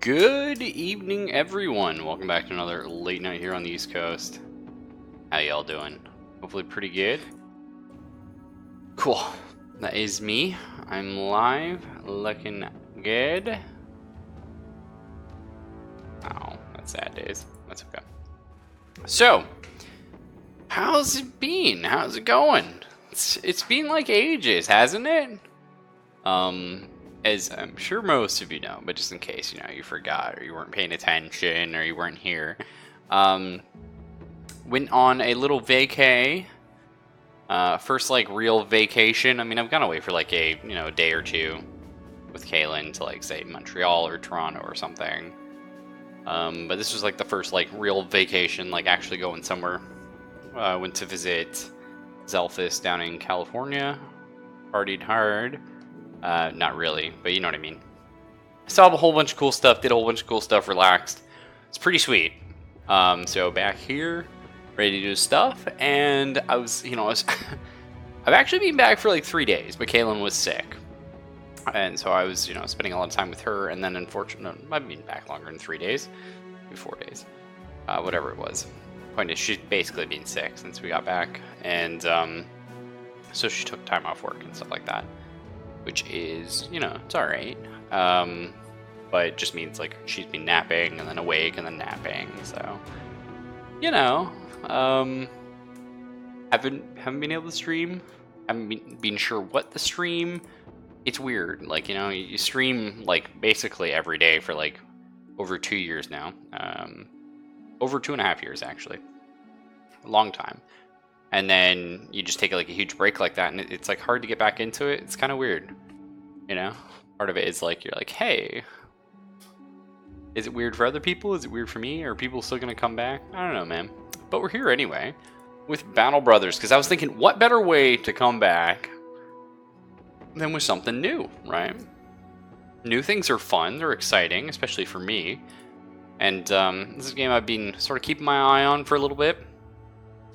Good evening, everyone. Welcome back to another late night here on the East Coast. How y'all doing? Hopefully pretty good. Cool. That is me. I'm live, looking good. Oh, that's sad days. That's okay. So, how's it been? How's it going? It's been like ages, hasn't it? As I'm sure most of you know, but just in case, you forgot or you weren't paying attention or you weren't here, went on a little vacay, first, like, real vacation. I mean, I've gone away for, like, a day or two with Kaylin to, like, say, Montreal or Toronto or something, but this was, like, the first, like, real vacation, like, actually going somewhere. Went to visit Zelphus down in California, partied hard. Not really, but you know what I mean. Saw a whole bunch of cool stuff, did a whole bunch of cool stuff, relaxed. It's pretty sweet. So back here, ready to do stuff, and I was I've actually been back for like 3 days, but Kaylin was sick. And so I was, spending a lot of time with her, and then unfortunately, I've been back longer than 3 days, maybe 4 days, whatever it was. Point is, she's basically been sick since we got back, and so she took time off work and stuff like that. Which is, it's alright. But it just means, like, she's been napping and then awake and then napping, so, haven't been able to stream, haven't been sure what to stream. It's weird, like, you stream, like, basically every day for, like, over 2 years now, over 2.5 years, actually, a long time. And then you just take like a huge break like that, and it's like hard to get back into it. It's kind of weird, Part of it is like, you're like, hey, is it weird for other people? Is it weird for me? Are people still gonna come back? I don't know, man. But we're here anyway with Battle Brothers, because I was thinking, what better way to come back than with something new, right? New things are fun. They're exciting, especially for me. And this is a game I've been sort of keeping my eye on for a little bit.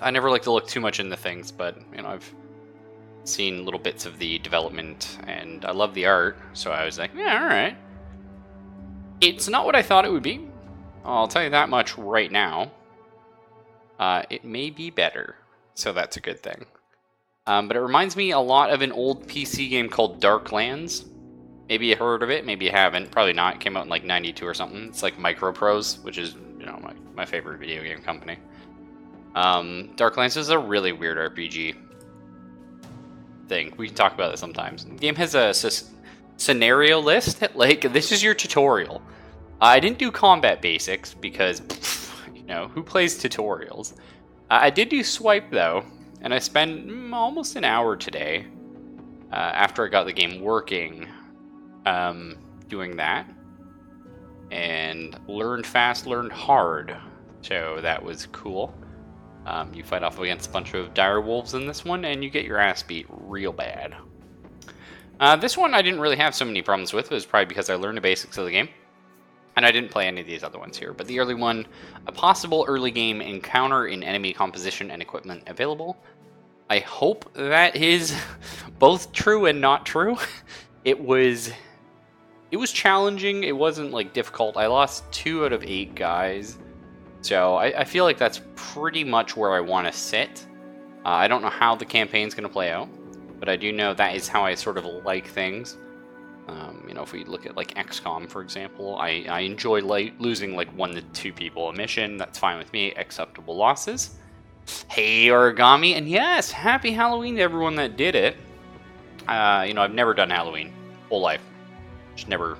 I never like to look too much into things, but, I've seen little bits of the development, and I love the art, so I was like, yeah, alright. It's not what I thought it would be. I'll tell you that much right now. It may be better, so that's a good thing. But it reminds me a lot of an old PC game called Darklands. Maybe you heard of it, maybe you haven't. Probably not. It came out in, like, 92 or something. It's like Microprose, which is, my favorite video game company. Darklands is a really weird RPG thing. We can talk about it sometimes. The game has a scenario list. Like, this is your tutorial. I didn't do combat basics because, who plays tutorials? I did do swipe, though, and I spent almost an hour today, after I got the game working, doing that, and learned fast, learned hard, so that was cool. You fight off against a bunch of dire wolves in this one, and you get your ass beat real bad. This one I didn't really have so many problems with. It was probably because I learned the basics of the game, and I didn't play any of these other ones here. But the early one, a possible early game encounter in enemy composition and equipment available. I hope that is both true and not true. It was challenging. It wasn't, like, difficult. I lost 2 out of 8 guys. So I feel like that's pretty much where I want to sit. I don't know how the campaign's going to play out, but I do know that is how I sort of like things. If we look at, like, XCOM, for example, I enjoy losing, like, 1 to 2 people a mission. That's fine with me. Acceptable losses. Hey, Origami, and yes, happy Halloween to everyone that did it. I've never done Halloween. Whole life. Just never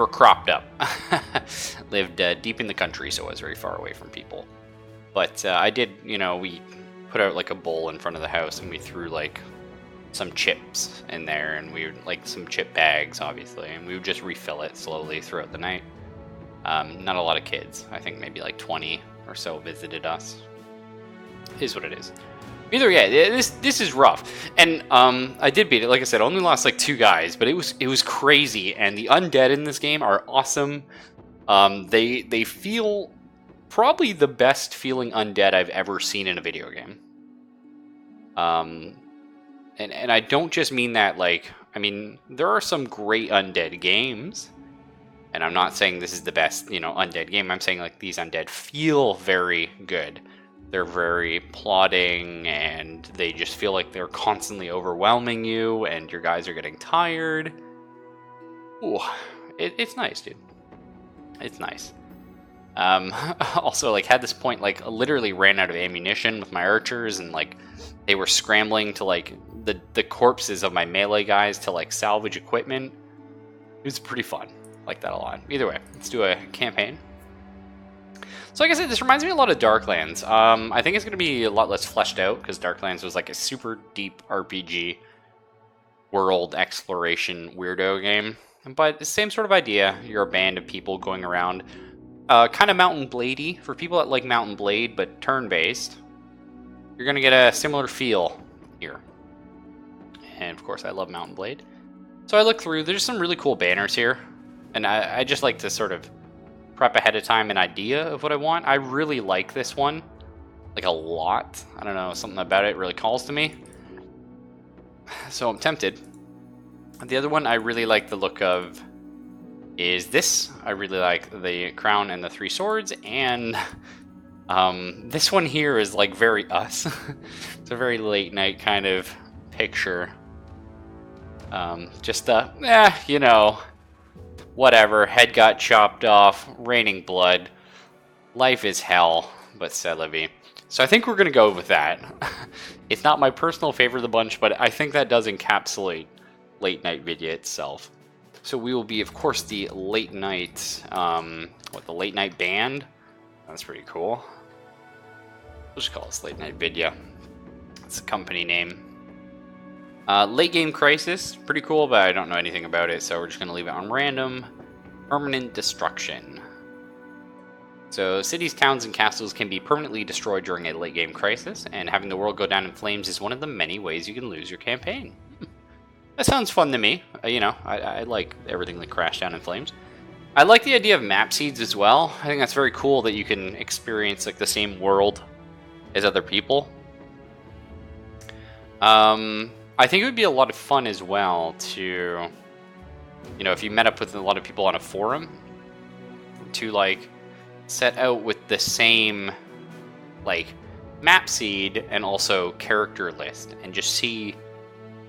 cropped up. Lived deep in the country, so I was very far away from people. But I did, we put out, like, a bowl in front of the house, and we threw, like, some chips in there, and we would, like, some chip bags, obviously, and we would just refill it slowly throughout the night. Not a lot of kids. I think maybe like 20 or so visited us. Is what it is. Either yeah, this is rough, and I did beat it. Like I said, only lost like 2 guys, but it was crazy. And the undead in this game are awesome. They feel probably the best feeling undead I've ever seen in a video game. And I don't just mean that, like, I mean, there are some great undead games, And I'm not saying this is the best, you know, undead game. I'm saying like these undead feel very good. They're very plodding, and they just feel like they're constantly overwhelming you, and your guys are getting tired. Ooh, it's nice, dude. It's nice. Also, like, had this point, like, literally ran out of ammunition with my archers, and like they were scrambling to like the corpses of my melee guys to like salvage equipment. It was pretty fun. Like that a lot. Either way, let's do a campaign. So like I said, this reminds me a lot of Darklands. I think it's going to be a lot less fleshed out, because Darklands was like a super deep RPG world exploration weirdo game. But the same sort of idea. You're a band of people going around. Kind of Mountain Blade-y for people that like Mountain Blade, but turn-based. You're going to get a similar feel here. And of course, I love Mountain Blade. So I look through, there's some really cool banners here. And I just like to sort of prep ahead of time an idea of what I want. I really like this one, like a lot. I don't know, something about it really calls to me. So I'm tempted. The other one I really like the look of is this. I really like the crown and the three swords, and this one here is like very us. It's a very late night kind of picture. You know, whatever, head got chopped off, raining blood, life is hell, but c'est la vie. So I think we're going to go with that. It's not my personal favorite of the bunch, but I think that does encapsulate late night video itself. So we will be, of course, the late night, the late night band. That's pretty cool. We'll just call this late night video. It's a company name. Late game crisis, pretty cool, but I don't know anything about it, so we're just going to leave it on random. Permanent destruction. So cities, towns, and castles can be permanently destroyed during a late game crisis, and having the world go down in flames is one of the many ways you can lose your campaign. That sounds fun to me. You know, I like everything that crashed down in flames. I like the idea of map seeds as well. I think that's very cool that you can experience like the same world as other people. I think it would be a lot of fun as well to, you know, if you met up with a lot of people on a forum, to like set out with the same like map seed and also character list, and just see,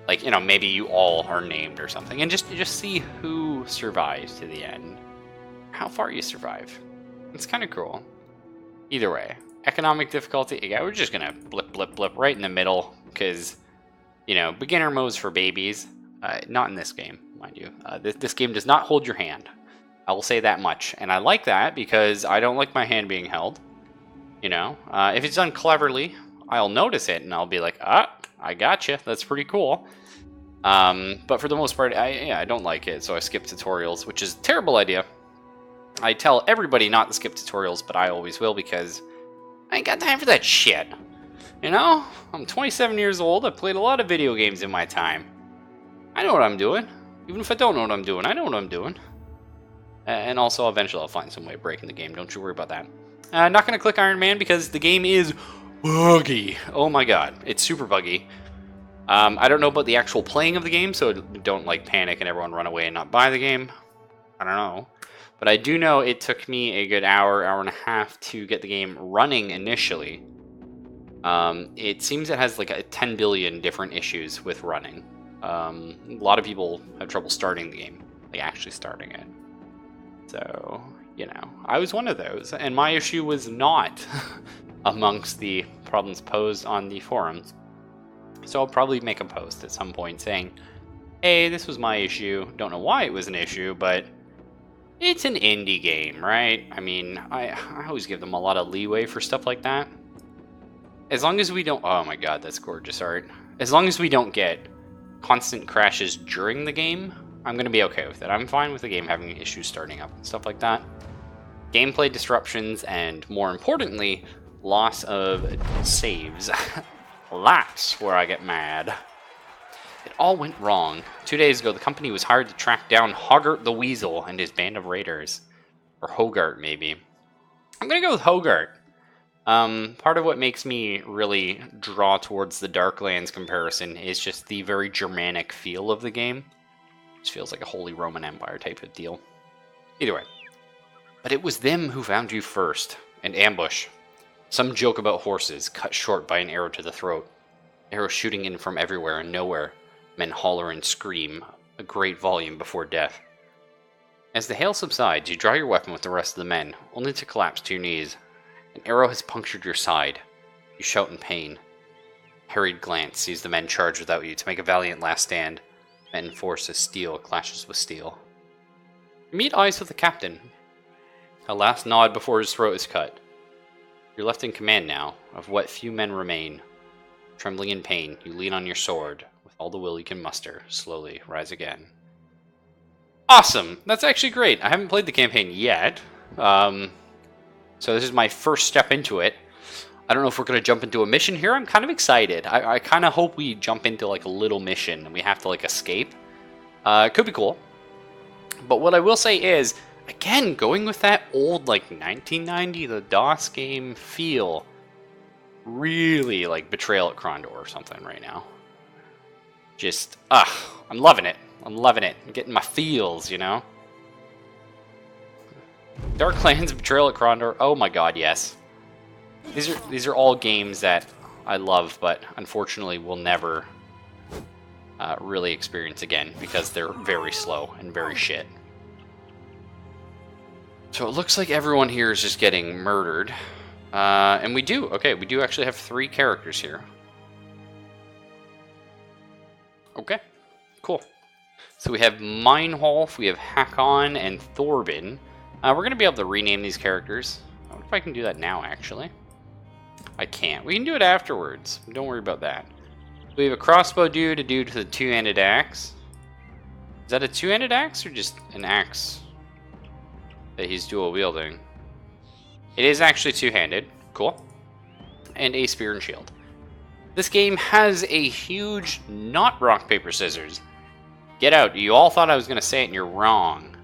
like, you know, maybe you all are named or something, and just see who survives to the end, how far you survive. It's kind of cool. Either way, economic difficulty. Yeah, we're just gonna blip right in the middle, because, you know, beginner modes for babies. Not in this game, mind you. This game does not hold your hand. I will say that much. And I like that because I don't like my hand being held. You know, if it's done cleverly, I'll notice it and I'll be like, I gotcha. That's pretty cool. But for the most part, I don't like it. So I skip tutorials, which is a terrible idea. I tell everybody not to skip tutorials, but I always will because I ain't got time for that shit. You know, I'm 27 years old. I've played a lot of video games in my time. I know what I'm doing. Even if I don't know what I'm doing, I know what I'm doing. And also, eventually I'll find some way of breaking the game. Don't you worry about that. I'm not going to click Iron Man because the game is buggy. Oh my god, it's super buggy. I don't know about the actual playing of the game, so don't like panic and everyone run away and not buy the game. I don't know. But I do know it took me a good hour and a half to get the game running initially. It seems it has like a 10 billion different issues with running. A lot of people have trouble starting the game, like actually starting it. So, you know, I was one of those, and my issue was not amongst the problems posed on the forums. So I'll probably make a post at some point saying, hey, this was my issue. Don't know why it was an issue, but it's an indie game, right? I mean, I always give them a lot of leeway for stuff like that. As long as we don't... Oh my god, that's gorgeous art. As long as we don't get constant crashes during the game, I'm going to be okay with it. I'm fine with the game having issues starting up and stuff like that. Gameplay disruptions, and more importantly, loss of saves. That's where I get mad. It all went wrong. 2 days ago, the company was hired to track down Hoggart the Weasel and his band of raiders. Or Hogarth, maybe. I'm going to go with Hogarth. Part of what makes me really draw towards the Darklands comparison is just the very Germanic feel of the game. It feels like a Holy Roman Empire type of deal. Either way. But it was them who found you first. An ambush. Some joke about horses, cut short by an arrow to the throat. Arrows shooting in from everywhere and nowhere. Men holler and scream, a great volume before death. As the hail subsides, you draw your weapon with the rest of the men, only to collapse to your knees. An arrow has punctured your side. You shout in pain. Harried glance sees the men charge without you to make a valiant last stand. Men force as steel clashes with steel. You meet eyes with the captain. A last nod before his throat is cut. You're left in command now, of what few men remain. Trembling in pain, you lean on your sword. With all the will you can muster, slowly rise again. Awesome! That's actually great. I haven't played the campaign yet. So this is my first step into it. I don't know if we're going to jump into a mission here. I'm kind of excited. I kind of hope we jump into like a little mission and we have to like escape. It could be cool. But what I will say is, again, going with that old like 1990, the DOS game feel. Really like Betrayal at Krondor or something right now. Just, I'm loving it. I'm loving it. I'm getting my feels, you know? Darklands, Betrayal at Krondor. Oh my god, yes. These are all games that I love, but unfortunately will never really experience again because they're very slow and very shit. So it looks like everyone here is just getting murdered. And we do actually have 3 characters here. Okay, cool. So we have Meinholf, we have Hakon, and Thorbin. We're going to be able to rename these characters. I wonder if I can do that now, actually. I can't. We can do it afterwards. Don't worry about that. We have a crossbow dude, a dude with a 2-handed axe. Is that a 2-handed axe or just an axe that he's dual wielding? It is actually 2-handed. Cool. And a spear and shield. This game has a huge not rock, paper, scissors. Get out. You all thought I was going to say it and you're wrong.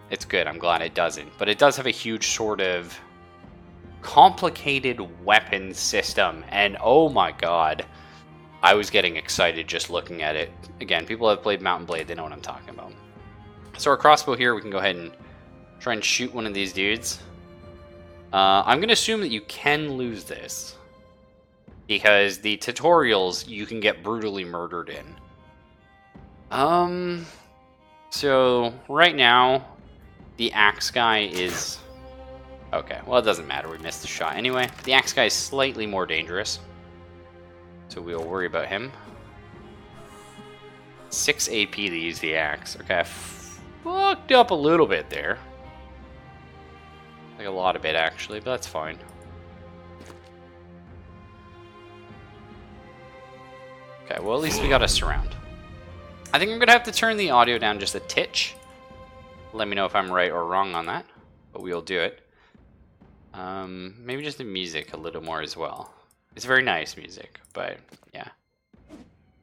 It's good. I'm glad it doesn't. But it does have a huge sort of complicated weapon system. And oh my god. I was getting excited just looking at it. Again, people have played Mountain Blade. They know what I'm talking about. So our crossbow here, we can go ahead and try and shoot one of these dudes. I'm going to assume that you can lose this. Because the tutorials you can get brutally murdered in. So right now, the axe guy is... Okay, well it doesn't matter, we missed the shot anyway. The axe guy is slightly more dangerous. So we'll worry about him. 6 AP to use the axe. Okay, I fucked up a little bit there. Like a lot of it actually, but that's fine. Okay, well at least we got a surround. I think I'm gonna have to turn the audio down just a titch. Let me know if I'm right or wrong on that, but we'll do it. Maybe just the music a little more as well. It's very nice music, but yeah.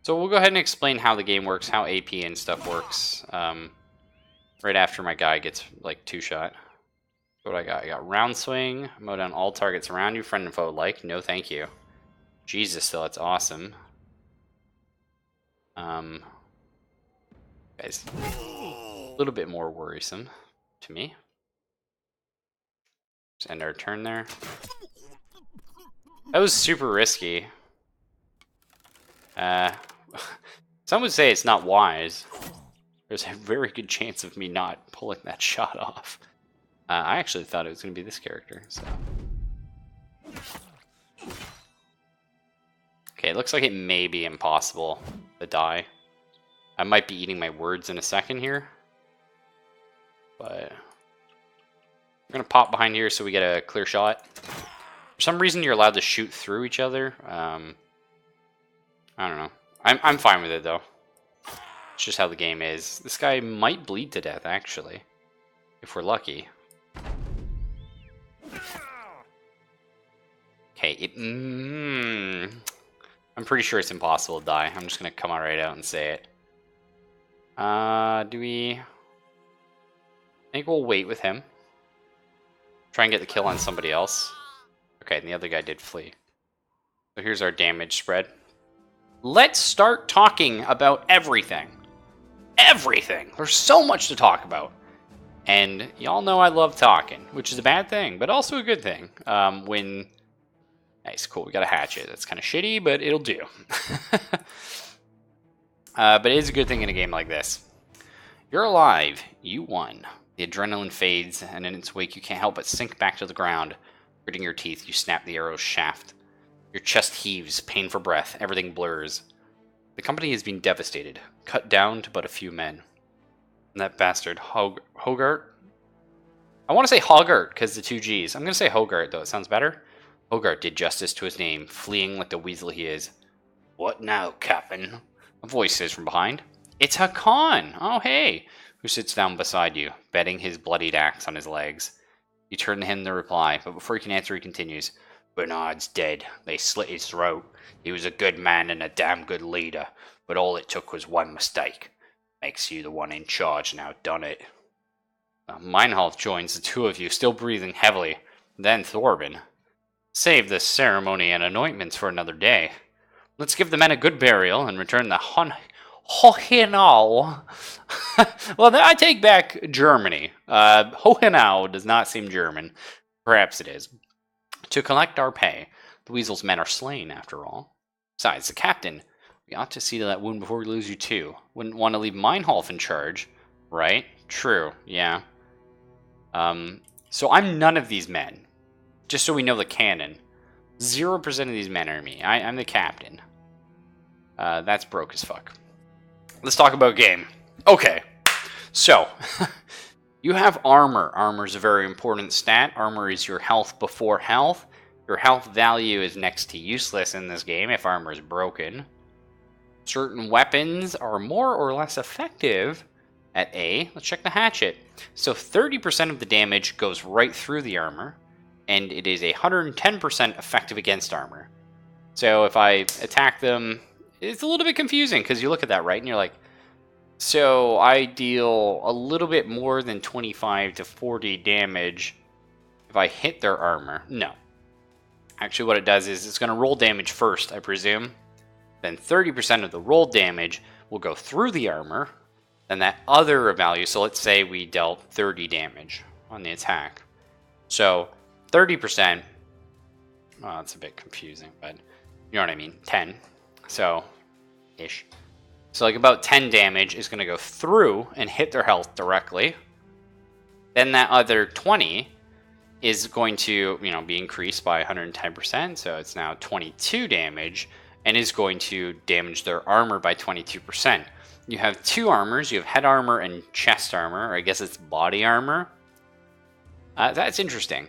So we'll go ahead and explain how the game works, how AP and stuff works. Right after my guy gets like 2-shot. What I got round swing, mow down all targets around you, friend and foe alike. No, thank you. Jesus, though, that's awesome. Guys, a little bit more worrisome to me. Just end our turn there. That was super risky. Some would say it's not wise. There's a very good chance of me not pulling that shot off. I actually thought it was going to be this character, so... Okay, it looks like it may be impossible to die. I might be eating my words in a second here. But... We're going to pop behind here so we get a clear shot. For some reason, you're allowed to shoot through each other. I don't know. I'm fine with it, though. It's just how the game is. This guy might bleed to death, actually. If we're lucky. Okay, I'm pretty sure it's impossible to die. I'm just going to come right out and say it. Do we... I think we'll wait with him. Try and get the kill on somebody else. Okay, and the other guy did flee. So here's our damage spread. Let's start talking about everything. everything. There's so much to talk about. And y'all know I love talking, which is a bad thing, but also a good thing. Nice, cool, we got a hatchet. That's kind of shitty, but it'll do. But it is a good thing in a game like this. You're alive. You won. The adrenaline fades, and in its wake, you can't help but sink back to the ground. Gritting your teeth, you snap the arrow's shaft. Your chest heaves, pain for breath. Everything blurs. The company has been devastated, cut down to but a few men. And that bastard, Hogart? I want to say Hoggart, because the two G's. I'm going to say Hogart, though. It sounds better. Hogart did justice to his name, fleeing like the weasel he is. What now, Captain? A voice says from behind. It's Hakan! Oh, hey! Who sits down beside you, bedding his bloodied axe on his legs. You turn to him to reply, but before you can answer, he continues. Bernard's dead. They slit his throat. He was a good man and a damn good leader, but all it took was one mistake. Makes you the one in charge now, done it. Meinhof joins the two of you, still breathing heavily. Then Thorben. Save this ceremony and anointments for another day. Let's give the men a good burial and return the Hohenau. Well, I take back Germany. Hohenau does not seem German. Perhaps it is. To collect our pay. The weasel's men are slain, after all. Besides, the captain. We ought to see to that wound before we lose you, too. Wouldn't want to leave Meinhof in charge. Right? True, yeah. So I'm none of these men. Just so we know the canon. 0% of these men are me. I'm the captain. That's broke as fuck. Let's talk about game. Okay. So, you have armor. Armor is a very important stat. Armor is your health before health. Your health value is next to useless in this game if armor is broken. Certain weapons are more or less effective at A. Let's check the hatchet. So 30% of the damage goes right through the armor, and it is 110% effective against armor. So if I attack them, it's a little bit confusing because you look at that, right, and you're like, so I deal a little bit more than 25 to 40 damage if I hit their armor. No. Actually, what it does is it's going to roll damage first, I presume. Then 30% of the roll damage will go through the armor. Then that other value, so let's say we dealt 30 damage on the attack. So 30%, well, it's a bit confusing, but you know what I mean, 10. So, ish. So like about 10 damage is going to go through and hit their health directly. Then that other 20 is going to, be increased by 110%. So it's now 22 damage and is going to damage their armor by 22%. You have two armors. You have head armor and chest armor, or I guess it's body armor. That's interesting.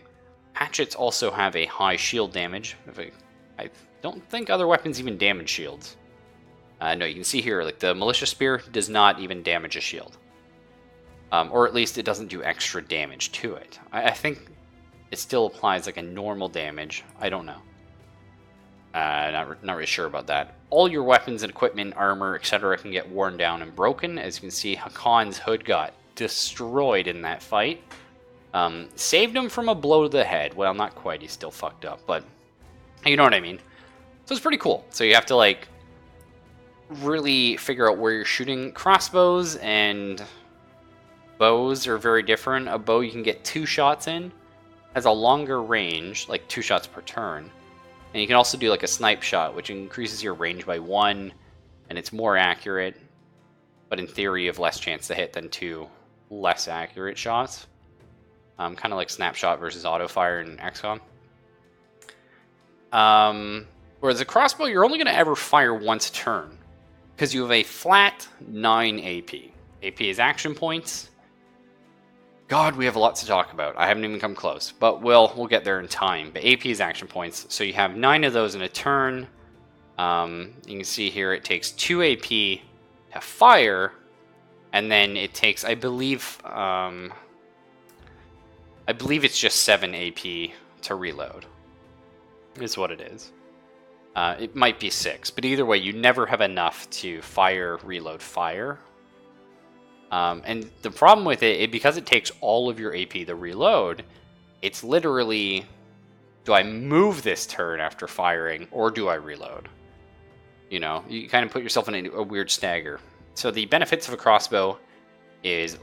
Hatchets also have a high shield damage. I don't think other weapons even damage shields. No, you can see here, like the militia spear does not even damage a shield. Or at least it doesn't do extra damage to it. I think it still applies like a normal damage. I don't know. Not really sure about that. All your weapons and equipment, armor, etc. can get worn down and broken. As you can see, Hakon's hood got destroyed in that fight. Saved him from a blow to the head. Well, not quite. He's still fucked up, but you know what I mean. So it's pretty cool. So you have to like really figure out where you're shooting. Crossbows and bows are very different. A bow you can get 2 shots in. Has a longer range, like 2 shots per turn. And you can also do like a snipe shot, which increases your range by 1, and it's more accurate, but in theory you have less chance to hit than 2 less accurate shots. Kind of like snapshot versus auto fire in XCOM. Whereas a crossbow, you're only going to ever fire once a turn, because you have a flat 9 AP. AP is action points. God, we have a lot to talk about. I haven't even come close, but we'll get there in time. But AP is action points, so you have 9 of those in a turn. You can see here it takes 2 AP to fire, and then it takes, I believe it's just 7 AP to reload. Is what it is. It might be 6, but either way, you never have enough to fire, reload, fire. And the problem with it, because it takes all of your AP to reload, it's literally, do I move this turn after firing, or do I reload? You kind of put yourself in a weird stagger. So the benefits of a crossbow is,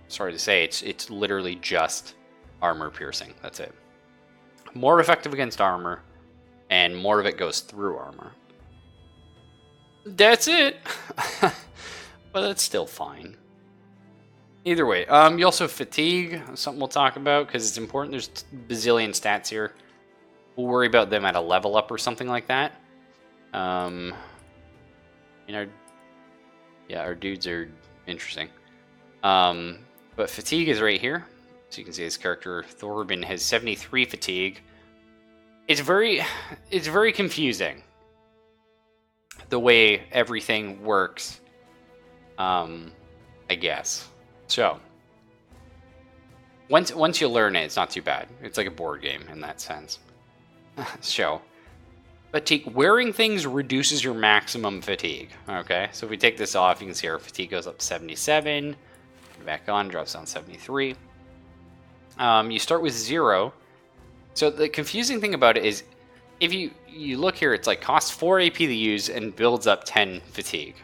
sorry to say, it's literally just armor piercing. That's it. More effective against armor, and more of it goes through armor. That's it. But that's still fine. Either way, you also have fatigue, something we'll talk about because it's important. There's bazillion stats here. We'll worry about them at a level up or something like that. You know, yeah, our dudes are interesting. But fatigue is right here. So you can see his character Thorben has 73 fatigue. It's very confusing the way everything works. I guess. So once you learn it, it's not too bad. It's like a board game in that sense. So, fatigue, wearing things reduces your maximum fatigue. Okay, so if we take this off, you can see our fatigue goes up 77. Back on, drops down 73. You start with 0. So the confusing thing about it is, if you look here, it's like costs 4 AP to use and builds up 10 fatigue.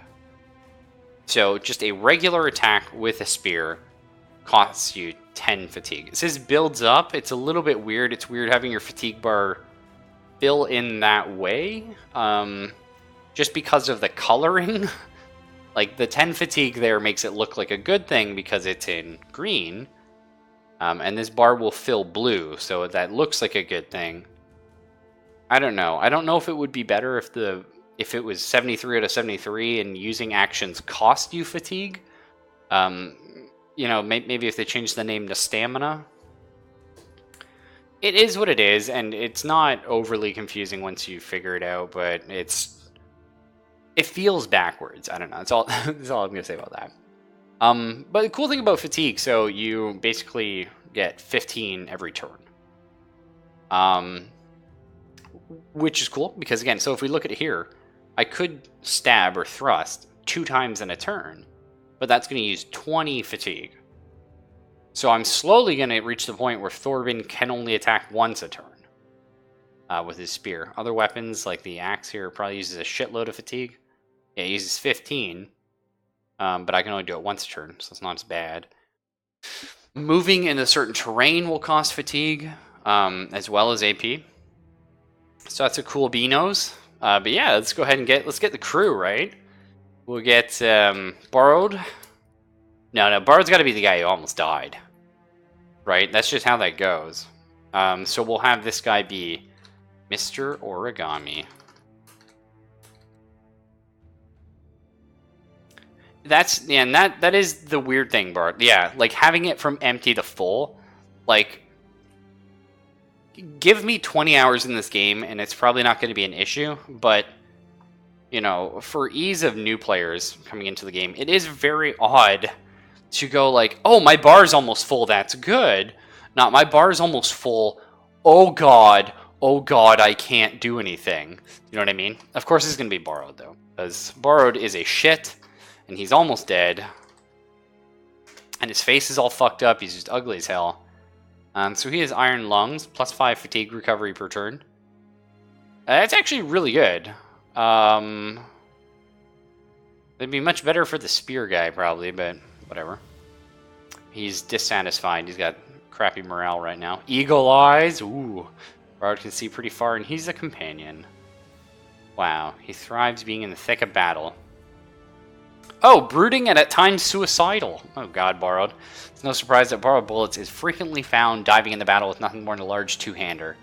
So just a regular attack with a spear costs you 10 fatigue. It says builds up. It's a little bit weird. It's weird having your fatigue bar fill in that way. Just because of the coloring. Like the 10 fatigue there makes it look like a good thing because it's in green. And this bar will fill blue, so that looks like a good thing. I don't know. I don't know if it would be better if it was 73 out of 73 and using actions cost you fatigue. You know, maybe if they changed the name to stamina. It is what it is, and it's not overly confusing once you figure it out, but it feels backwards. I don't know. That's all I'm going to say about that. But the cool thing about fatigue, so you basically get 15 every turn. Which is cool, because again, so if we look at it here, I could stab or thrust 2 times in a turn, but that's going to use 20 fatigue. So I'm slowly going to reach the point where Thorben can only attack once a turn with his spear. Other weapons, like the axe here, probably uses a shitload of fatigue. Yeah, it uses 15, but I can only do it once a turn, so it's not as bad. Moving in a certain terrain will cost fatigue, as well as AP. So that's a cool Beanos. But yeah, let's go ahead and let's get the crew, right? We'll get Borrowed. No, Borrowed's got to be the guy who almost died. Right? That's just how that goes. So we'll have this guy be Mr. Origami. And that is the weird thing, Bart. Yeah, like having it from empty to full, like give me 20 hours in this game and it's probably not going to be an issue, but you know, for ease of new players coming into the game, it is very odd to go like, oh, my bar's almost full, that's good. Not my bar's almost full, oh god, I can't do anything. You know what I mean? Of course it's going to be Borrowed though, because Borrowed is a shit, and he's almost dead. And his face is all fucked up, he's just ugly as hell. So he has Iron Lungs, plus 5 fatigue recovery per turn. That's actually really good. It'd be much better for the spear guy, probably, but whatever. He's dissatisfied. He's got crappy morale right now. Eagle Eyes. Ooh. Borrowed can see pretty far, and he's a companion. Wow. He thrives being in the thick of battle. Oh, brooding and at times suicidal. Oh god, Borrowed. It's no surprise that Borrowed Bullets is frequently found diving into battle with nothing more than a large two-hander.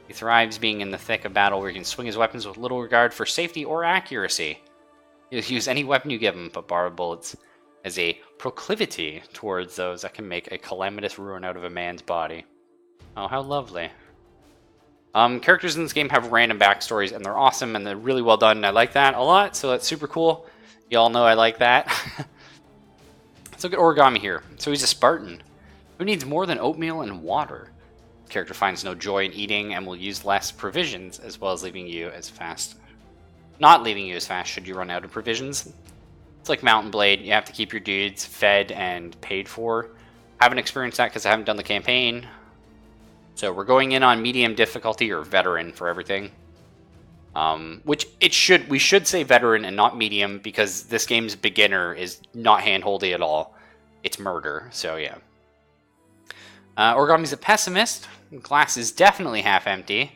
He thrives being in the thick of battle where he can swing his weapons with little regard for safety or accuracy. He'll use any weapon you give him, but Borrowed Bullets has a proclivity towards those that can make a calamitous ruin out of a man's body. Oh, how lovely. Characters in this game have random backstories, and they're awesome, and they're really well done, and I like that a lot, so that's super cool. Y'all know I like that. Let's look at Origami here. So he's a Spartan who needs more than oatmeal and water. The character finds no joy in eating and will use less provisions, as well as leaving you as fast. Not leaving you as fast should you run out of provisions. It's like Mountain Blade. You have to keep your dudes fed and paid for. I haven't experienced that because I haven't done the campaign. So we're going in on medium difficulty or veteran for everything. Which we should say veteran and not medium, because this game's beginner is not handholdy at all. It's murder, so yeah. Origami's a pessimist. Glass is definitely half empty.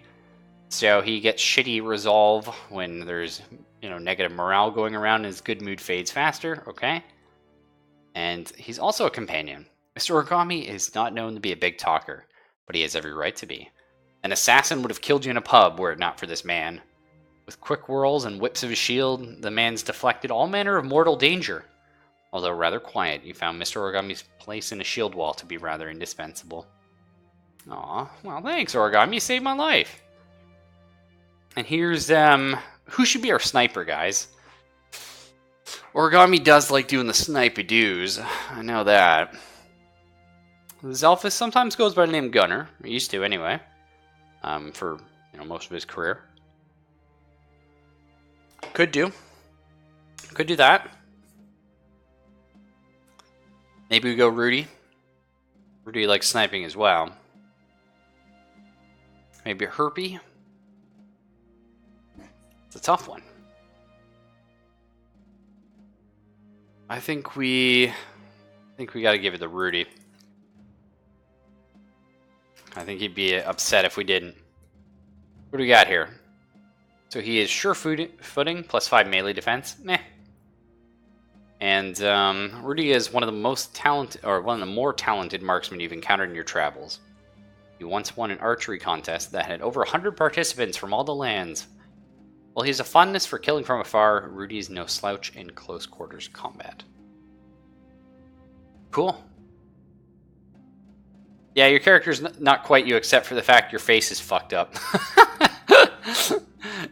So he gets shitty resolve when there's, negative morale going around and his good mood fades faster, okay? And he's also a companion. Mr. Origami is not known to be a big talker, but he has every right to be. An assassin would have killed you in a pub were it not for this man. With quick whirls and whips of his shield, the man's deflected all manner of mortal danger. Although rather quiet, you found Mr. Origami's place in a shield wall to be rather indispensable. Aw, well thanks Origami, you saved my life. And here's, who should be our sniper, guys? Origami does like doing the snipey-doos, I know that. Zelphus sometimes goes by the name Gunner, he used to anyway, for, most of his career. Could do that. Maybe we go Rudy. Rudy likes sniping as well. Maybe a Herpy. It's a tough one. I think we got to give it to Rudy. I think he'd be upset if we didn't. What do we got here? So he is sure-footing, plus 5 melee defense. Meh. And Rudy is one of the more talented marksmen you've encountered in your travels. You once won an archery contest that had over 100 participants from all the lands. While he has a fondness for killing from afar, Rudy is no slouch in close quarters combat. Cool. Yeah, your character's not quite you, except for the fact your face is fucked up.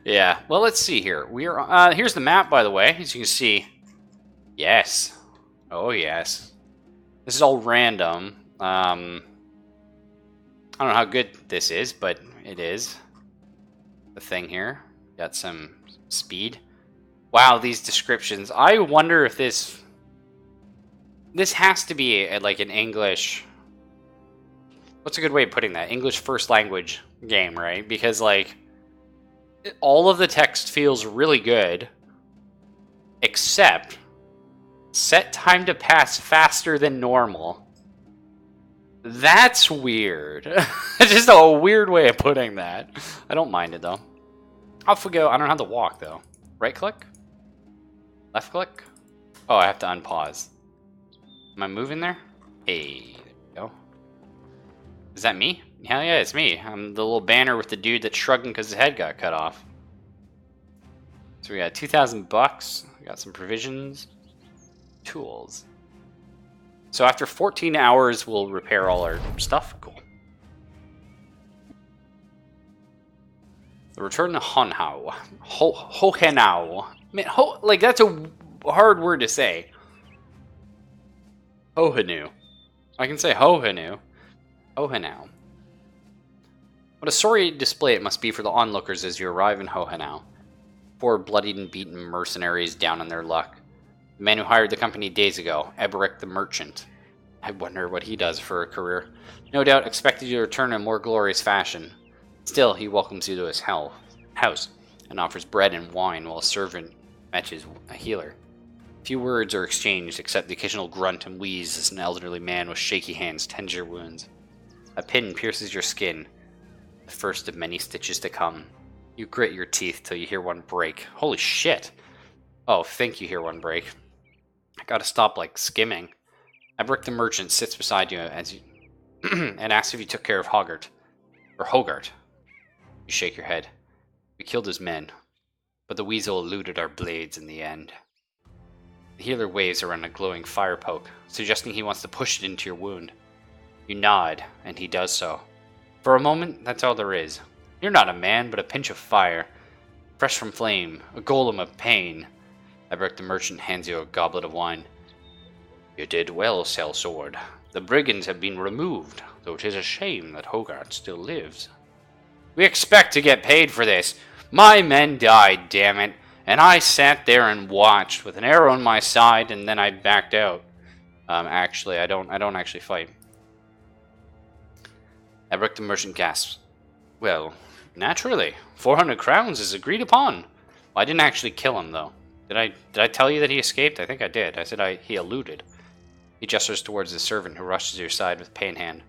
Yeah, well, let's see here. We are here's the map, by the way, as you can see. Yes. Oh, yes. This is all random. I don't know how good this is, but it is. The thing here. Got some speed. Wow, these descriptions. I wonder if this has to be like an English... What's a good way of putting that? English first language game, right? Because, like, all of the text feels really good, except set time to pass faster than normal. That's weird. It's just a weird way of putting that. I don't mind it, though. Off we go. I don't have to walk, though. Right click? Left click? Oh, I have to unpause. Am I moving there? Hey, there we go. Is that me? Hell yeah, it's me. I'm the little banner with the dude that's shrugging because his head got cut off. So we got 2,000 bucks. We got some provisions. Tools. So after 14 hours, we'll repair all our stuff. Cool. The return to Honhau. Hohenau. Man, like, that's a hard word to say. Hohenau. I can say Hohenau. Hohenau. What a sorry display it must be for the onlookers as you arrive in Hohenau. 4 bloodied and beaten mercenaries down on their luck. The man who hired the company days ago, Eberic the Merchant. I wonder what he does for a career. No doubt expected you to return in a more glorious fashion. Still, he welcomes you to his house and offers bread and wine while a servant matches a healer. Few words are exchanged except the occasional grunt and wheeze as an elderly man with shaky hands tends your wounds. A pin pierces your skin, the first of many stitches to come. You grit your teeth till you hear one break. Holy shit! Oh, think you hear one break. I gotta stop, like, skimming. Eberic the Merchant sits beside you as you and asks if you took care of Hoggart. Or Hogarth. You shake your head. We killed his men, but the weasel eluded our blades in the end. The healer waves around a glowing fire poke, suggesting he wants to push it into your wound. You nod, and he does so. For a moment, that's all there is. You're not a man, but a pinch of fire. Fresh from flame, a golem of pain. Eberic the Merchant hands you a goblet of wine. You did well, sellsword. The brigands have been removed, though it is a shame that Hogarth still lives. We expect to get paid for this. My men died, damn it, and I sat there and watched with an arrow in my side, and then I backed out. Actually, I don't actually fight. Eberic the Merchant gasps. Well, Naturally. 400 crowns is agreed upon. Well, I didn't actually kill him, though. Did I tell you that he escaped? I think I did. I said he eluded. He gestures towards the servant who rushes to your side with pen in hand.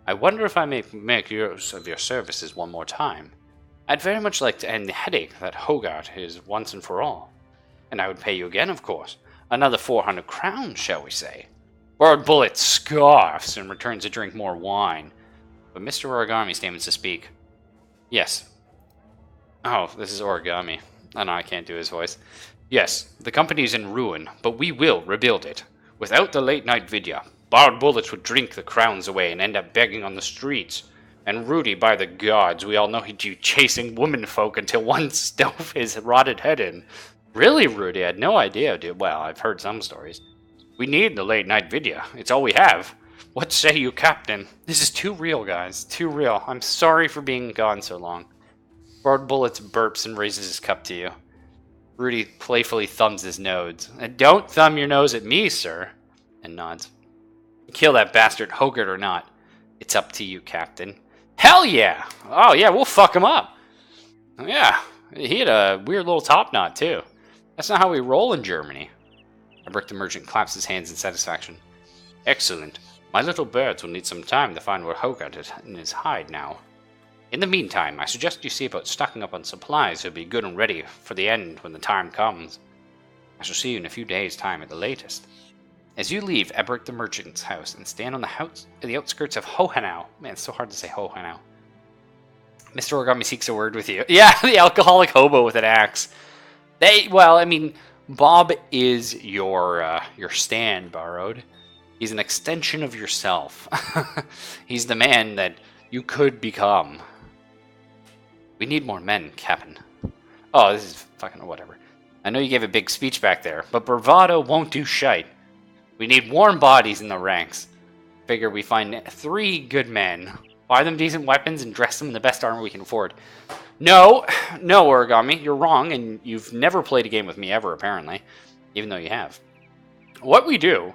I wonder if I may make use of your services one more time. I'd very much like to end the headache that Hogarth is once and for all. And I would pay you again, of course. Another 400 crowns, shall we say? Borrowed Bullet scoffs and returns to drink more wine. But Mr. Origami stamens to speak. Yes. Oh, this is Origami. Oh no, I can't do his voice. Yes, the company is in ruin, but we will rebuild it. Without the late-night vidya, Borrowed Bullets would drink the crowns away and end up begging on the streets. And Rudy, by the gods, we all know he'd be chasing womenfolk until one stove his rotted head in. Really, Rudy? I had no idea, dude. Well, I've heard some stories. We need the late-night vidya. It's all we have. What say you, Captain? This is too real, guys. Too real. I'm sorry for being gone so long. Borrowed Bullets burps and raises his cup to you. Rudy playfully thumbs his nose. And don't thumb your nose at me, sir. And nods. Kill that bastard, Hogarth or not. It's up to you, Captain. Hell yeah! Oh yeah, we'll fuck him up. Yeah, he had a weird little top knot, too. That's not how we roll in Germany. Ebrick the merchant claps his hands in satisfaction. Excellent. My little birds will need some time to find where Hogarth is in his hide now. In the meantime, I suggest you see about stocking up on supplies so be good and ready for the end when the time comes. I shall see you in a few days' time at the latest. As you leave Ebrick the merchant's house and stand on the outskirts of Hohenau. Man, it's so hard to say Hohenau. Mr. Origami seeks a word with you. Yeah, the alcoholic hobo with an axe. Bob is your stand, Borrowed. He's an extension of yourself. He's the man that you could become. We need more men, Captain. Oh, this is fucking whatever. I know you gave a big speech back there, but bravado won't do shite. We need warm bodies in the ranks. Figure we find 3 good men, buy them decent weapons, and dress them in the best armor we can afford. No, Origami, you're wrong, and you've never played a game with me ever, apparently. Even though you have. What we do,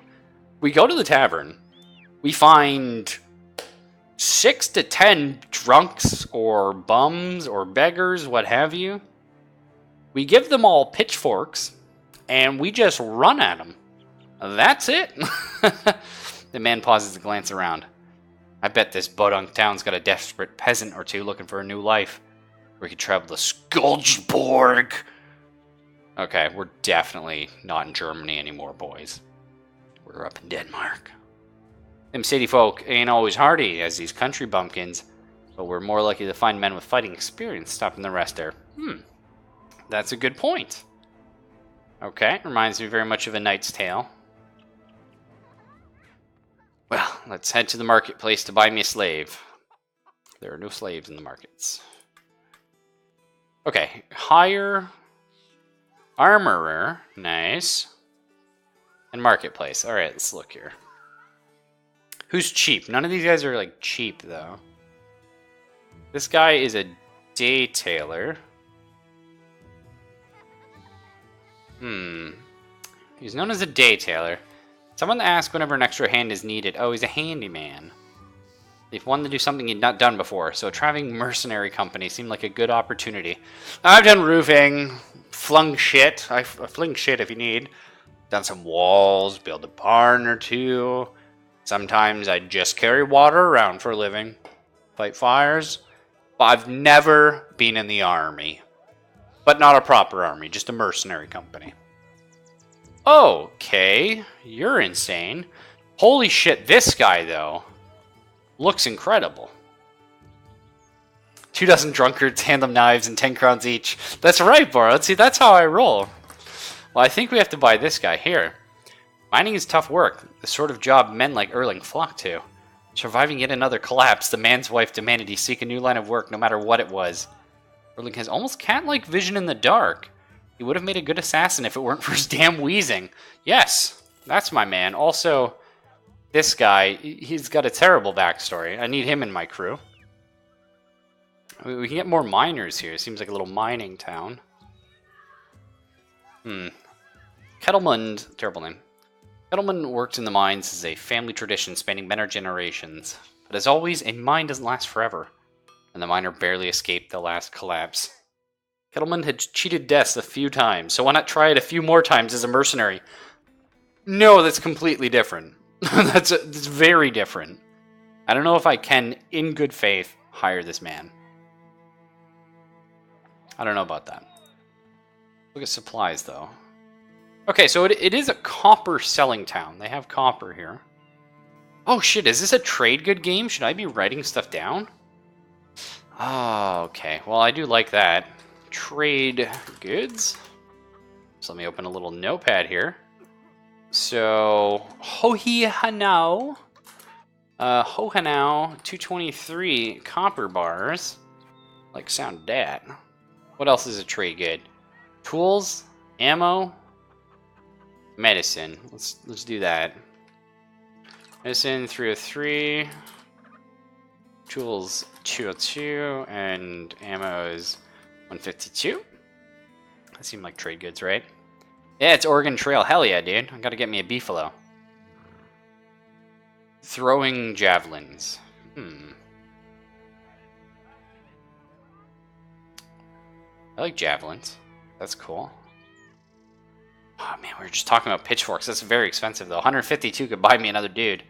we go to the tavern, we find 6 to 10 drunks, or bums, or beggars, what have you. We give them all pitchforks, and we just run at them. That's it. The man pauses to glance around. I bet this podunk town's got a desperate peasant or two looking for a new life. We could travel to Skulchborg. Okay, we're definitely not in Germany anymore, boys. We're up in Denmark. Them city folk ain't always hardy as these country bumpkins, but we're more likely to find men with fighting experience stopping the rest there. That's a good point. Okay, reminds me very much of A Knight's Tale. Well, let's head to the marketplace to buy me a slave. There are no slaves in the markets. Okay, hire armorer, nice. And marketplace. Alright, let's look here. Who's cheap? None of these guys are like cheap though. This guy is a day tailor. He's known as a day tailor. Someone to ask whenever an extra hand is needed. Oh, he's a handyman. They've wanted to do something he'd not done before, so a traveling mercenary company seemed like a good opportunity. I've done roofing, flung shit. I fling shit if you need. Done some walls, build a barn or two. Sometimes I just carry water around for a living. Fight fires. But I've never been in the army. But not a proper army, just a mercenary company. Okay, you're insane. Holy shit, this guy, though, looks incredible. 2 dozen drunkards, hand them knives, and 10 crowns each. That's right, Borrowed. See, that's how I roll. Well, I think we have to buy this guy here. Mining is tough work, the sort of job men like Erling flock to. Surviving yet another collapse, the man's wife demanded he seek a new line of work no matter what it was. Erling has almost cat-like vision in the dark. He would have made a good assassin if it weren't for his damn wheezing. Yes, that's my man. Also, this guy, he's got a terrible backstory. I need him in my crew. We can get more miners here. It seems like a little mining town. Kettleman, terrible name. Kettleman worked in the mines as a family tradition spanning many generations. But as always, a mine doesn't last forever. and the miner barely escaped the last collapse. Kettleman had cheated deaths a few times, so why not try it a few more times as a mercenary? No, that's completely different. That's very different. I don't know if I can, in good faith, hire this man. I don't know about that. Look at supplies, though. Okay, so it is a copper selling town. They have copper here. Oh shit, is this a trade good game? Should I be writing stuff down? Oh, okay. Well, I do like that. Trade goods. So let me open a little notepad here. So, Hohanau. Hohanau, 223 copper bars. Like sound dat. What else is a trade good? Tools, ammo, medicine. Let's do that. Medicine 303. Tools 202 and ammo is 152. That seemed like trade goods, right? Yeah, it's Oregon Trail. Hell yeah, dude. I gotta get me a beefalo. Throwing javelins. I like javelins. That's cool. Oh man, we were just talking about pitchforks. That's very expensive though. 152 could buy me another dude.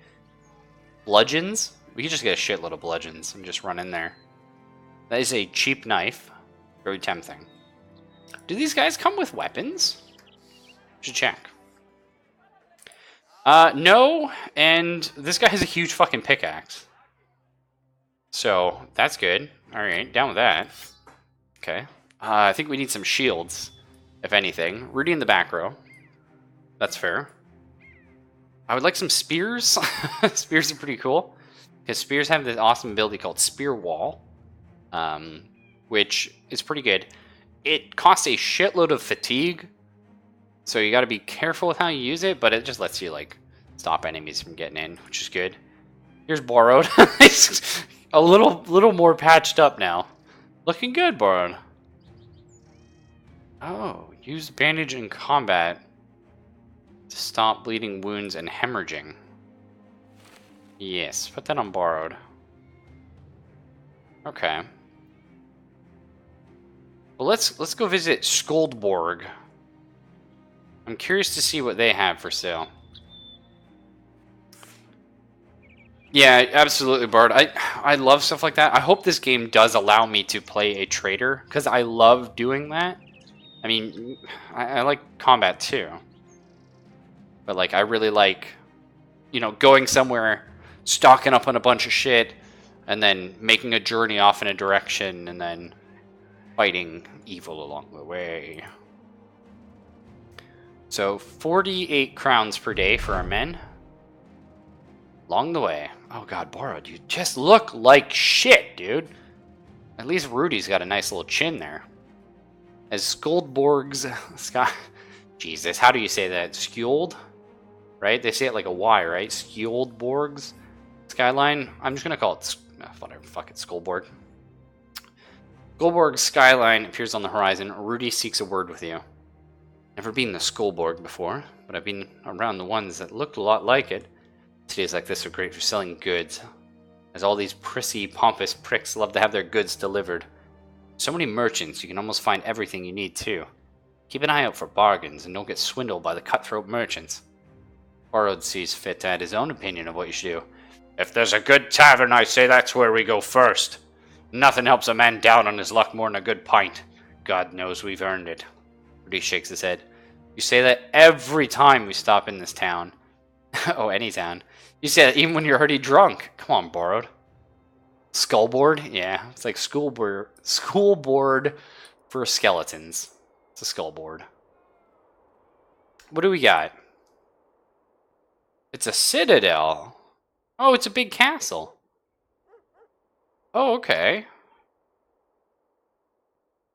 Bludgeons? We could just get a shitload of bludgeons and just run in there. That is a cheap knife. Very tempting. Do these guys come with weapons? Should check. No, and this guy has a huge fucking pickaxe. So, that's good. Alright, down with that. Okay. I think we need some shields, if anything. Rudy in the back row. That's fair. I would like some spears. Spears are pretty cool. Because spears have this awesome ability called Spear Wall. Which is pretty good. It costs a shitload of fatigue. So you gotta be careful with how you use it, but it just lets you, like, stop enemies from getting in, which is good. Here's Borrowed. A little more patched up now. Looking good, Borrowed. Oh, use bandage in combat to stop bleeding wounds and hemorrhaging. Yes, put that on Borrowed. Okay. Well, let's go visit Skoldborg. I'm curious to see what they have for sale. Yeah, absolutely, Bard. I love stuff like that. I hope this game does allow me to play a trader, because I love doing that. I mean, I like combat too. But, like, I really like, you know, going somewhere, stocking up on a bunch of shit, and then making a journey off in a direction, and then fighting evil along the way. So, 48 crowns per day for our men. Along the way. Oh god, Borrowed, you just look like shit, dude. At least Rudy's got a nice little chin there. As Skoldborg's sky... Jesus, how do you say that? Skjold? Right? They say it like a Y, right? Skjoldborg's skyline? I'm just gonna call it... whatever, fuck it, Skoldborg. Skoldborg's skyline appears on the horizon. Rudy seeks a word with you. Never been to Skoldborg before, but I've been around the ones that looked a lot like it. Cities like this are great for selling goods, as all these prissy, pompous pricks love to have their goods delivered. So many merchants, you can almost find everything you need too. Keep an eye out for bargains and don't get swindled by the cutthroat merchants. Borrowed sees fit to add his own opinion of what you should do. If there's a good tavern, I say that's where we go first. Nothing helps a man down on his luck more than a good pint. God knows we've earned it. Rudy shakes his head. You say that every time we stop in this town. Oh, any town. You say that even when you're already drunk. Come on, Borrowed. Skullboard? Yeah, it's like school board for skeletons. It's a skull board. What do we got? It's a citadel. Oh, it's a big castle. Oh, okay.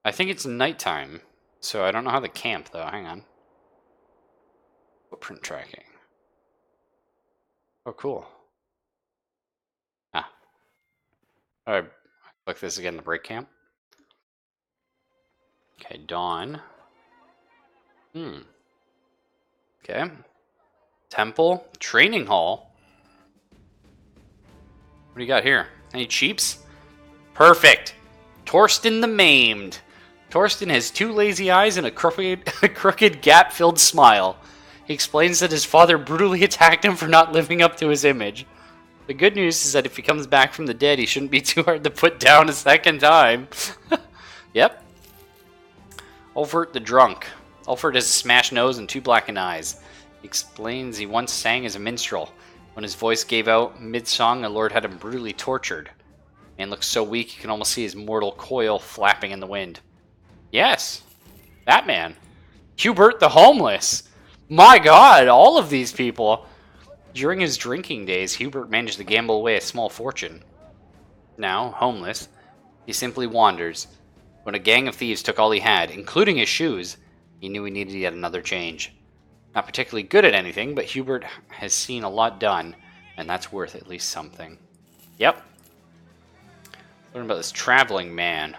I think it's nighttime, so I don't know how to camp, though. Hang on. Footprint tracking. Oh, cool. Ah. Alright, click this again to break camp. Okay, dawn. Okay. Temple. Training hall. What do you got here? Any cheaps? Perfect. Torsten the Maimed. Torsten has 2 lazy eyes and a crooked gap-filled smile. He explains that his father brutally attacked him for not living up to his image. The good news is that if he comes back from the dead, he shouldn't be too hard to put down a second time. Yep. Ulfert the Drunk. Ulfert has a smashed nose and 2 blackened eyes. He explains he once sang as a minstrel. When his voice gave out mid-song, a lord had him brutally tortured. Man looks so weak, you can almost see his mortal coil flapping in the wind. Yes, that man. Hubert the Homeless. My god, all of these people. During his drinking days, Hubert managed to gamble away a small fortune. Now, homeless, he simply wanders. When a gang of thieves took all he had, including his shoes, he knew he needed yet another change. Not particularly good at anything, but Hubert has seen a lot done, and that's worth at least something. Yep. Learn about this traveling man.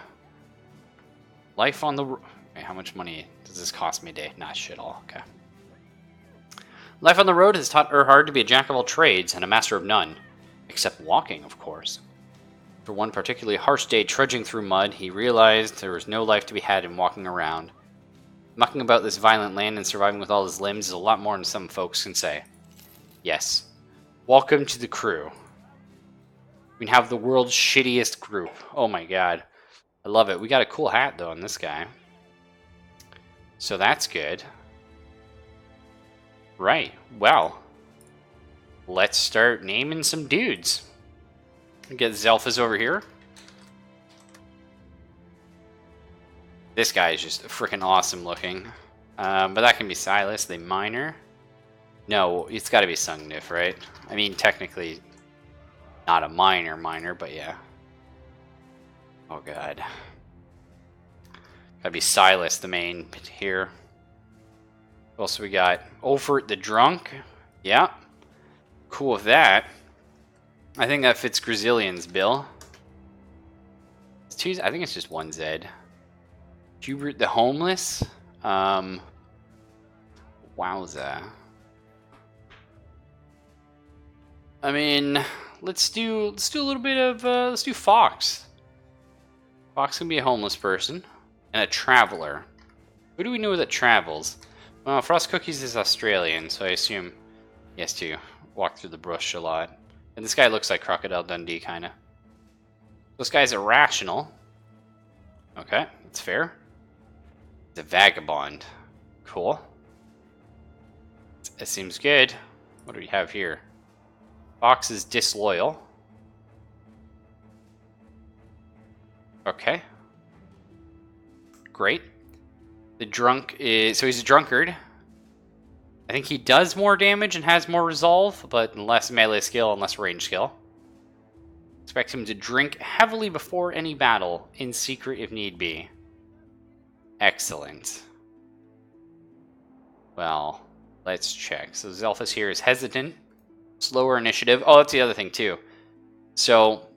Life on the road. Okay, how much money does this cost me a day? Nah, shit all. Okay. Life on the road has taught Erhard to be a jack of all trades and a master of none. Except walking, of course. For one particularly harsh day trudging through mud, he realized there was no life to be had in walking around. Mucking about this violent land and surviving with all his limbs is a lot more than some folks can say. Yes. Welcome to the crew. We have the world's shittiest group. Oh my god. I love it. We got a cool hat, though, on this guy. So that's good. Right. Well. Let's start naming some dudes. Get Zelphus over here. This guy is just freaking awesome looking. But that can be Silas, the miner. No, it's got to be Sungnif, right? I mean, technically, not a miner, but yeah. Oh god. Gotta be Silas, the main here. What else we got? Ulfert the Drunk. Yeah. Cool with that. I think that fits Grazilian's bill. It's two, I think it's just one Zed. Hubert the Homeless. Wowza. I mean, let's do a little bit of let's do Fox. Fox can be a homeless person and a traveler. Who do we know that travels? Well, Frost Cookies is Australian, so I assume he has to walk through the brush a lot. And this guy looks like Crocodile Dundee, kind of. This guy's irrational. Okay, that's fair. He's a vagabond. Cool. It seems good. What do we have here? Fox is disloyal. Okay. Great. The drunk is... So he's a drunkard. I think he does more damage and has more resolve, but less melee skill and less range skill. Expect him to drink heavily before any battle, in secret if need be. Excellent. Well, let's check. So Zelphus here is hesitant. Slower initiative. Oh, that's the other thing, too. So,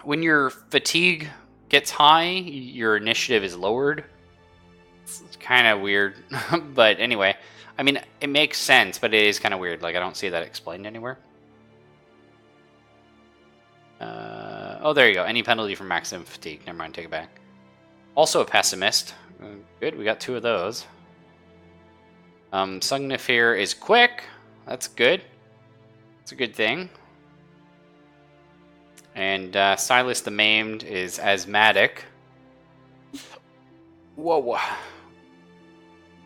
when your fatigue gets high, your initiative is lowered. It's kind of weird. But anyway, I mean, it makes sense, but it is kind of weird. Like, I don't see that explained anywhere. Oh, there you go. Any penalty for maximum fatigue. Never mind, take it back. Also a pessimist. Good, we got 2 of those. Sungnif here is quick. That's good. It's a good thing. And Silas the Maimed is asthmatic. Whoa.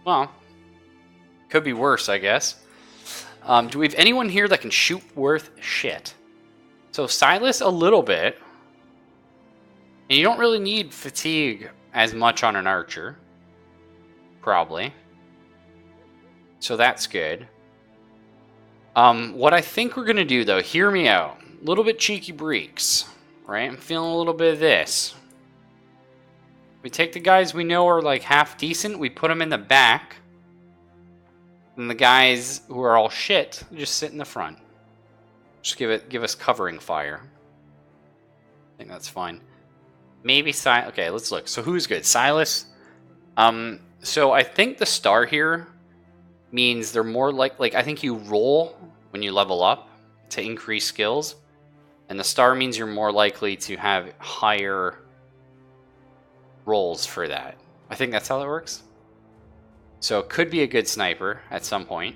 Well, could be worse, I guess. Do we have anyone here that can shoot worth shit? So Silas, a little bit. And you don't really need fatigue as much on an archer. Probably. So that's good. What I think we're going to do, though, hear me out. A little bit cheeky breeks, right? I'm feeling a little bit of this. We take the guys we know are, like, half decent. We put them in the back. And the guys who are all shit just sit in the front. Just give us covering fire. I think that's fine. Maybe okay, let's look. So who's good? Silas? So I think the star here means they're more like I think you roll when you level up to increase skills. And the star means you're more likely to have higher rolls for that. I think that's how that works. So it could be a good sniper at some point.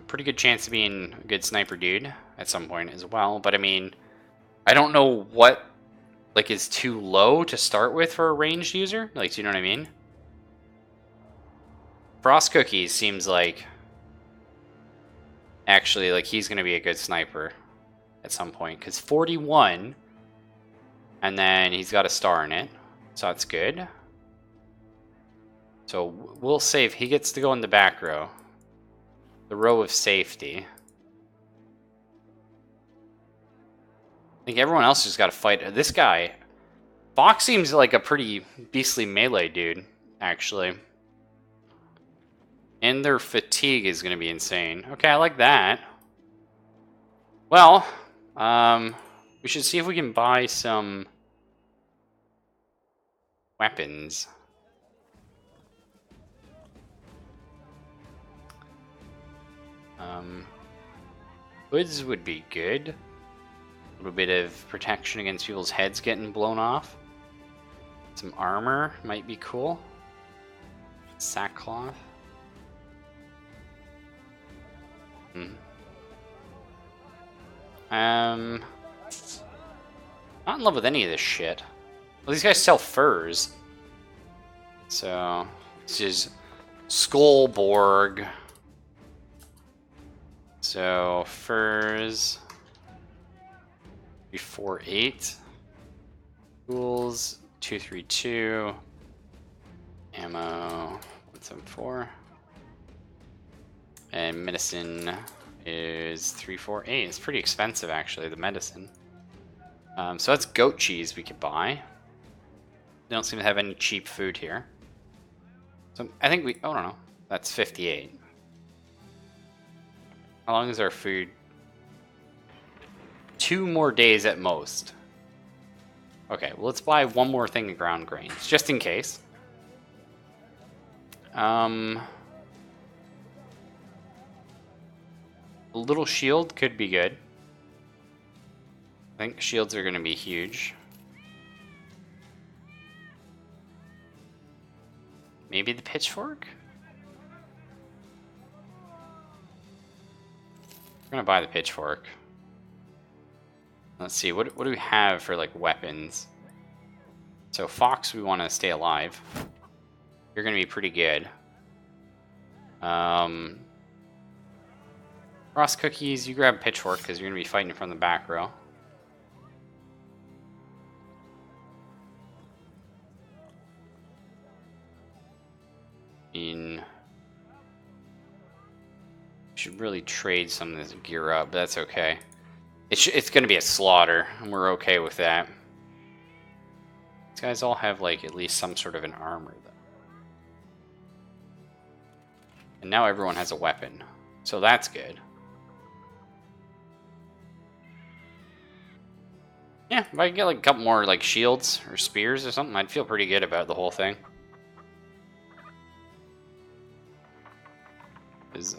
Pretty good chance of being a good sniper dude at some point as well. But I mean, I don't know what like is too low to start with for a ranged user. Like, do you know what I mean? Frost Cookies seems like actually like he's gonna be a good sniper at some point because 41, and then he's got a star in it, so that's good. So we'll save. He gets to go in the back row, the row of safety. I think everyone else just got to fight. This guy, Fox, seems like a pretty beastly melee dude, actually. And their fatigue is going to be insane. Okay, I like that. Well, we should see if we can buy some weapons. Hoods would be good. A little bit of protection against people's heads getting blown off. Some armor might be cool. Sackcloth. Not in love with any of this shit. Well, these guys sell furs. So, this is Skullborg. So, furs. 348. Tools. 232. Ammo. 174. And medicine is 348. It's pretty expensive, actually, the medicine. So that's goat cheese we could buy. They don't seem to have any cheap food here. So I think we... Oh, I don't know. That's 58. How long is our food? 2 more days at most. Okay, well, let's buy one more thing of ground grains, just in case. A little shield could be good. I think shields are going to be huge. Maybe the pitchfork? We're going to buy the pitchfork. Let's see, what do we have for, like, weapons? So, Fox, we want to stay alive. You're going to be pretty good. Frost Cookies, you grab pitchfork because you're going to be fighting from the back row. Should really trade some of this gear up, but that's okay. It's going to be a slaughter, and we're okay with that. These guys all have, like, at least some sort of an armor, though. And now everyone has a weapon, so that's good. Yeah, if I could get, like, a couple more, like, shields or spears or something, I'd feel pretty good about the whole thing.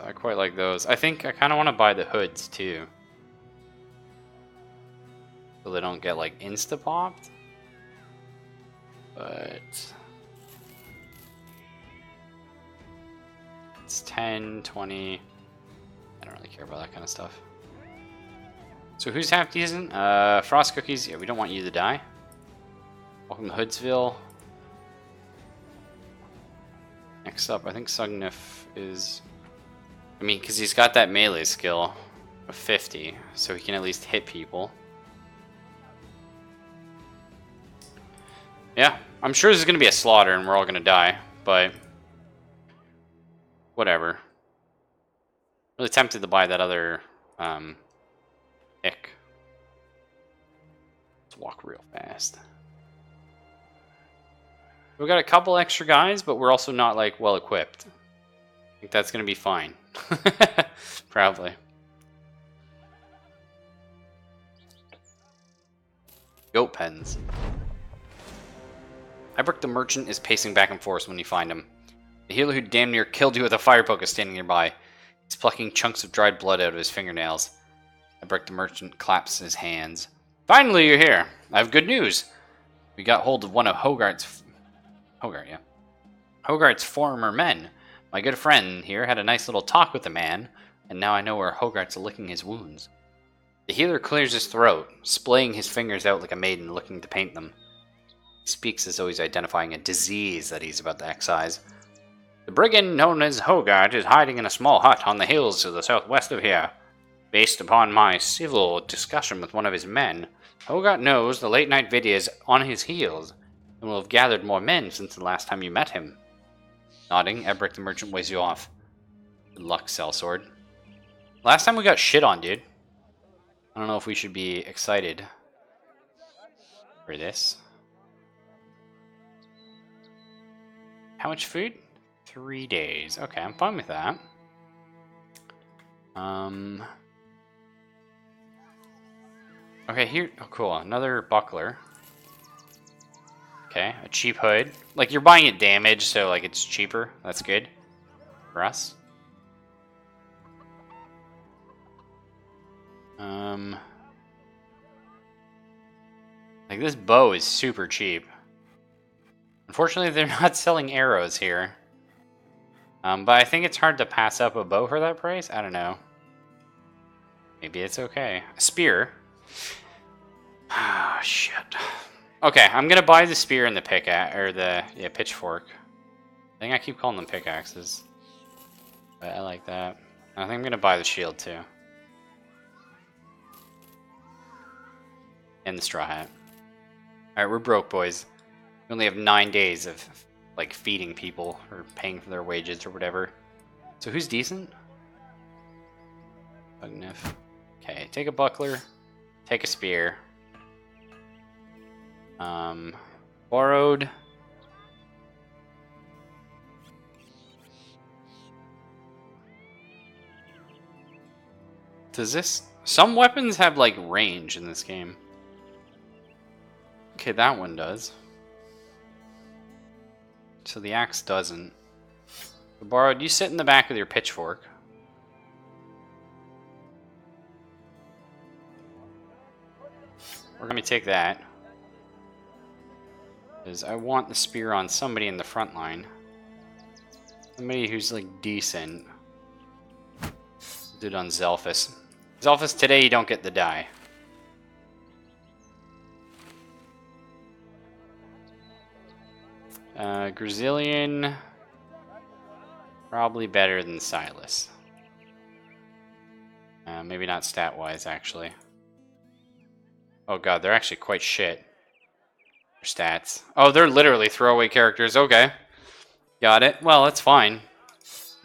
I quite like those. I think I kind of want to buy the hoods, too. So they don't get, like, insta-popped. But... it's 10, 20... I don't really care about that kind of stuff. So who's half decent? Frost Cookies. Yeah, we don't want you to die. Welcome to Hoodsville. Next up, I think Sugnif is... I mean, because he's got that melee skill of 50, so he can at least hit people. Yeah, I'm sure this is going to be a slaughter and we're all going to die, but whatever. Really tempted to buy that other ick. Let's walk real fast. We've got a couple extra guys, but we're also not, like, well equipped. I think that's going to be fine. Probably. Goat pens. Ibrook the merchant is pacing back and forth when you find him. The healer who damn near killed you with a fire poke is standing nearby. He's plucking chunks of dried blood out of his fingernails. Ebrecht the merchant claps his hands. Finally, you're here. I have good news. We got hold of one of Hogarth's former men. My good friend here had a nice little talk with the man, and now I know where Hogarth's licking his wounds. The healer clears his throat, splaying his fingers out like a maiden looking to paint them. He speaks as though he's identifying a disease that he's about to excise. The brigand known as Hogarth is hiding in a small hut on the hills to the southwest of here. Based upon my civil discussion with one of his men, Hogarth knows the late-night vidya is on his heels, and will have gathered more men since the last time you met him. Nodding, Ebrecht the merchant waves you off. Good luck, sellsword. Last time we got shit on, dude. I don't know if we should be excited for this. How much food? 3 days. Okay, I'm fine with that. Okay, here. Oh, cool. Another buckler. Okay, a cheap hood. Like, you're buying it damaged, so, like, it's cheaper. That's good for us. Like, this bow is super cheap. Unfortunately, they're not selling arrows here. But I think it's hard to pass up a bow for that price. I don't know. Maybe it's okay. A spear. Ah, shit. Okay, I'm gonna buy the spear and the pickaxe, or the pitchfork. I think I keep calling them pickaxes, but I like that. I think I'm gonna buy the shield too, and the straw hat. All right, we're broke, boys. We only have 9 days of like feeding people or paying for their wages or whatever. So who's decent? Bugnif. Okay, take a buckler, take a spear. Borrowed. Does this... Some weapons have, like, range in this game. Okay, that one does. So the axe doesn't. Borrowed, you sit in the back with your pitchfork. We're gonna take that. Because I want the spear on somebody in the front line. Somebody who's, like, decent. Do it on Zelphus. Zelphus, today you don't get the die. Grazillion. Probably better than Silas. Maybe not stat-wise, actually. Oh god, they're actually quite shit. Stats. Oh, they're literally throwaway characters. Okay. Got it. Well, that's fine.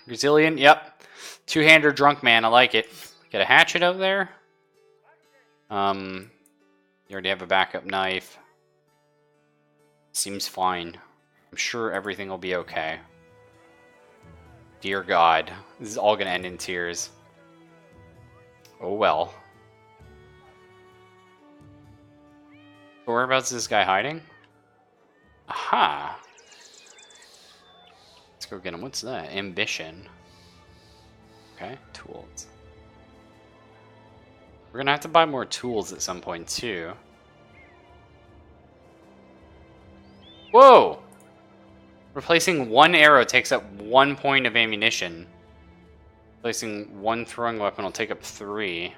Grazillion, yep. Two-hander drunk man, I like it. Get a hatchet out there. You already have a backup knife. Seems fine. I'm sure everything will be okay. Dear God. This is all gonna end in tears. Oh well. Whereabouts is this guy hiding? Aha! Let's go get him. What's that? Ambition. Okay, tools. We're gonna have to buy more tools at some point, too. Whoa! Replacing one arrow takes up 1 point of ammunition. Replacing one throwing weapon will take up 3.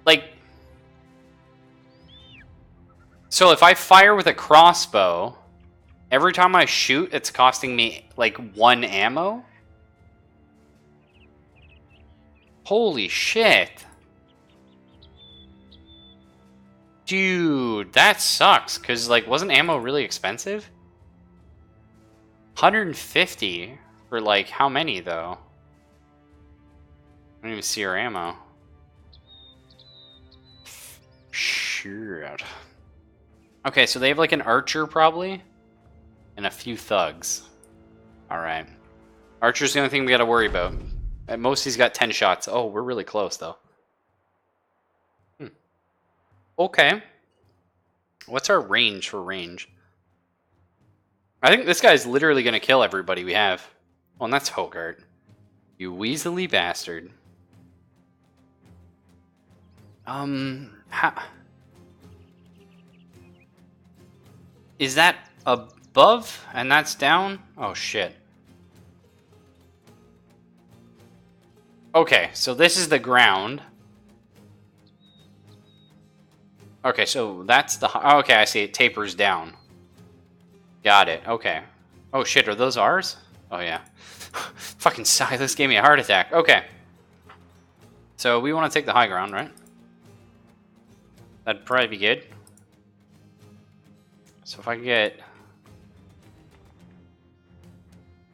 Like... So if I fire with a crossbow, every time I shoot, it's costing me, like, 1 ammo? Holy shit. Dude, that sucks, because, like, wasn't ammo really expensive? 150 for, like, how many, though? I don't even see her ammo. Shit. Okay, so they have, like, an archer, probably? And a few thugs. Alright. Archer's the only thing we gotta worry about. At most, he's got 10 shots. Oh, we're really close, though. Okay. What's our range for range? I think this guy's literally going to kill everybody we have. Oh, and that's Hogart. You weaselly bastard. Is that above and that's down? Oh, shit. Okay, so this is the ground. Okay, so that's the... Oh, okay, I see. It tapers down. Got it. Okay. Oh, shit. Are those ours? Oh, yeah. Fucking Silas gave me a heart attack. Okay. So we want to take the high ground, right? That'd probably be good. So if I could get...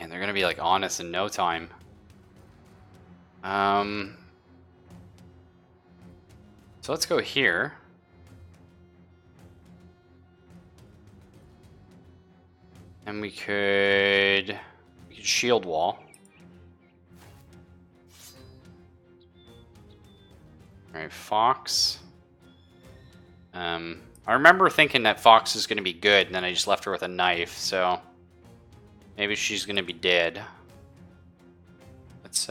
And they're going to be, like, on us in no time. So let's go here. And we could shield wall. Alright, Fox. I remember thinking that Fox is going to be good, and then I just left her with a knife, so... Maybe she's going to be dead. Let's,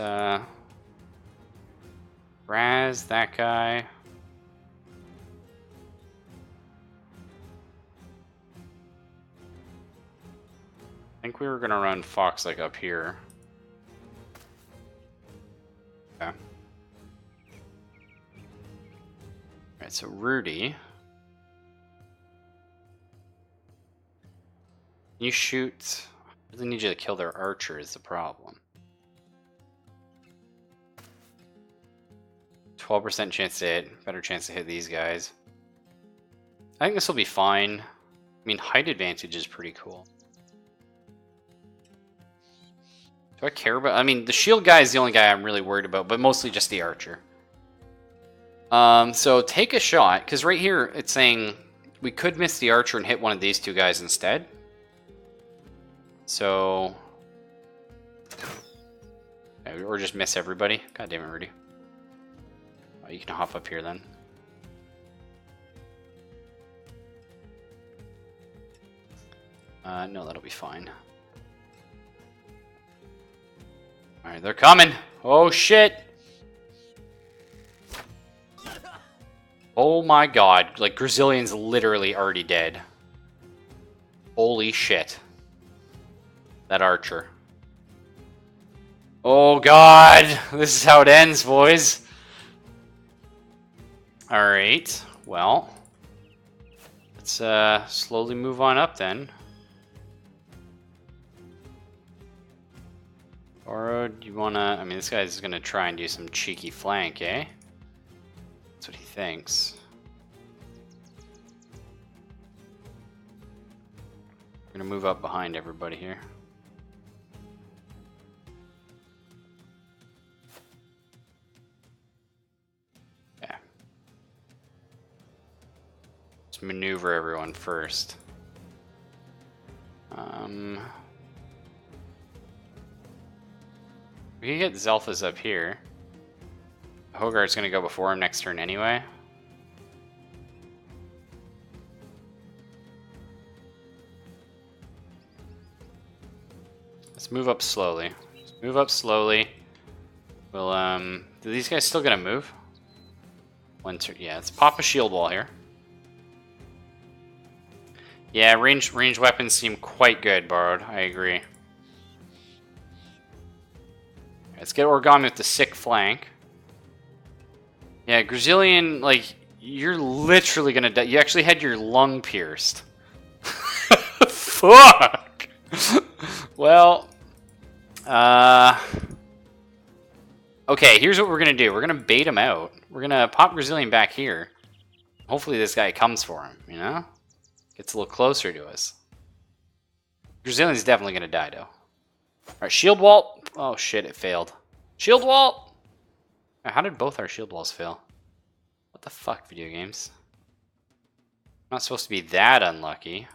Raz, that guy. I think we were going to run Fox, like, up here. Okay. Alright, so Rudy. You shoot... I really need you to kill their archer is the problem. 12% chance to hit. Better chance to hit these guys. I think this will be fine. I mean, height advantage is pretty cool. Do I care about... I mean, the shield guy is the only guy I'm really worried about, but mostly just the archer. So take a shot, because right here it's saying we could miss the archer and hit one of these two guys instead. So... Or just miss everybody. God damn it, Rudy. Oh, you can hop up here then. No, that'll be fine. Alright, they're coming! Oh shit! Oh my god, like Grazillian's literally already dead. Holy shit. That archer. Oh god! This is how it ends, boys. Alright, well. Let's slowly move on up then. Or do you wanna... I mean, this guy's gonna try and do some cheeky flank, eh? That's what he thinks. We're gonna move up behind everybody here. Yeah. Let's maneuver everyone first. We can get Zelphas up here. Hogarth's gonna go before him next turn anyway. Let's move up slowly. Just move up slowly. We'll, do these guys still gonna move? Yeah, let's pop a shield wall here. Yeah, ranged weapons seem quite good, Borrowed. I agree. Let's get Origami with the sick flank. Yeah, Grazillian, like, you're literally gonna die. You actually had your lung pierced. Fuck! Well, okay, here's what we're gonna do. We're gonna bait him out. We're gonna pop Grazillian back here. Hopefully this guy comes for him, you know? Gets a little closer to us. Grazillian's definitely gonna die, though. Alright, shield wall. Oh shit, it failed. Shield wall! How did both our shield walls fail? What the fuck, video games? Not supposed to be that unlucky.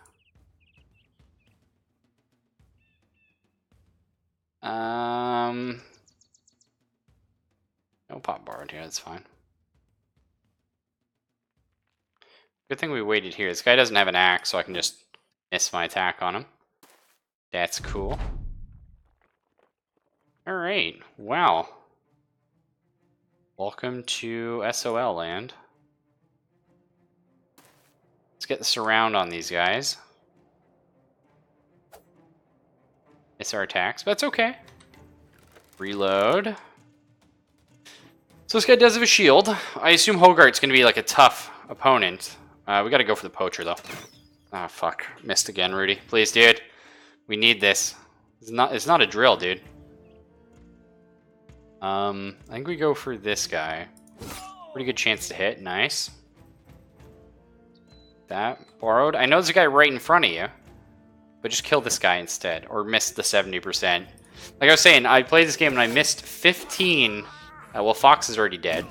No pop Borrowed here, that's fine. Good thing we waited here. This guy doesn't have an axe, so I can just miss my attack on him. That's cool. Alright, wow. Welcome to SOL land. Let's get the surround on these guys. Miss our attacks, but it's okay. Reload. So this guy does have a shield. I assume Hogarth's going to be like a tough opponent. We got to go for the poacher, though. Ah, fuck. Missed again, Rudy. Please, dude. We need this. It's not a drill, dude. I think we go for this guy. Pretty good chance to hit. Nice. That. Borrowed. I know there's a guy right in front of you. But just kill this guy instead. Or miss the 70%. Like I was saying, I played this game and I missed 15... well, Fox is already dead.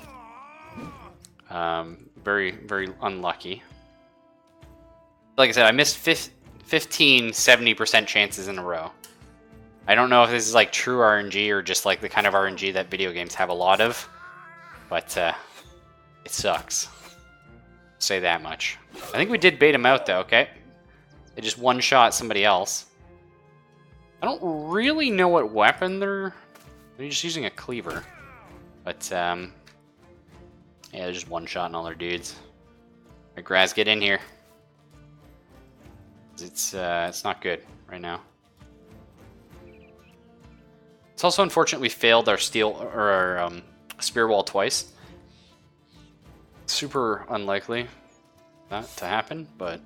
Very, very unlucky. Like I said, I missed 15 70% chances in a row. I don't know if this is like true RNG or just like the kind of RNG that video games have a lot of. But it sucks. Say that much. I think we did bait him out though, okay? They just one-shot somebody else. I don't really know what weapon they're just using a cleaver. But, yeah, they're just one-shotting all their dudes. Alright, Graz, get in here. It's not good right now. It's also unfortunate we failed our spear wall twice. Super unlikely that to happen, but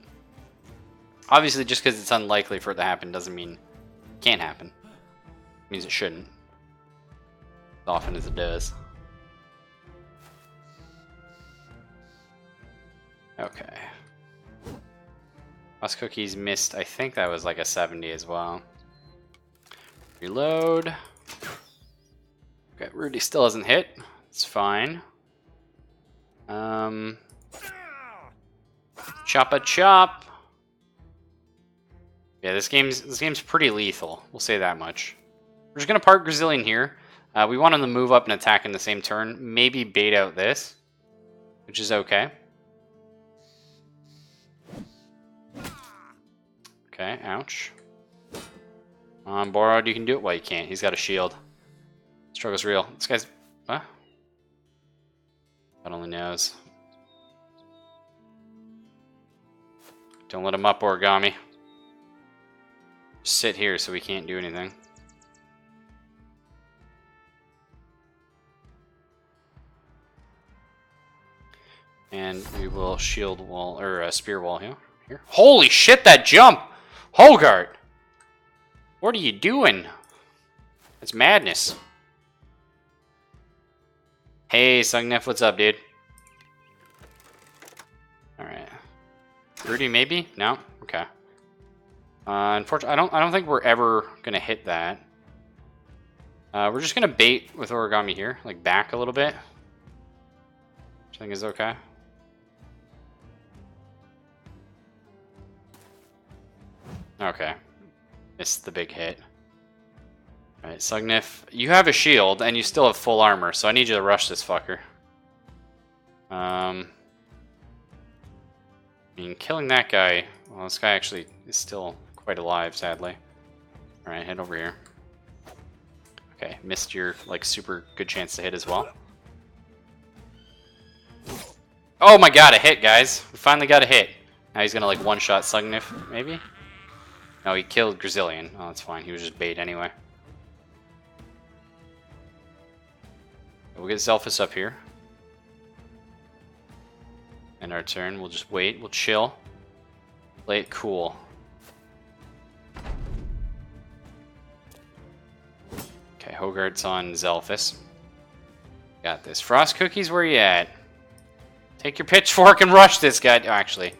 obviously just because it's unlikely for it to happen doesn't mean it can't happen. It means it shouldn't. As often as it does. Okay. Lost cookies missed, I think that was like a 70 as well. Reload. Okay, Rudy still hasn't hit. It's fine. Chop-a chop. Yeah, this game's pretty lethal. We'll say that much. We're just gonna park Brazilian here. We want him to move up and attack in the same turn. Maybe bait out this, which is okay. Okay, ouch. Borrowed, you can do it. Well, you can't. He's got a shield. Struggle's real. This guy's... What? God only knows. Don't let him up, Origami. Just sit here so we can't do anything. And we will shield wall, or spear wall here. Holy shit, that jump! Hogart! What are you doing? It's madness. Hey, Sungnef, what's up, dude? Alright. Rudy, maybe? No? Okay. Unfortunately, I don't think we're ever gonna hit that. We're just gonna bait with Origami here, like back a little bit. Which I think is okay. Okay. Missed the big hit. Alright, Sugnif, you have a shield, and you still have full armor, so I need you to rush this fucker. I mean, killing that guy... Well, this guy actually is still quite alive, sadly. Alright, head over here. Okay, missed your, like, super good chance to hit as well. Oh my god, a hit, guys! We finally got a hit. Now he's gonna, like, one-shot Sugnif, maybe? No, he killed Grazillion. Oh, that's fine. He was just bait anyway. We'll get Zelphus up here. End our turn. We'll just wait. We'll chill. Play it cool. Okay, Hogart's on Zelphus. Got this. Frost Cookies, where you at? Take your pitchfork and rush this guy. Oh, actually,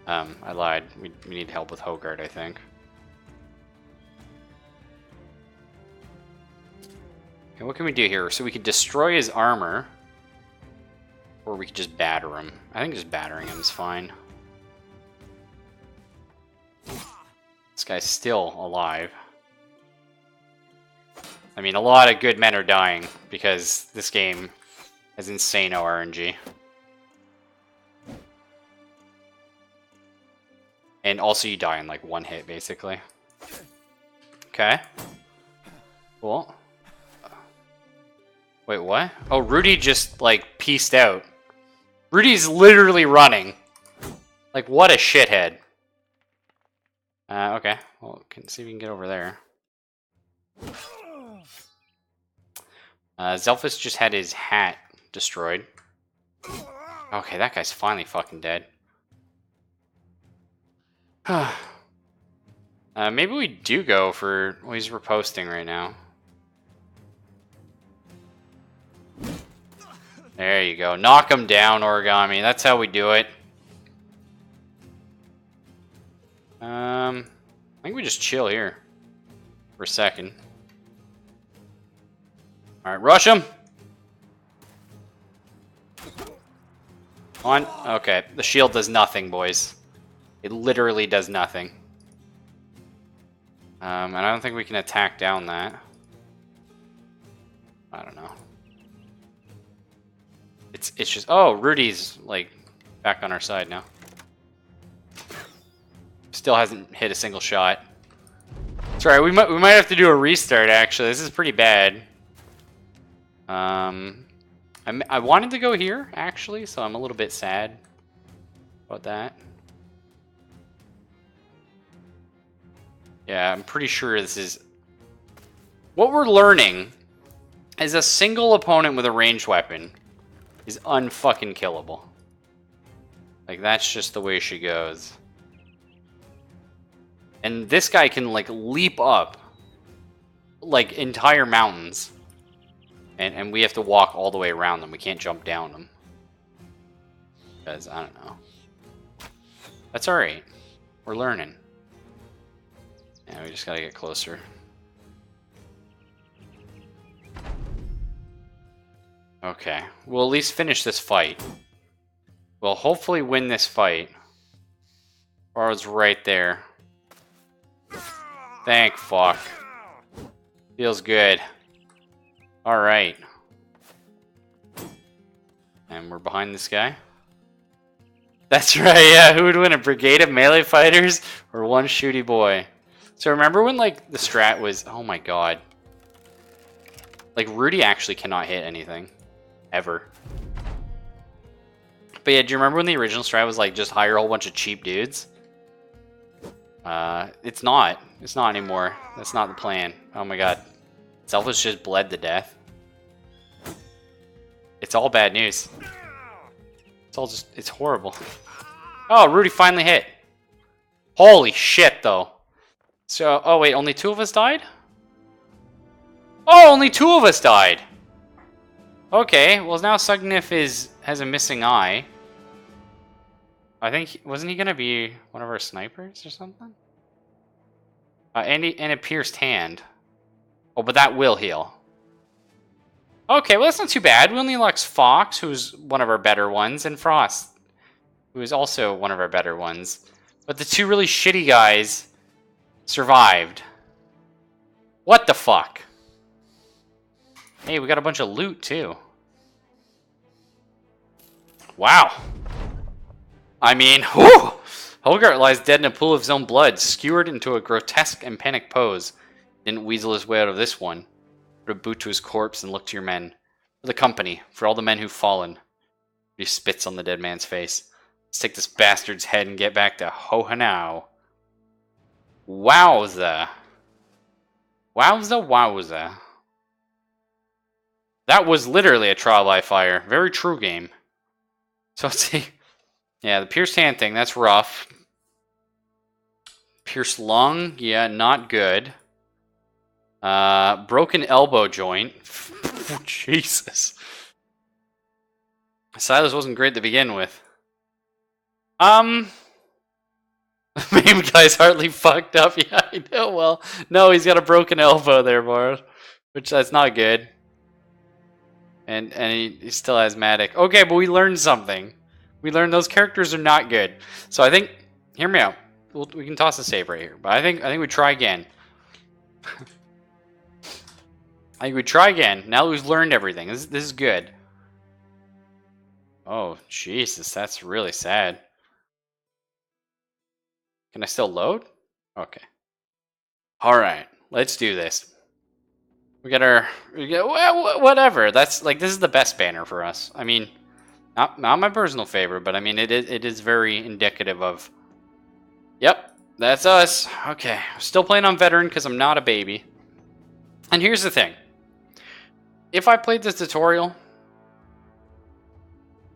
I lied. We need help with Hogart, I think. Okay, what can we do here? So we could destroy his armor. Or we could just batter him. I think just battering him is fine. This guy's still alive. I mean, a lot of good men are dying because this game has insane RNG. And also you die in like one hit, basically. Okay. Cool. Wait, what? Oh, Rudy just, like, pieced out. Rudy's literally running. Like, what a shithead. Okay. Well, can see if we can get over there. Zelphus just had his hat destroyed. Okay, that guy's finally fucking dead. Maybe we do go for... Well, he's riposting right now. There you go. Knock him down, Origami. That's how we do it. I think we just chill here for a second. Alright, rush him! On. Okay, the shield does nothing, boys. It literally does nothing. And I don't think we can attack down that. I don't know. It's just... Oh, Rudy's, like, back on our side now. Still hasn't hit a single shot. Sorry, we might have to do a restart, actually. This is pretty bad. I wanted to go here, actually, so I'm a little bit sad about that. Yeah, I'm pretty sure this is... What we're learning is a single opponent with a ranged weapon is unfucking killable. Like, that's just the way she goes. And this guy can, like, leap up, like, entire mountains. And we have to walk all the way around them. We can't jump down them. Because, I don't know. That's alright. We're learning. Yeah, we just gotta get closer. Okay. We'll at least finish this fight. We'll hopefully win this fight. Or it's right there. Thank fuck. Feels good. Alright. And we're behind this guy. That's right, yeah. Who would win, a brigade of melee fighters or one shooty boy? So remember when, like, the strat was... Oh my god. Like, Rudy actually cannot hit anything. Ever. But yeah, do you remember when the original strat was, like, just hire a whole bunch of cheap dudes? It's not. It's not anymore. That's not the plan. Oh my god. Zelphus just bled to death. It's all bad news. It's all just... It's horrible. Oh, Rudy finally hit. Holy shit, though. So... Oh, wait. Only 2 of us died? Oh, only 2 of us died! Okay. Well, now Sugnif has a missing eye. I think... Wasn't he gonna be one of our snipers or something? And a pierced hand. Oh, but that will heal. Okay, well, that's not too bad. We only lost Fox, who's one of our better ones, and Frost, who is also one of our better ones. But the 2 really shitty guys survived. What the fuck? Hey, we got a bunch of loot, too. Wow. I mean, whew! Hogart lies dead in a pool of his own blood, skewered into a grotesque and panicked pose. Didn't weasel his way out of this one. Put a boot to his corpse and look to your men. For the company, for all the men who've fallen. He spits on the dead man's face. Let's take this bastard's head and get back to Hohanau. Wowza. Wowza, wowza. That was literally a trial by fire. Very true game. So let's see. Yeah, the pierced hand thing, that's rough. Pierced lung, yeah, not good. Broken elbow joint. Oh, Jesus. Silas wasn't great to begin with. Main guy's hardly fucked up. Yeah, I know. Well, no, he's got a broken elbow there, Bart. Which, that's not good. And he's still asthmatic. Okay, but we learned something. We learned those characters are not good. So I think, hear me out. We can toss a save right here. But I think we try again. I think we try again. Now that we've learned everything. This is good. Oh, Jesus. That's really sad. Can I still load? Okay. Alright. Let's do this. whatever. That's like, this is the best banner for us. I mean, not my personal favorite, but I mean, it is very indicative of. Yep, that's us. Okay, still playing on veteran because I'm not a baby. And here's the thing: if I played this tutorial,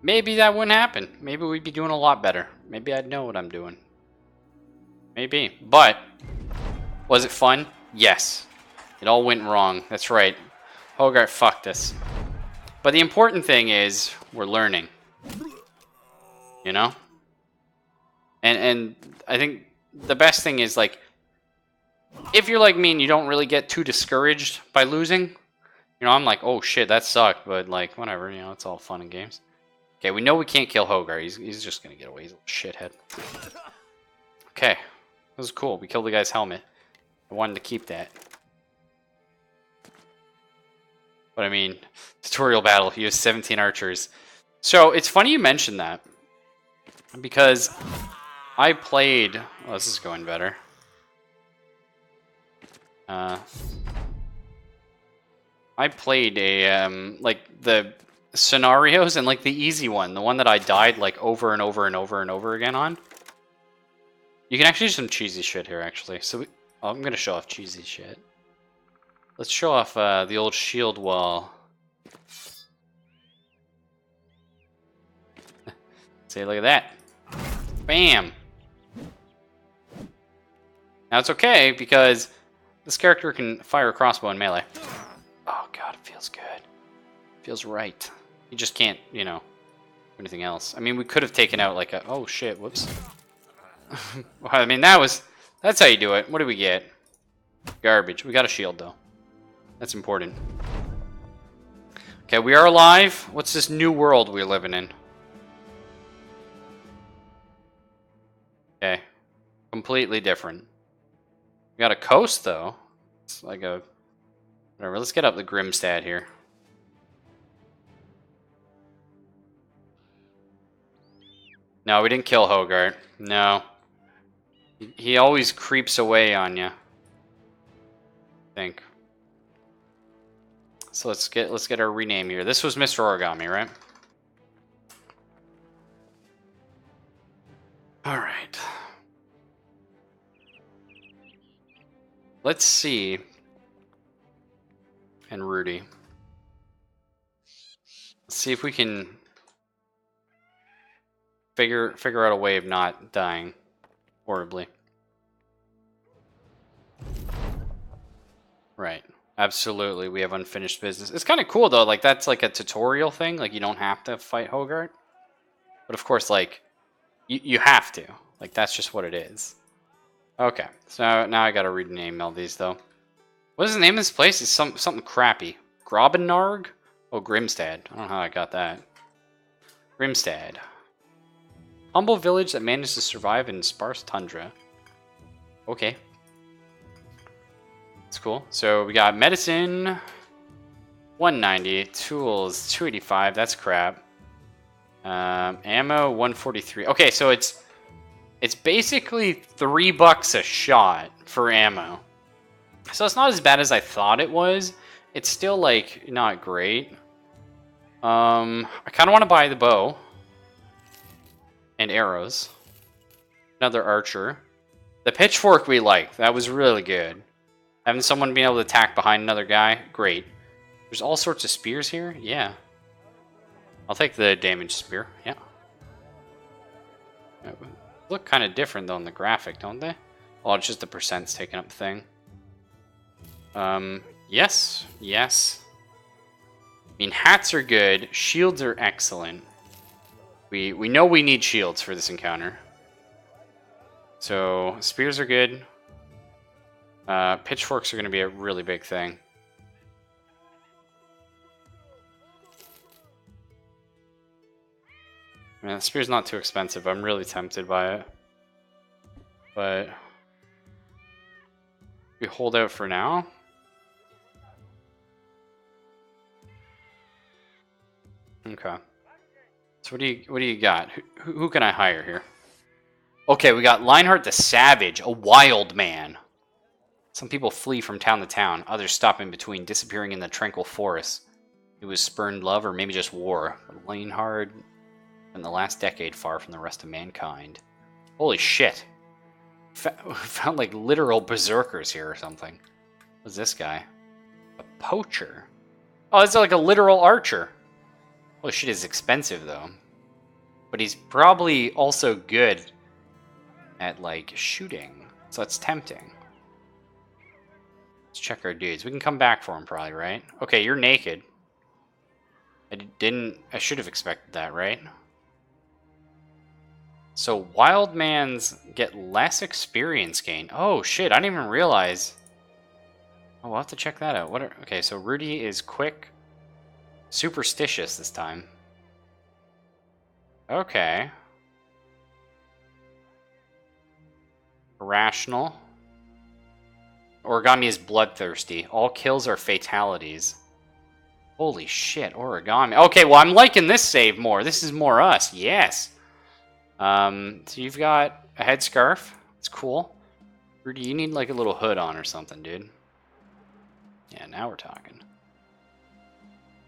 maybe that wouldn't happen. Maybe we'd be doing a lot better. Maybe I'd know what I'm doing. Maybe, but was it fun? Yes. It all went wrong. That's right. Hogarth fucked us. But the important thing is we're learning. You know? And I think the best thing is, like, if you're like me and you don't really get too discouraged by losing, you know, I'm like, oh shit, that sucked, but like, whatever, you know, it's all fun and games. Okay, we know we can't kill Hogarth. He's just gonna get away. He's a shithead. Okay. That was cool. We killed the guy's helmet. I wanted to keep that. But I mean, tutorial battle, he has 17 archers. So it's funny you mentioned that. Because I played... Oh, this is going better. I played a, like, the scenarios and, like, the easy one. The one that I died, like, over and over and over and over again on. You can actually do some cheesy shit here, actually. So I'm going to show off cheesy shit. Let's show off the old shield wall. See, look at that. Bam! Now it's okay, because this character can fire a crossbow in melee. Oh god, it feels good. It feels right. You just can't, you know, do anything else. I mean, we could have taken out like a... Oh shit, whoops. Well, I mean, that's how you do it. What do we get? Garbage. We got a shield, though. That's important. Okay, we are alive. What's this new world we're living in? Okay. Completely different. We got a coast, though. It's like a... Whatever, let's get up the Grimstad here. No, we didn't kill Hogarth. No. He always creeps away on you. I think. So let's get our rename here. This was Mr. Origami, right? All right. Let's see. And Rudy. Let's see if we can figure out a way of not dying horribly. Right. Absolutely, we have unfinished business. It's kind of cool, though. Like, that's like a tutorial thing. Like, you don't have to fight Hogarth. But, of course, like, you have to. Like, that's just what it is. Okay. So, now I gotta rename all these, though. What is the name of this place? It's something crappy. Grobenarg? Oh, Grimstad. I don't know how I got that. Grimstad. Humble village that managed to survive in sparse tundra. Okay. That's cool. So we got medicine, 190, tools, 285. That's crap. Ammo, 143. Okay, so it's basically $3 a shot for ammo. So it's not as bad as I thought it was. It's still like not great. I kind of want to buy the bow and arrows. Another archer. The pitchfork we like. That was really good. Having someone be able to attack behind another guy, great. There's all sorts of spears here? Yeah. I'll take the damage spear, yeah. Look kind of different, though, in the graphic, don't they? Oh, it's just the percent's taking up the thing. Yes. Yes. I mean, hats are good. Shields are excellent. We know we need shields for this encounter. So, spears are good. Pitchforks are going to be a really big thing. Man, the spear's not too expensive. I'm really tempted by it. But we hold out for now. Okay. So what do you got? Who can I hire here? Okay, we got Lionheart the Savage, a wild man. Some people flee from town to town. Others stop in between, disappearing in the tranquil forest. It was spurned love or maybe just war. But Leonhard in the last decade far from the rest of mankind. Holy shit. Found like literal berserkers here or something. What's this guy? A poacher. Oh, it's like a literal archer. Holy shit, is expensive though. But he's probably also good at like shooting. So that's tempting. Let's check our dudes. We can come back for him probably, right? Okay, you're naked. I should have expected that, right? So wild mans get less experience gain. Oh shit, I didn't even realize. Oh, we'll have to check that out. Okay, so Rudy is quick. Superstitious this time. Okay. Irrational. Origami is bloodthirsty. All kills are fatalities. Holy shit, origami. Okay, well, I'm liking this save more. This is more us. Yes. So you've got a headscarf. It's cool. Rudy, you need like a little hood on or something, dude. Yeah, now we're talking.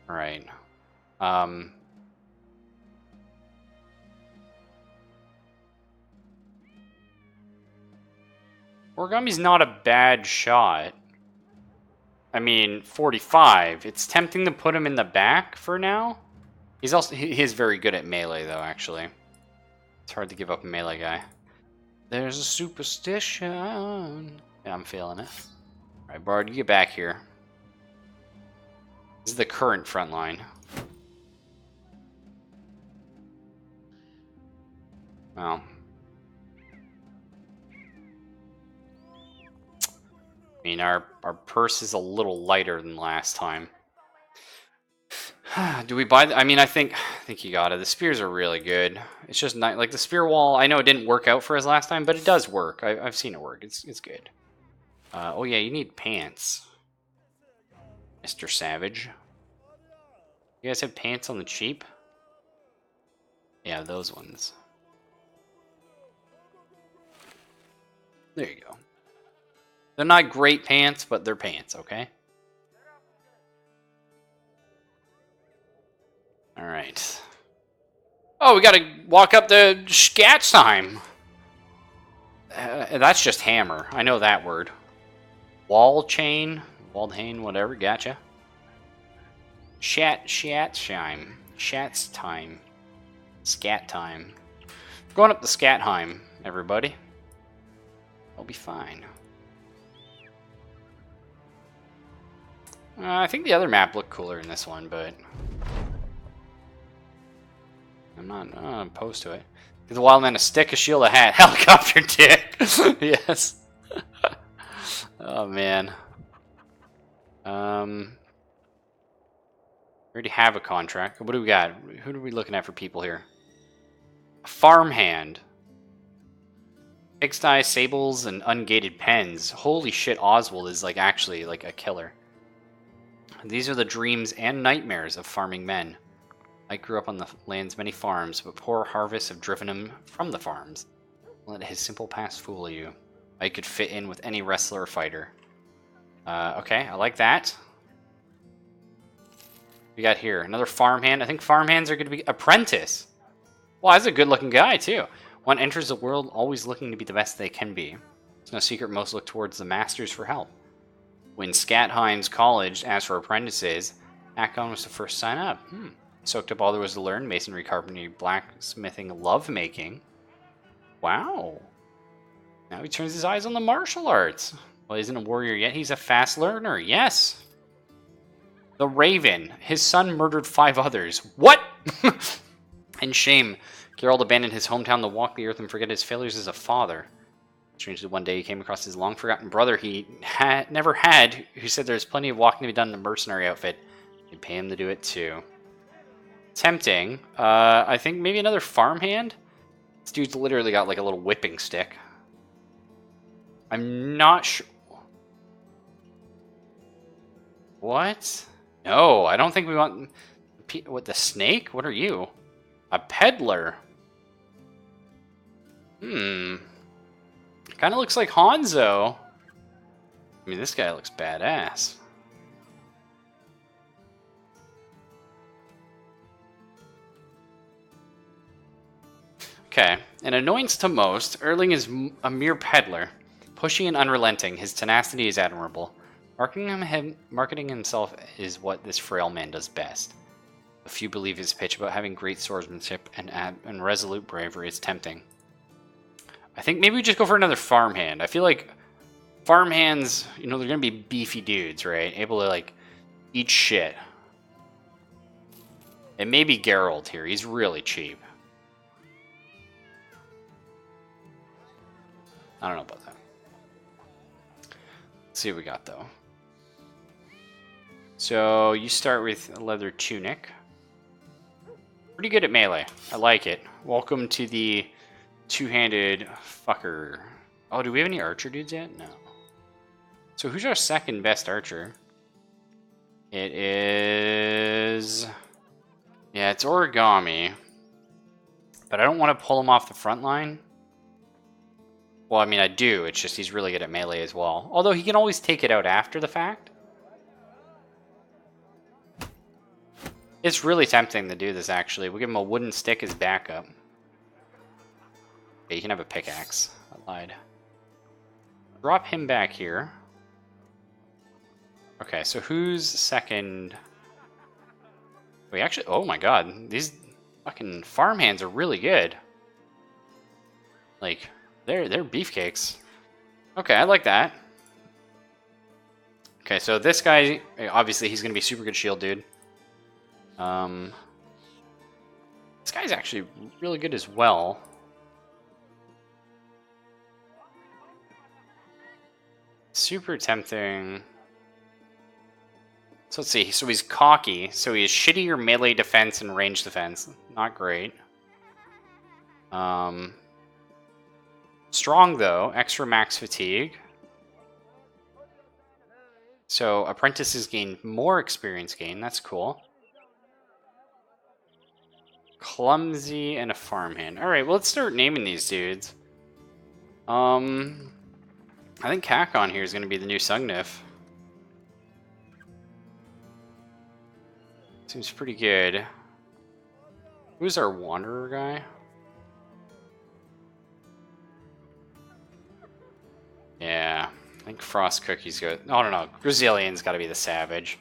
All right. Origami's not a bad shot. I mean, 45. It's tempting to put him in the back for now. He is very good at melee though, actually. It's hard to give up a melee guy. There's a superstition. Yeah, I'm feeling it. Alright, Bard, you get back here. This is the current front line. Well. I mean, our purse is a little lighter than last time. Do we buy? I mean, I think you got it. The spears are really good. It's just not like the spear wall. I know it didn't work out for us last time, but it does work. I've seen it work. It's good. Oh yeah, you need pants, Mr. Savage. You guys have pants on the cheap? Yeah, those ones. There you go. They're not great pants, but they're pants, okay? Alright. Oh, we gotta walk up the Scatzheim. That's just hammer. I know that word. Wall chain, Waldhain, whatever, gotcha. Schatzheim. Schat's time. Scat time. Going up the Scatheim, everybody. I'll be fine. I think the other map looked cooler in this one, but I'm not opposed to it. Give the wild man a stick, a shield, a hat, helicopter dick. Yes. Oh man. We already have a contract. What do we got? Who are we looking at for people here? A farmhand. Pigsty, sables, and ungated pens. Holy shit, Oswald is like actually like a killer. These are the dreams and nightmares of farming men. I grew up on the land's many farms, but poor harvests have driven him from the farms. Let his simple past fool you. I could fit in with any wrestler or fighter. Okay, I like that. We got here another farmhand. I think farmhands are going to be apprentice. Well, that's a good-looking guy too. One enters the world always looking to be the best they can be. It's no secret most look towards the masters for help. When Scatheim's college asked for apprentices, Akon was the first to sign up. Soaked up all there was to learn: masonry, carpentry, blacksmithing, lovemaking. Wow. Now he turns his eyes on the martial arts. Well, he isn't a warrior yet. He's a fast learner. Yes. The Raven. His son murdered 5 others. What? In shame, Geralt abandoned his hometown to walk the earth and forget his failures as a father. Strangely, one day he came across his long-forgotten brother he never had, who said there's plenty of walking to be done in a mercenary outfit. He'd pay him to do it too. Tempting. I think maybe another farmhand? This dude's literally got like a little whipping stick. I'm not sure. What? No, I don't think we want... What, the snake? What are you? A peddler. Kind of looks like Hanzo. I mean, this guy looks badass. Okay, an annoyance to most, Erling is a mere peddler. Pushing and unrelenting, his tenacity is admirable. Marketing himself is what this frail man does best. A few believe his pitch about having great swordsmanship and resolute bravery is tempting. I think maybe we just go for another farmhand. I feel like farmhands, you know, they're going to be beefy dudes, right? Able to, like, eat shit. And maybe Geralt here. He's really cheap. I don't know about that. Let's see what we got, though. So, you start with a leather tunic. Pretty good at melee. I like it. Welcome to the two-handed fucker. Oh, do we have any archer dudes yet? No. So, who's our second best archer? It is... Yeah, it's Origami. But I don't want to pull him off the front line. Well, I mean, I do. It's just he's really good at melee as well. Although he can always take it out after the fact. It's really tempting to do this, actually. We'll give him a wooden stick as backup. Okay, you can have a pickaxe. I lied. Drop him back here. Okay, so who's second? We actually... Oh my god. These fucking farmhands are really good. Like... They're beefcakes. Okay, I like that. Okay, so this guy, obviously he's going to be super good shield dude. This guy's actually really good as well. Super tempting. So let's see. So he's cocky. So he has shittier melee defense and range defense. Not great. Strong, though. Extra max fatigue. So, apprentices gain more experience gain. That's cool. Clumsy and a farmhand. Alright, well, let's start naming these dudes. I think Kakon here is going to be the new Sungnif. Seems pretty good. Who's our Wanderer guy? Yeah, I think Frost Cookie's good. Oh, no, Brazilian's got to be the Savage.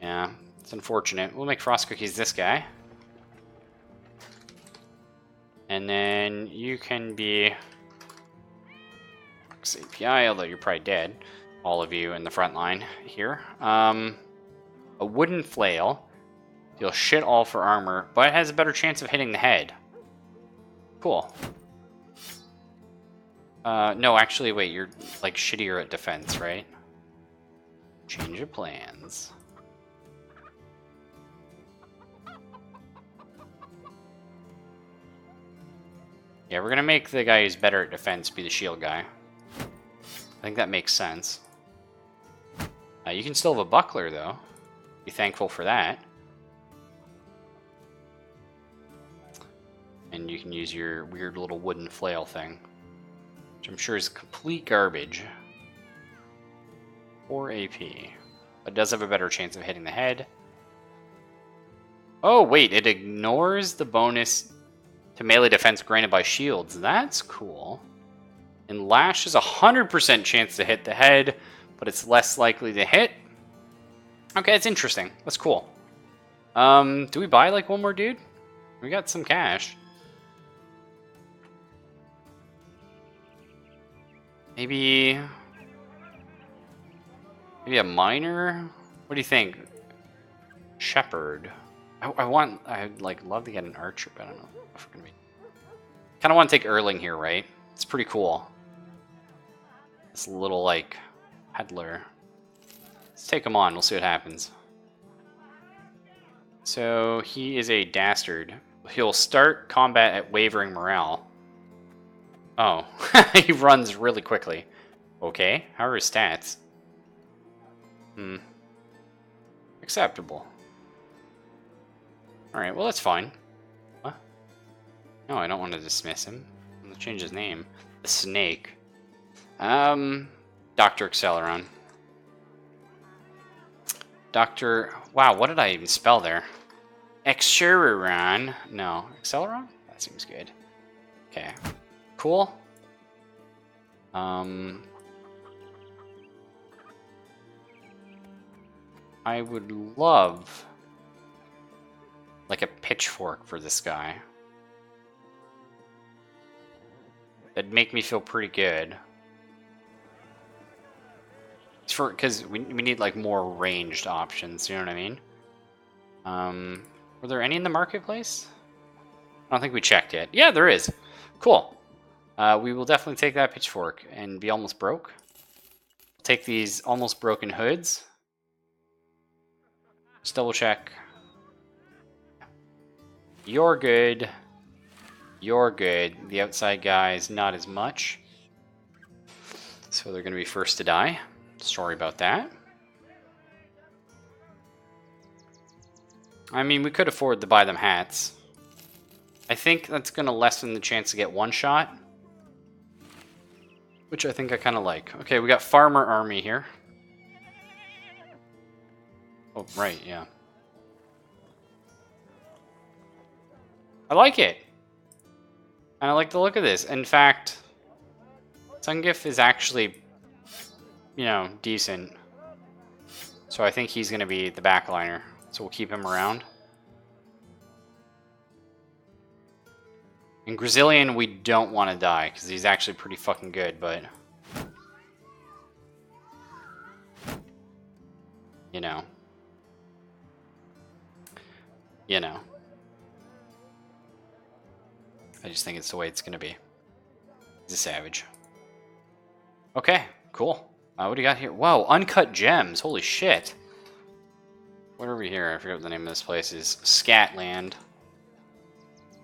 Yeah, it's unfortunate. We'll make Frost Cookies this guy. And then you can be API, although you're probably dead. All of you in the front line here. A wooden flail. Deals shit all for armor, but it has a better chance of hitting the head. Cool. No, actually, wait, you're, like, shittier at defense, right? Change of plans. Yeah, we're gonna make the guy who's better at defense be the shield guy. I think that makes sense. You can still have a buckler, though. Be thankful for that. And you can use your weird little wooden flail thing. Which I'm sure is complete garbage. 4 AP. But does have a better chance of hitting the head. Oh, wait, it ignores the bonus to melee defense granted by shields. That's cool. And Lash is 100% chance to hit the head, but it's less likely to hit. Okay, it's interesting. That's cool. Do we buy, like, one more dude? We got some cash. Maybe a miner? What do you think? Shepherd. I'd like love to get an archer, but I don't know if we're gonna be. Kind of want to take Erling here, right? It's pretty cool. This little like peddler. Let's take him on. We'll see what happens. So he is a dastard. He'll start combat at wavering morale. Oh, he runs really quickly. Okay, how are his stats? Acceptable. Alright, well that's fine. What? No, I don't want to dismiss him. I'm gonna change his name. The Snake. Dr. Acceleron. Dr. Wow, what did I even spell there? Acceleron. No, Acceleron? That seems good. Okay. Cool. I would love like a pitchfork for this guy. That'd make me feel pretty good. It's for because we need like more ranged options. You know what I mean? Were there any in the marketplace? I don't think we checked yet. Yeah, there is. Cool. We will definitely take that pitchfork and be almost broke. Take these almost broken hoods. Just double check. You're good. You're good. The outside guys, not as much. So they're going to be first to die. Sorry about that. I mean, we could afford to buy them hats. I think that's going to lessen the chance to get one shot. Which I think I kind of like. Okay, we got Farmer Army here. Oh, right, yeah. I like it. And I like the look of this. In fact, Sungif is actually, you know, decent. So I think he's going to be the backliner. So we'll keep him around. And Grazillion, we don't want to die, because he's actually pretty fucking good, but... You know. You know. I just think it's the way it's going to be. He's a savage. Okay, cool. What do you got here? Whoa, uncut gems. Holy shit. What are we here? I forget what the name of this place is. Scatland.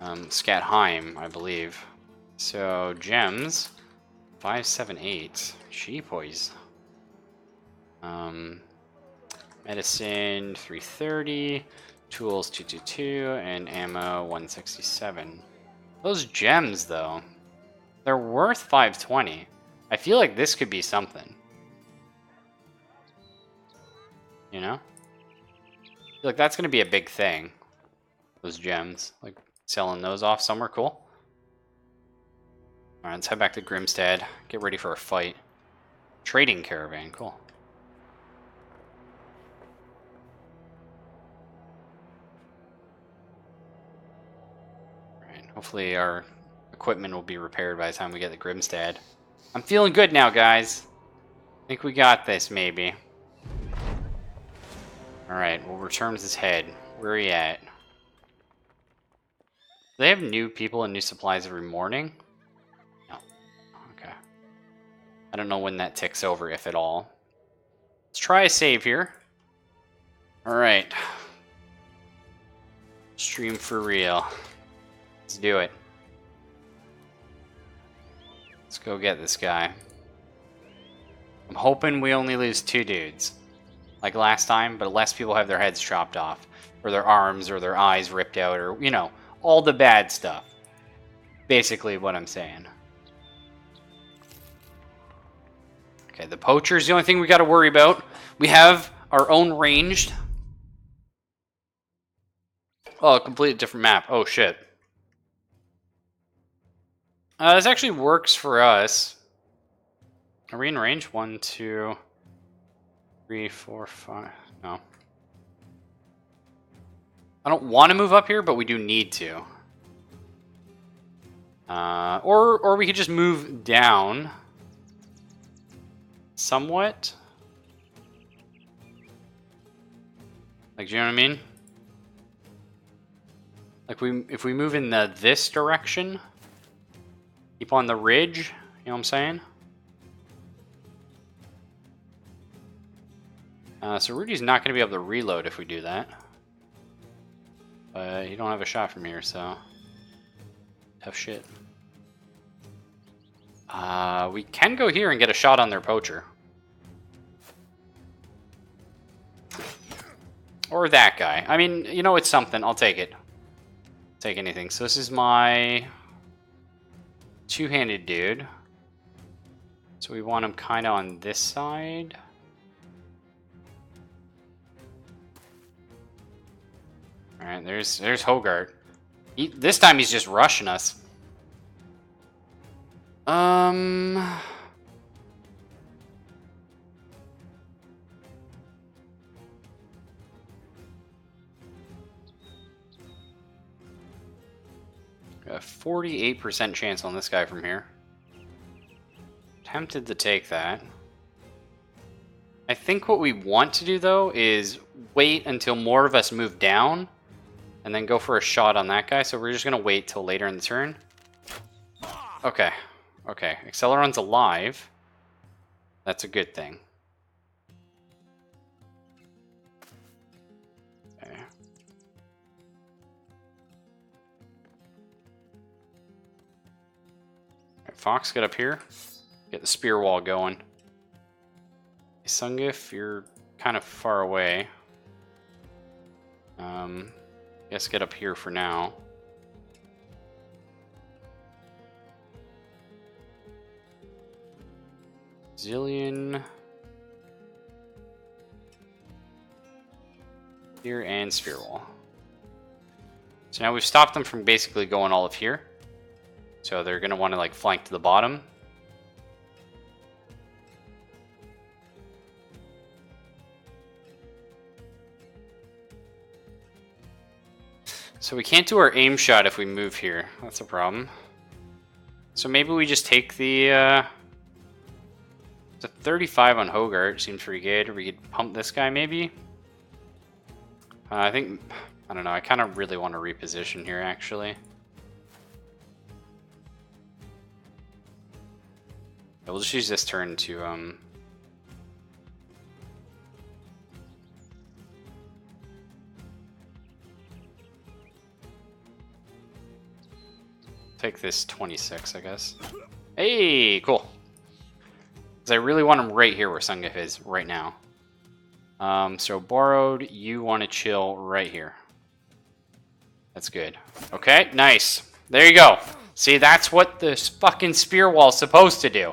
Scatheim, I believe. So, gems. 578. Cheapoys. Medicine, 330. Tools, 222. And ammo, 167. Those gems, though. They're worth 520. I feel like this could be something. You know? I feel like that's going to be a big thing. Those gems. Like, selling those off somewhere. Cool. Alright, let's head back to Grimstead. Get ready for a fight. Trading caravan. Cool. Alright, hopefully our equipment will be repaired by the time we get to Grimstead. I'm feeling good now, guys. I think we got this, maybe. Alright, we'll return with his head. Where are you at? Do they have new people and new supplies every morning? No. Okay. I don't know when that ticks over, if at all. Let's try a save here. Alright. Stream for real. Let's do it. Let's go get this guy. I'm hoping we only lose 2 dudes. Like last time, but less people have their heads chopped off. Or their arms or their eyes ripped out, or, you know, all the bad stuff. Basically what I'm saying. Okay, the poacher's the only thing we gotta worry about. We have our own ranged. Oh, a completely different map. Oh, shit. This actually works for us. Are we in range? 1, 2, 3, 4, 5. No. I don't want to move up here, but we do need to. Or we could just move down somewhat. Like, do you know what I mean? Like, if we move in this direction, keep on the ridge, you know what I'm saying? So Rudy's not going to be able to reload if we do that. But you don't have a shot from here, so... Tough shit. We can go here and get a shot on their poacher. Or that guy. I mean, you know, it's something. I'll take it. Take anything. So this is my... two-handed dude. So we want him kind of on this side. Alright, there's Hogart. This time he's just rushing us. 48% chance on this guy from here. Tempted to take that. I think what we want to do, though, is wait until more of us move down and then go for a shot on that guy. So we're just going to wait till later in the turn. Okay. Okay. Acceleron's alive. That's a good thing. Okay. Right, Fox, get up here. Get the spear wall going. Sungif, you're kind of far away. Guess get up here for now. Zillion. Here and spear wall. So now we've stopped them from basically going all of here. So they're going to want to like flank to the bottom. So we can't do our aim shot if we move here. That's a problem. So maybe we just take the... it's a 35 on Hogart. Seems pretty good. Or we could pump this guy maybe. I think... I don't know. I kind of really want to reposition here actually. We'll just use this turn to... take this 26, I guess. Hey, cool. Because I really want him right here where Sungif is right now. So Borrowed, you want to chill right here. That's good. Okay, nice. There you go. See, that's what this fucking spear wall's supposed to do.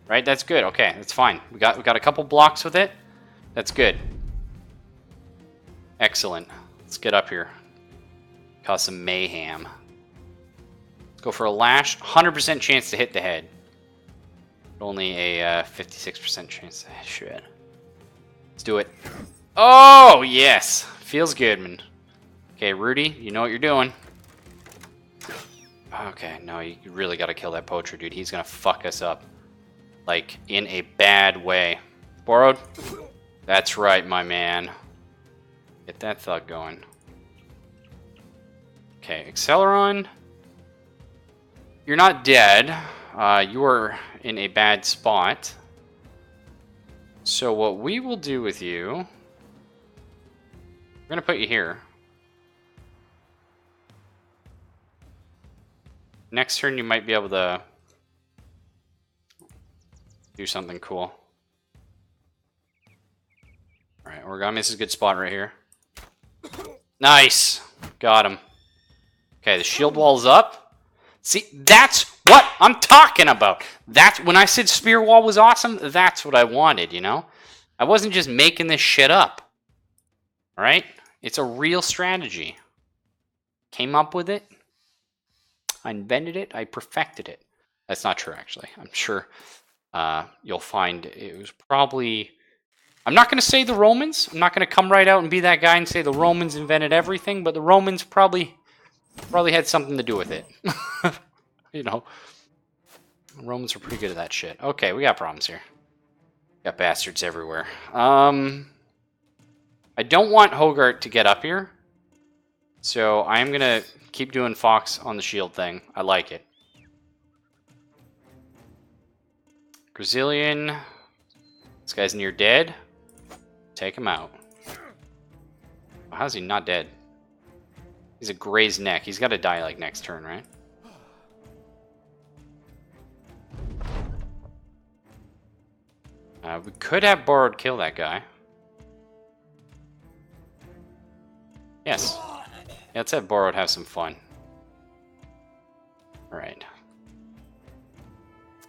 Right? That's good. Okay, that's fine. We got a couple blocks with it. That's good. Excellent. Let's get up here. Cause some mayhem. Go for a lash. 100% chance to hit the head. Only a 56% chance to hit your head. Let's do it. Oh, yes. Feels good, man. Okay, Rudy, you know what you're doing. Okay, no, you really got to kill that poacher, dude. He's going to fuck us up. Like, in a bad way. Borrowed? That's right, my man. Get that thug going. Okay, Acceleron. You're not dead. You are in a bad spot. So what we will do with you... we're going to put you here. Next turn you might be able to do something cool. Alright, Origami, this is a good spot right here. Nice! Got him. Okay, the shield wall's up. See, that's what I'm talking about. That's when I said spear wall was awesome, that's what I wanted, you know? I wasn't just making this shit up. Alright? It's a real strategy. Came up with it. I invented it. I perfected it. That's not true, actually. I'm sure you'll find it was probably... I'm not going to say the Romans. I'm not going to come right out and be that guy and say the Romans invented everything, but the Romans probably had something to do with it. You know, the Romans were pretty good at that shit. Okay, we got problems here. Got bastards everywhere. I don't want Hogart to get up here, so I am gonna keep doing Fox on the shield thing. I like it. Brazilian. This guy's near dead. Take him out. How's he not dead? He's a grazed neck. He's got to die like next turn, right? We could have Borrowed kill that guy. Yes. Yeah, let's have Borrowed have some fun. Alright.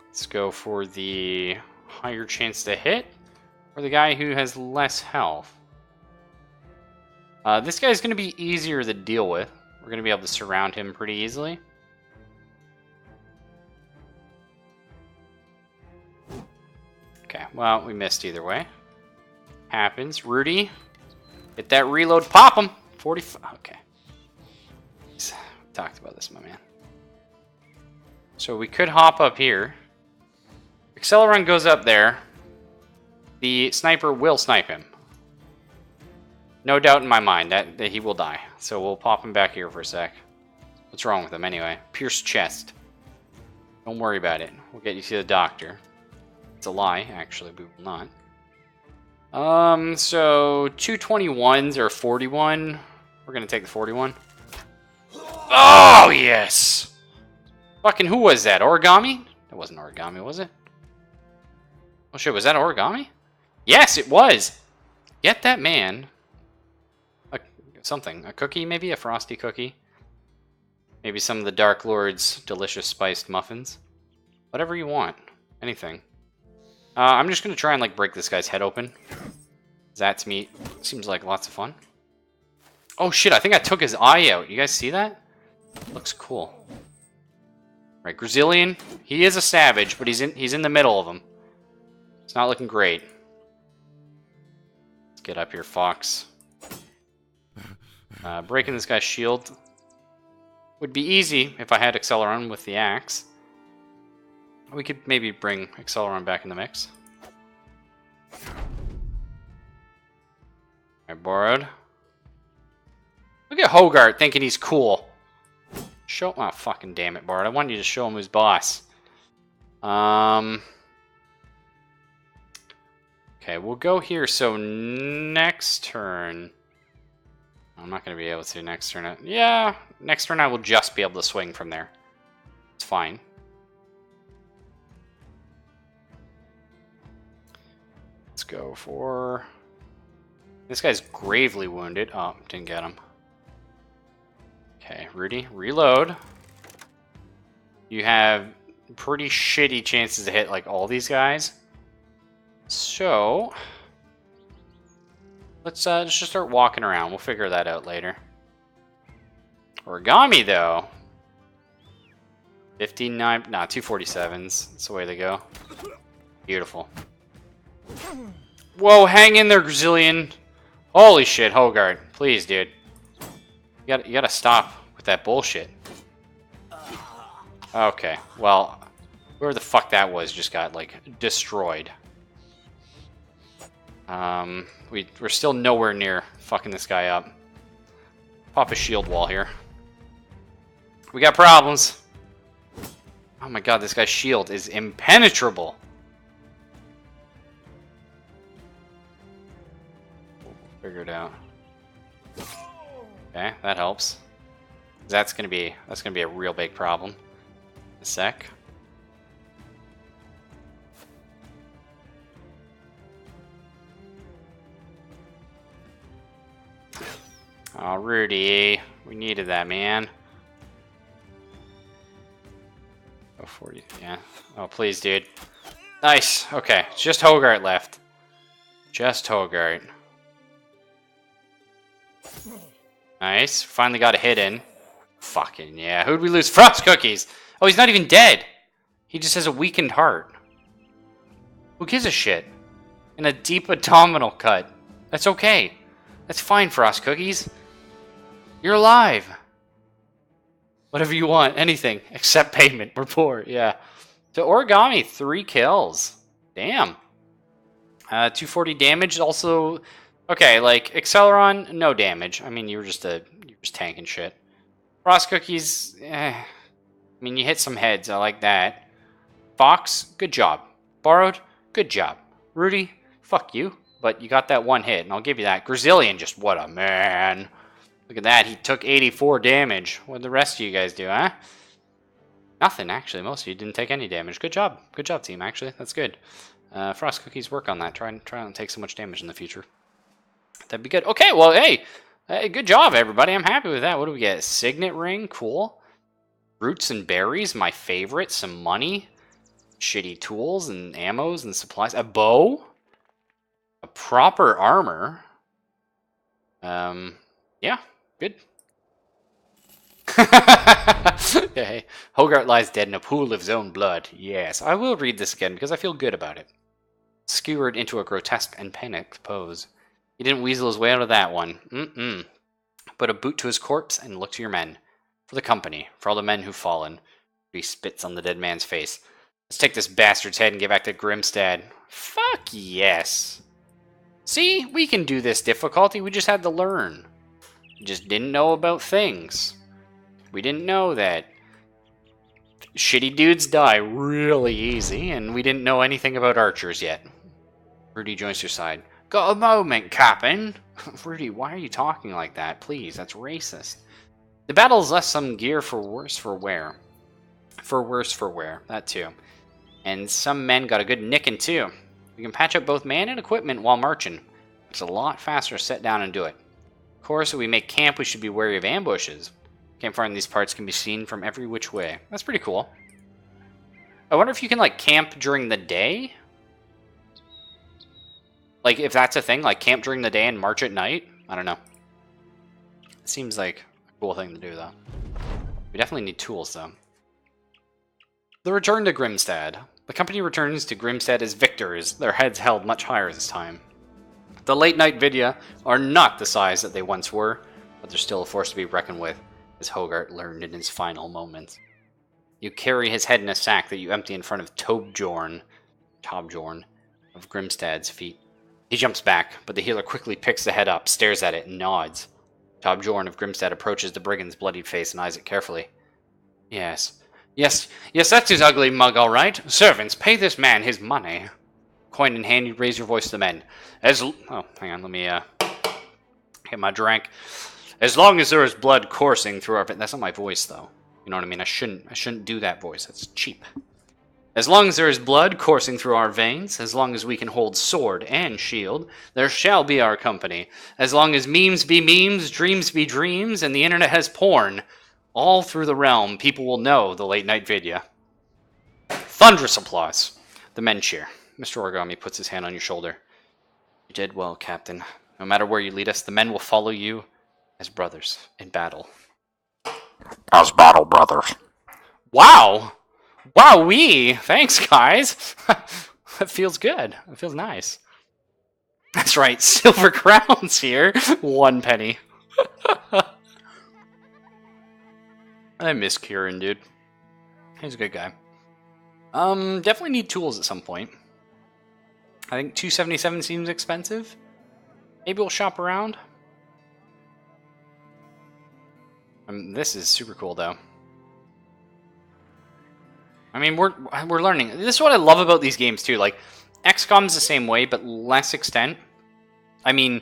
Let's go for the higher chance to hit, or the guy who has less health. This guy's going to be easier to deal with. We're going to be able to surround him pretty easily. Okay, well, we missed either way. Happens. Rudy, hit that reload. Pop him. 45. Okay. Talked about this, my man. So we could hop up here. Acceleron goes up there. The sniper will snipe him. No doubt in my mind that he will die. So we'll pop him back here for a sec. What's wrong with him anyway? Pierced chest. Don't worry about it. We'll get you to the doctor. It's a lie, actually. We will not. So 221s or 41. We're gonna take the 41. Oh, yes! Fucking who was that? Origami? That wasn't Origami, was it? Oh shit, was that Origami? Yes, it was! Get that man... something. A cookie, maybe? A frosty cookie? Maybe some of the Dark Lord's delicious spiced muffins? Whatever you want. Anything. I'm just gonna try and, like, break this guy's head open. That's me. Seems like lots of fun. Oh shit, I think I took his eye out. You guys see that? Looks cool. Right, Grazillion. He is a savage, but he's in the middle of them. It's not looking great. Let's get up here, Fox. Breaking this guy's shield would be easy if I had Acceleron with the axe. We could maybe bring Acceleron back in the mix. I borrowed. Look at Hogarth thinking he's cool. Show... Oh, fucking damn it, Bard. I wanted you to show him who's boss. Okay, we'll go here. So next turn... I'm not going to be able to next turn. Yeah, next turn I will just be able to swing from there. It's fine. Let's go for... This guy's gravely wounded. Oh, didn't get him. Okay, Rudy, reload. You have pretty shitty chances to hit, like, all these guys. So... Let's just start walking around. We'll figure that out later. Origami, though. 59... Nah, 247s. That's the way to go. Beautiful. Whoa, hang in there, Grazillion. Holy shit, Hogarth. Please, dude. You gotta stop with that bullshit. Okay, well, whoever the fuck that was just got, like, destroyed. We're still nowhere near fucking this guy up. Pop a shield wall here. We got problems. Oh my god, this guy's shield is impenetrable. We'll figure it out. Okay, that helps. That's gonna be a real big problem. A sec. Oh, Rudy, we needed that, man. Oh, 40, yeah. Oh, please, dude. Nice. Okay, it's just Hogarth left. Just Hogarth. Nice. Finally got a hit in. Fucking yeah. Who'd we lose? Frost Cookies! Oh, he's not even dead. He just has a weakened heart. Who gives a shit? And a deep abdominal cut. That's okay. That's fine, Frost Cookies. You're alive. Whatever you want. Anything. Except payment. We're poor. Yeah. So Origami, 3 kills. Damn. 240 damage. Also... Okay, like, Acceleron, no damage. I mean, you're just tanking shit. Frost Cookies, I mean, you hit some heads. I like that. Fox, good job. Borrowed, good job. Rudy, fuck you. But you got that one hit, and I'll give you that. Grazillion, just what a man. Look at that. He took 84 damage. What did the rest of you guys do, huh? Nothing, actually. Most of you didn't take any damage. Good job. Good job, team, actually. That's good. Frost Cookies, work on that. Try not to take so much damage in the future. That'd be good. Okay, well, hey, good job, everybody. I'm happy with that. What do we get? Signet ring, cool. Roots and berries, my favorite. Some money. Shitty tools and ammos and supplies. A bow. A proper armor. Yeah, good. Okay. Hogarth lies dead in a pool of his own blood. Yes, I will read this again because I feel good about it. Skewered into a grotesque and panicked pose. He didn't weasel his way out of that one. Put a boot to his corpse and look to your men. For the company, for all the men who've fallen. He spits on the dead man's face. Let's take this bastard's head and get back to Grimstad. Fuck yes. See, we can do this difficulty, we just had to learn. We just didn't know about things. We didn't know that shitty dudes die really easy, and we didn't know anything about archers yet. Rudy joins your side. Got a moment, Captain? Rudy, why are you talking like that? Please, that's racist. The battle's left some gear for worse for wear. For worse for wear, that too. And some men got a good nicking too. We can patch up both man and equipment while marching. It's a lot faster to sit down and do it. Of course, if we make camp, we should be wary of ambushes. Campfire in these parts can be seen from every which way. That's pretty cool. I wonder if you can, like, camp during the day? Like, if that's a thing, like, camp during the day and march at night? I don't know. It seems like a cool thing to do, though. We definitely need tools, though. The return to Grimstad. The company returns to Grimstad as victors, their heads held much higher this time. The late-night vidya are not the size that they once were, but they're still a force to be reckoned with, as Hogarth learned in his final moments. You carry his head in a sack that you empty in front of Tobjorn of Grimstad's feet. He jumps back, but the healer quickly picks the head up, stares at it, and nods. Tobjorn of Grimstad approaches the brigand's bloodied face and eyes it carefully. Yes, that's his ugly mug, all right. Servants, pay this man his money. Coin in hand, you raise your voice to the men. Oh, hang on, let me get my drink. As long as there is blood coursing through our... That's not my voice, though. You know what I mean? I shouldn't do that voice. That's cheap. As long as there is blood coursing through our veins, as long as we can hold sword and shield, there shall be our company. As long as memes be memes, dreams be dreams, and the internet has porn, all through the realm, people will know the late-night vidya. Thunderous applause. The men cheer. Mr. Origami puts his hand on your shoulder. You did well, Captain. No matter where you lead us, the men will follow you as brothers in battle. As battle brothers. Wow! Wowee! Thanks, guys! That feels good. That feels nice. That's right, silver crowns here. 1 penny. I miss Kieran, dude. He's a good guy. Definitely need tools at some point. I think 277 seems expensive. Maybe we'll shop around. This is super cool, though. I mean, we're learning. This is what I love about these games, too. Like, XCOM's the same way, but less extent. I mean,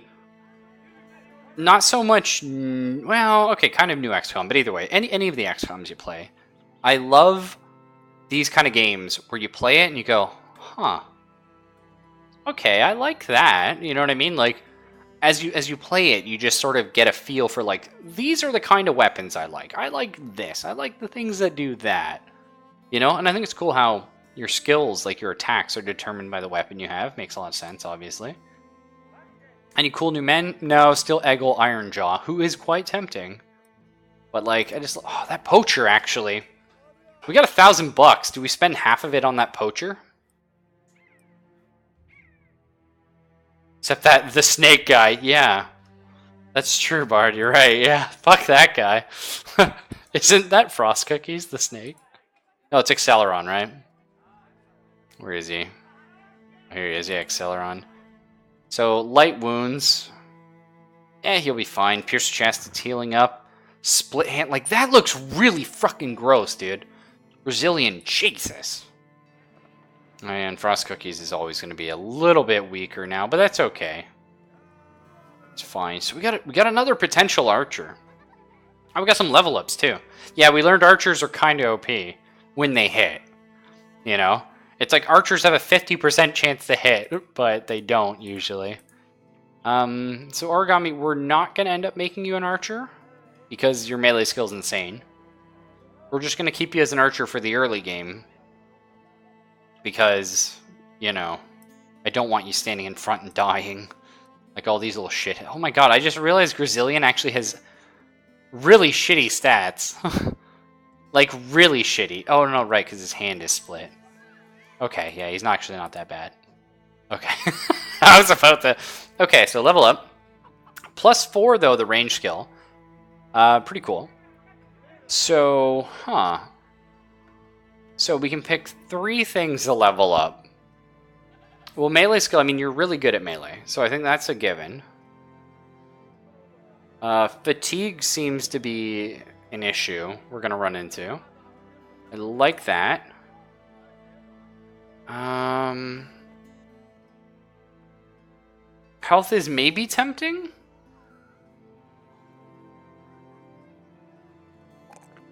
not so much... Well, okay, kind of new XCOM, but either way. Any of the XCOMs you play. I love these kind of games where you play it and you go, huh. Okay, I like that. You know what I mean? Like, as you play it, you just sort of get a feel for, like, these are the kind of weapons I like. I like this. I like the things that do that. You know? And I think it's cool how your skills, like your attacks, are determined by the weapon you have. Makes a lot of sense, obviously. Any cool new men? No, still Eggle Ironjaw, who is quite tempting. But, like, oh, that poacher, actually. We got $1,000. Do we spend half of it on that poacher? Except that, the snake guy, yeah. That's true, Bard, you're right, yeah. Fuck that guy. Isn't that Frost Cookies, the snake? No, it's Acceleron, right? Where is he? Here he is, yeah, Acceleron. So, light wounds. Yeah, he'll be fine. Pierce chest, it's healing up. Split hand, like, that looks really fucking gross, dude. Brazilian, Jesus. And Frost Cookies is always going to be a little bit weaker now, but that's okay. It's fine. So we got another potential archer. Oh, we got some level ups too. Yeah, we learned archers are kind of OP when they hit. You know, it's like archers have a 50% chance to hit, but they don't usually. So Origami, we're not going to end up making you an archer because your melee skill's insane. We're just going to keep you as an archer for the early game. Because, you know, I don't want you standing in front and dying. Like all these little shit. Oh my god, I just realized Grazillion actually has really shitty stats. Like, really shitty. Oh, no, right, because his hand is split. Okay, yeah, he's actually not that bad. Okay. I was about to... Okay, so level up. +4, though, the range skill. Pretty cool. So, So we can pick 3 things to level up. Well, melee skill, I mean, you're really good at melee. So I think that's a given. Fatigue seems to be an issue we're going to run into. I like that. Health is maybe tempting?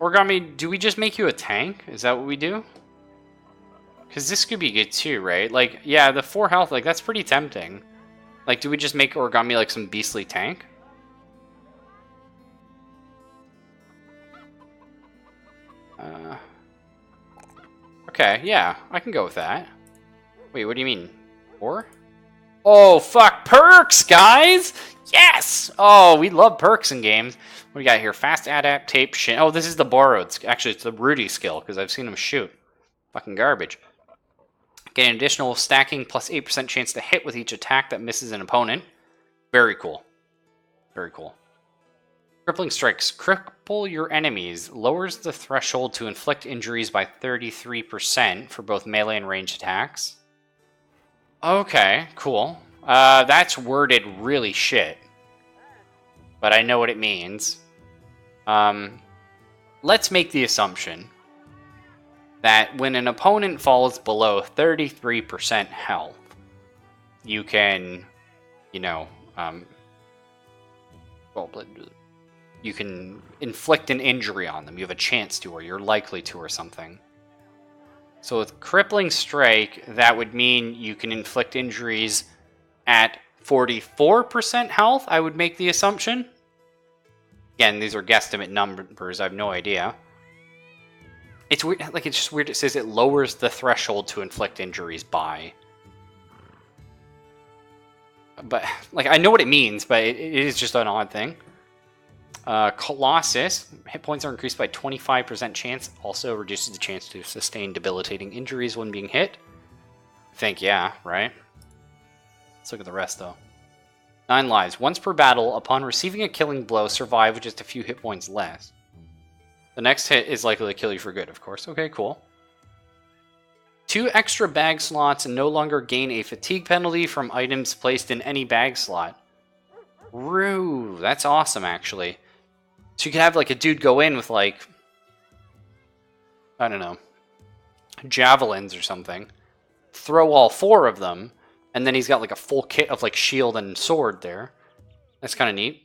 Origami, do we just make you a tank? Is that what we do? Because this could be good too, right? Like, yeah, the 4 health, like, that's pretty tempting. Like, do we just make Origami like some beastly tank? Okay, yeah, I can go with that. Wait, what do you mean? 4? Oh, fuck, perks, guys! Yes! Oh, we love perks in games. What do we got here? Fast adaptation. Oh, this is the borrowed. Actually, it's the Rudy skill, because I've seen him shoot. Fucking garbage. Get an additional stacking plus 8% chance to hit with each attack that misses an opponent. Very cool. Very cool. Crippling strikes. Cripple your enemies. Lowers the threshold to inflict injuries by 33% for both melee and ranged attacks. Okay, cool. That's worded really shit. But I know what it means. Let's make the assumption that when an opponent falls below 33% health, you can, you know, you can inflict an injury on them. You have a chance to, or you're likely to, or something. So with Crippling Strike, that would mean you can inflict injuries at 44% health, I would make the assumption. Again, these are guesstimate numbers, I have no idea. It's weird, like, it's just weird, it says it lowers the threshold to inflict injuries by. But, like, I know what it means, but it is just an odd thing. Colossus, hit points are increased by 25% chance, also reduces the chance to sustain debilitating injuries when being hit. I think, yeah, right? Let's look at the rest, though. 9 lives. Once per battle, upon receiving a killing blow, survive with just a few hit points less. The next hit is likely to kill you for good, of course. Okay, cool. 2 extra bag slots and no longer gain a fatigue penalty from items placed in any bag slot. Roo, that's awesome, actually. So you could have, like, a dude go in with, like, I don't know, javelins or something, throw all 4 of them, and then he's got, like, a full kit of, like, shield and sword there. That's kind of neat.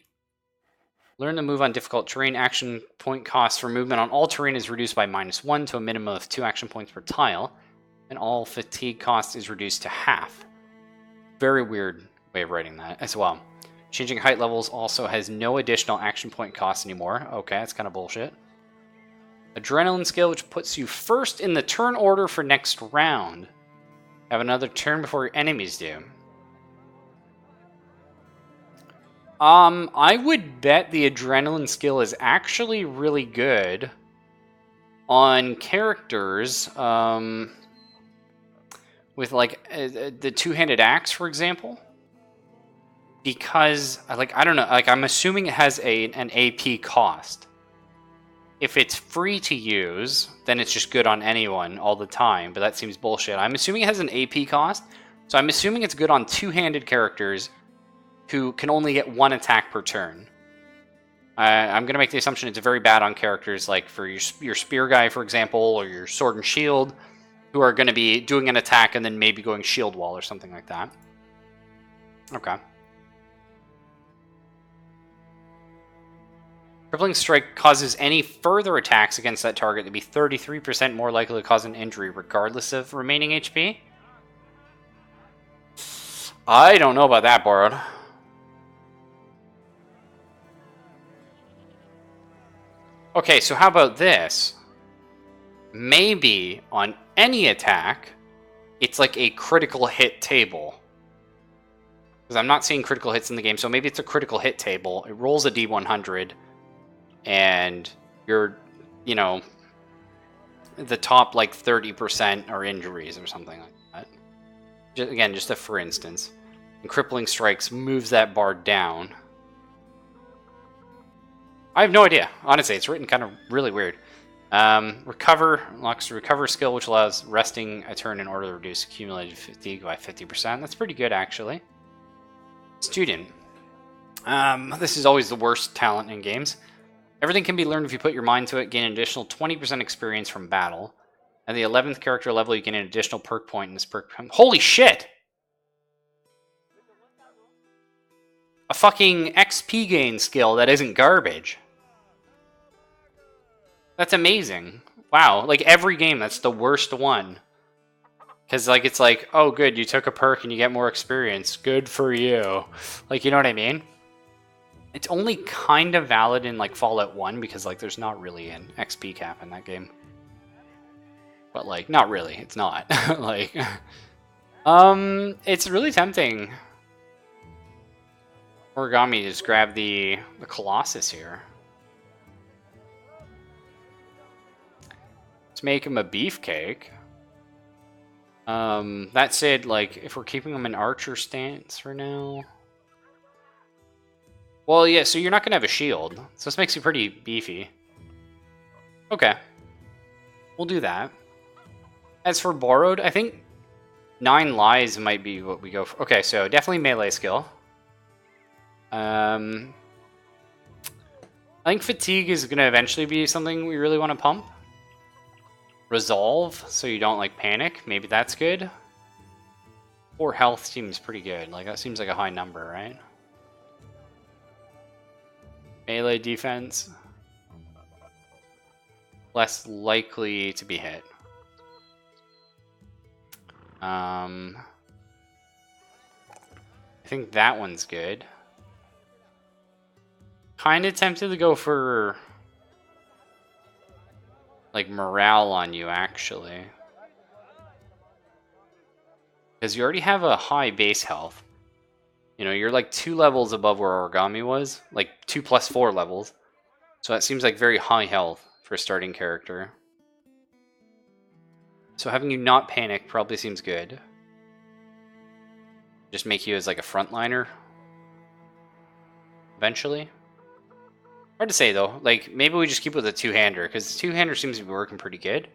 Learn to move on difficult terrain. Action point cost for movement on all terrain is reduced by -1 to a minimum of 2 action points per tile, and all fatigue cost is reduced to half. Very weird way of writing that as well. Changing height levels also has no additional action point cost anymore. Okay, that's kind of bullshit. Adrenaline skill, which puts you first in the turn order for next round. Have another turn before your enemies do. I would bet the adrenaline skill is actually really good on characters with, like, the two-handed axe, for example. Because, like, I don't know, like, I'm assuming it has an AP cost. If it's free to use, then it's just good on anyone all the time, but that seems bullshit. I'm assuming it has an AP cost, so I'm assuming it's good on two-handed characters who can only get 1 attack per turn. I'm going to make the assumption it's very bad on characters like for your spear guy, for example, or your sword and shield, who are going to be doing an attack and then maybe going shield wall or something like that. Okay. Crippling Strike causes any further attacks against that target to be 33% more likely to cause an injury, regardless of remaining HP. I don't know about that, Borrowed. Okay, so how about this? Maybe on any attack, it's like a critical hit table. Because I'm not seeing critical hits in the game, so maybe it's a critical hit table. It rolls a D100, and you're, you know, the top like 30% are injuries or something like that. Again, just a for instance. And crippling strikes moves that bar down. I have no idea. Honestly, it's written kind of really weird. Recover unlocks the recover skill, which allows resting a turn in order to reduce accumulated fatigue by 50%. That's pretty good, actually. Student. This is always the worst talent in games. Everything can be learned if you put your mind to it. Gain an additional 20% experience from battle. At the 11th character level, you gain an additional perk point in this perk. Holy shit! A fucking XP gain skill that isn't garbage. That's amazing. Wow, like every game, that's the worst one. Because, like, it's like, oh, good, you took a perk and you get more experience. Good for you. Like, you know what I mean? It's only kind of valid in, like, Fallout 1 because, like, there's not really an XP cap in that game. But, like, not really. It's not. Like, it's really tempting. Origami, just grab the Colossus here. Let's make him a beefcake. That said, like, if we're keeping him in archer stance for now... Well, yeah, so you're not going to have a shield. So this makes you pretty beefy. Okay. We'll do that. As for borrowed, I think 9 lies might be what we go for. Okay, so definitely melee skill. I think fatigue is going to eventually be something we really want to pump. Resolve, so you don't, like, panic. Maybe that's good. 4 health seems pretty good. Like, that seems like a high number, right? Melee defense. Less likely to be hit. I think that one's good. Kind of tempted to go for... like, morale on you, actually. Because you already have a high base health. You know, you're like 2 levels above where Origami was. Like, 2 plus 4 levels. So that seems like very high health for a starting character. So having you not panic probably seems good. Just make you as, like, a frontliner. Eventually. Hard to say, though. Like, maybe we just keep with a 2-hander, because the 2-hander seems to be working pretty good.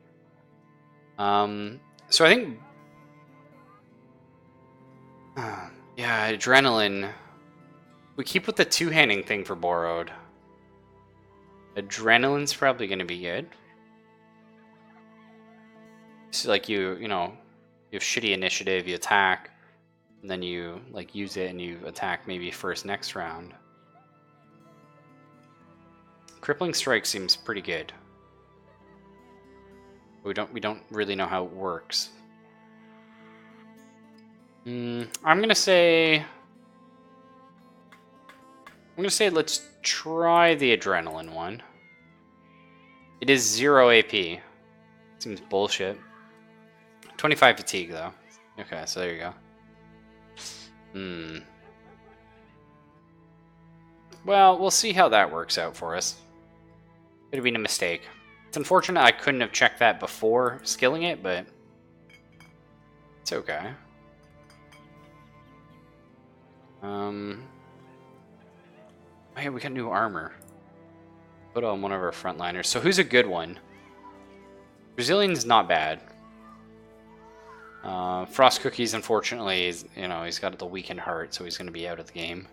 So I think... yeah, adrenaline. We keep with the 2-handing thing for borrowed. Adrenaline's probably going to be good. So, like, you know, you have shitty initiative, you attack, and then you, like, use it and you attack maybe first next round. Crippling strike seems pretty good. We don't really know how it works. I'm gonna say let's try the adrenaline one. It is 0 AP. Seems bullshit. 25 fatigue though. Okay, so there you go. Well, we'll see how that works out for us. Could have been a mistake. It's unfortunate I couldn't have checked that before skilling it, but it's okay. Hey, we got new armor. Put on one of our frontliners. So who's a good one? Brazilian's not bad. Frost Cookies, unfortunately, is, you know, he's got the weakened heart, so he's going to be out of the game.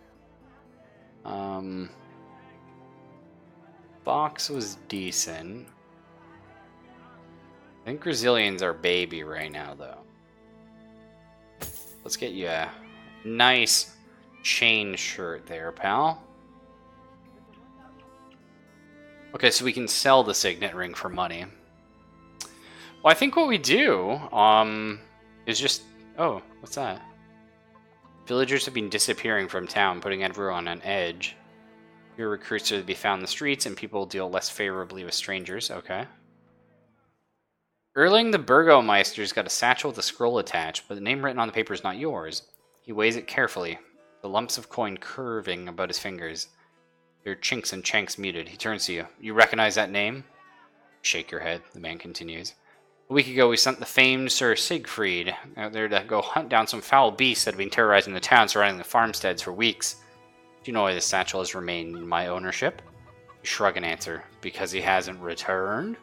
Box was decent. I think Brazilian's our baby right now, though. Let's get you a nice chain shirt there, pal. Okay, so we can sell the signet ring for money. Well, I think what we do, is just... Oh, what's that? Villagers have been disappearing from town, putting everyone on edge. Your recruits are to be found in the streets, and people deal less favorably with strangers. Okay. Erling the Burgomeister's got a satchel with a scroll attached, but the name written on the paper is not yours. He weighs it carefully. the lumps of coin curving about his fingers. Your chinks and chanks muted. He turns to you. You recognize that name? Shake your head, the man continues. A week ago, we sent the famed Sir Siegfried out there to go hunt down some foul beasts that had been terrorizing the town surrounding the farmsteads for weeks. Do you know why this satchel has remained in my ownership? You shrug and answer, because he hasn't returned?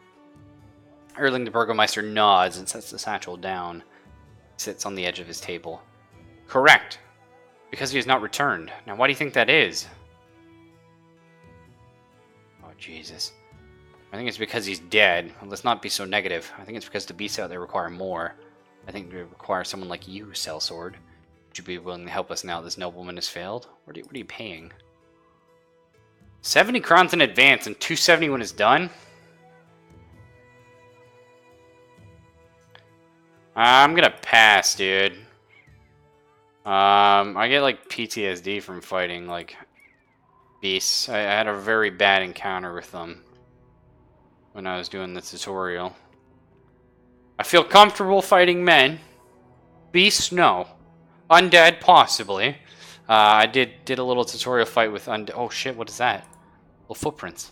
Erling the Burgomeister nods and sets the satchel down. He sits on the edge of his table. Correct. Because he has not returned. Now, why do you think that is? Oh, Jesus. I think it's because he's dead. Well, let's not be so negative. I think it's because the beasts out there require more. I think they require someone like you, Sellsword. Would you be willing to help us now this nobleman has failed? What are you paying? 70 crowns in advance and 270 when it's done? I'm gonna pass, dude. I get like PTSD from fighting like beasts. I had a very bad encounter with them when I was doing the tutorial. I feel comfortable fighting men. Beasts, no. Undead, possibly. I did a little tutorial fight with undead. Oh shit, what is that? Little footprints.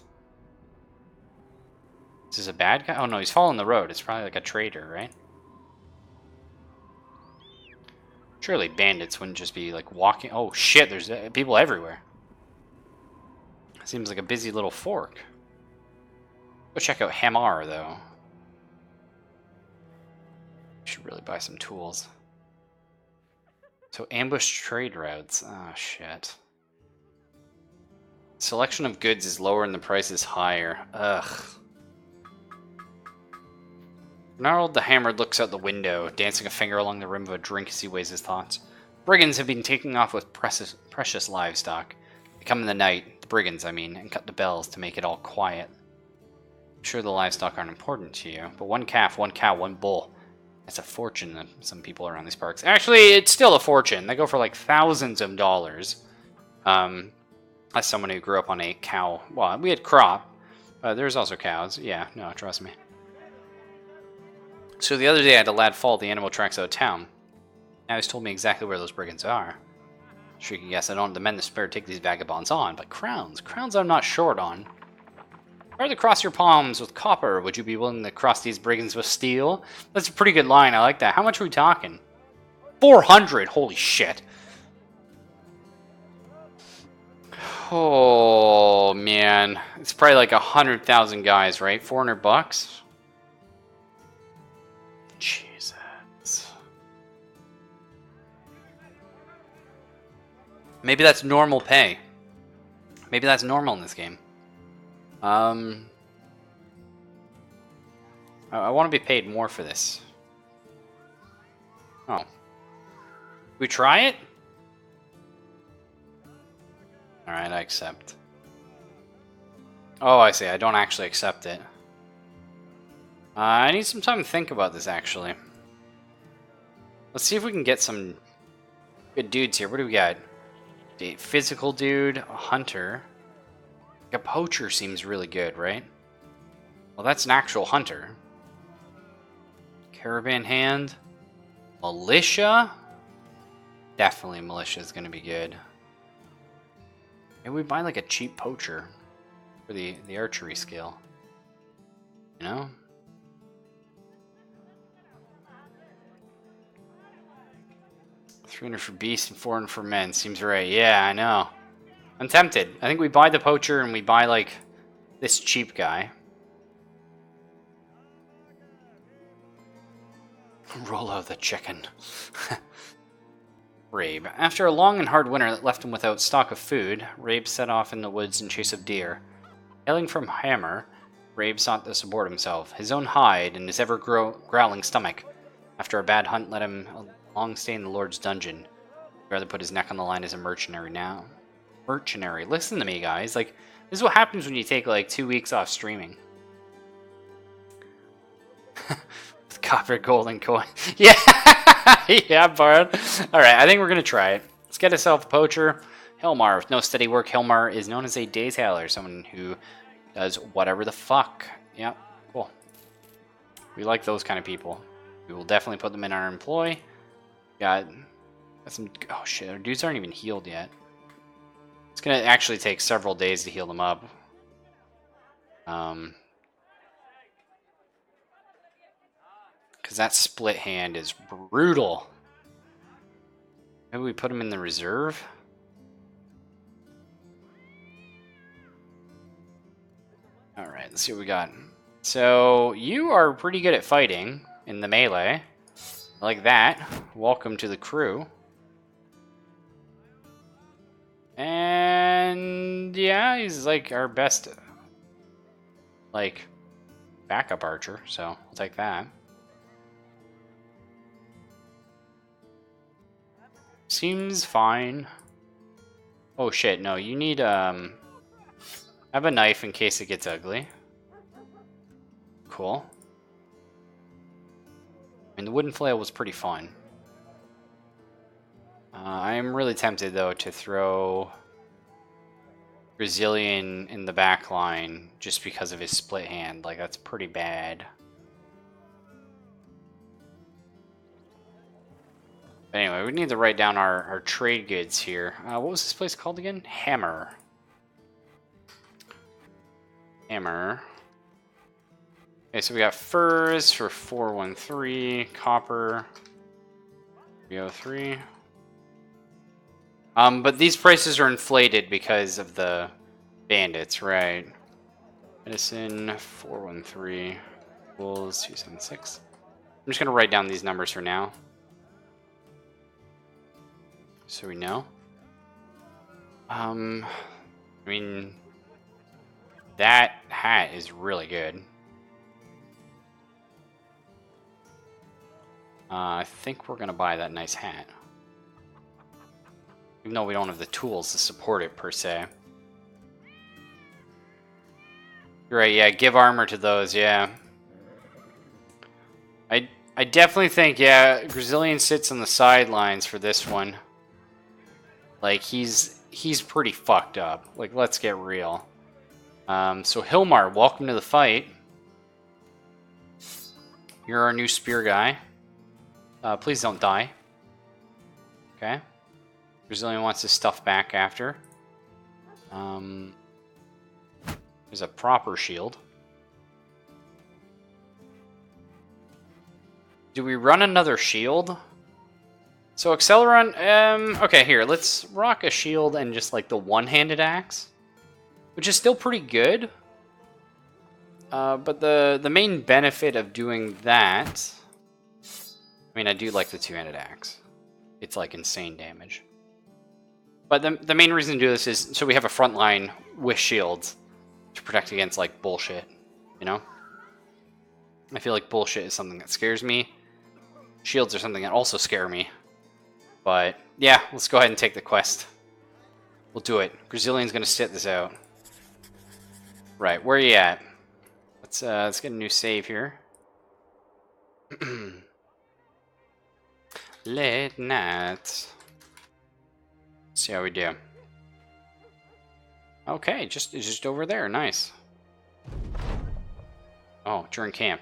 Is this a bad guy? Oh no, he's following the road. It's probably like a traitor, right? Surely bandits wouldn't just be like walking. Oh shit, there's people everywhere. Seems like a busy little fork. Go check out Hamar, though. Should really buy some tools. So, ambush trade routes. Oh, shit. Selection of goods is lower and the price is higher. Ugh. Gnarled the Hammered looks out the window, dancing a finger along the rim of a drink as he weighs his thoughts. Brigands have been taking off with precious livestock. They come in the night, the brigands, I mean, and cut the bells to make it all quiet. I'm sure the livestock aren't important to you, but one calf, one cow, one bull. That's a fortune that some people around these parks. Actually, it's still a fortune. They go for like thousands of dollars. As someone who grew up on a cow, well, we had crop. There's also cows. Yeah, no, trust me. So the other day I had a lad follow the animal tracks out of town. Now he's told me exactly where those brigands are. Sure you can guess I don't have the men to spare to take these vagabonds on, but crowns I'm not short on. Rather cross your palms with copper, would you be willing to cross these brigands with steel? That's a pretty good line, I like that. How much are we talking? 400, holy shit. Oh, man. It's probably like 100,000 guys, right? 400 bucks? Jesus. Maybe that's normal pay. Maybe that's normal in this game. I want to be paid more for this. Oh. We try it? Alright, I accept. Oh, I see. I don't actually accept it. I need some time to think about this, actually. Let's see if we can get some good dudes here. What do we got? A physical dude, a hunter. A poacher seems really good, right? Well, that's an actual hunter. Caravan hand. Militia? Definitely militia is going to be good. Maybe we buy like a cheap poacher for the archery skill. You know? $300 for beasts and $400 for men. Seems right. Yeah, I know. I'm tempted. I think we buy the poacher and we buy like this cheap guy. Roll out the chicken. Rabe. After a long and hard winter that left him without stock of food, Rabe set off in the woods in chase of deer. Hailing from Hammer, Rabe sought to support himself, his own hide, and his ever-growling stomach. After a bad hunt led him a long stay in the Lord's dungeon. He'd rather put his neck on the line as a mercenary now. Mercenary. Listen to me, guys. Like, this is what happens when you take, like, 2 weeks off streaming. With copper, gold, and coin. Yeah! Yeah, Bard. Alright, I think we're gonna try it. Let's get ourselves a poacher. Hilmar. With no steady work, Hilmar is known as a days hailer. Someone who does whatever the fuck. Yep, cool. We like those kind of people. We will definitely put them in our employ. Got Got some. Oh shit, our dudes aren't even healed yet. It's gonna actually take several days to heal them up. Because that split hand is brutal. Maybe we put him in the reserve? Alright, let's see what we got. So, you are pretty good at fighting in the melee. Like that. Welcome to the crew. And yeah, he's like our best like backup archer, so I'll take that. Seems fine. Oh shit, no, you need have a knife in case it gets ugly. Cool. I mean, the wooden flail was pretty fun. I am really tempted, though, to throw Brazilian in the back line just because of his split hand. Like, that's pretty bad. But anyway, we need to write down our trade goods here. What was this place called again? Hammer. Hammer. Okay, so we got furs for 413, copper 303. But these prices are inflated because of the bandits, right? Medicine 413 equals 276. I'm just gonna write down these numbers for now, so we know. I mean, that hat is really good. I think we're gonna buy that nice hat. Even though we don't have the tools to support it, per se. You're right, yeah, give armor to those, yeah. I definitely think, yeah, Brazilian sits on the sidelines for this one. Like, he's pretty fucked up. Like, let's get real. So Hilmar, welcome to the fight. You're our new spear guy. Please don't die. Okay. Brazilian wants his stuff back after. There's a proper shield. Do we run another shield? So Acceleron, okay, here, let's rock a shield and just like the one-handed axe, which is still pretty good. But the main benefit of doing that, I mean, I do like the two-handed axe. It's like insane damage. But the main reason to do this is so we have a front line with shields to protect against, like, bullshit, you know? I feel like bullshit is something that scares me. Shields are something that also scare me. But, yeah, let's go ahead and take the quest. We'll do it. Brazilian's gonna sit this out. Right, where are you at? Let's get a new save here. Late night. See how we do. Okay, just over there. Nice. Oh, during camp.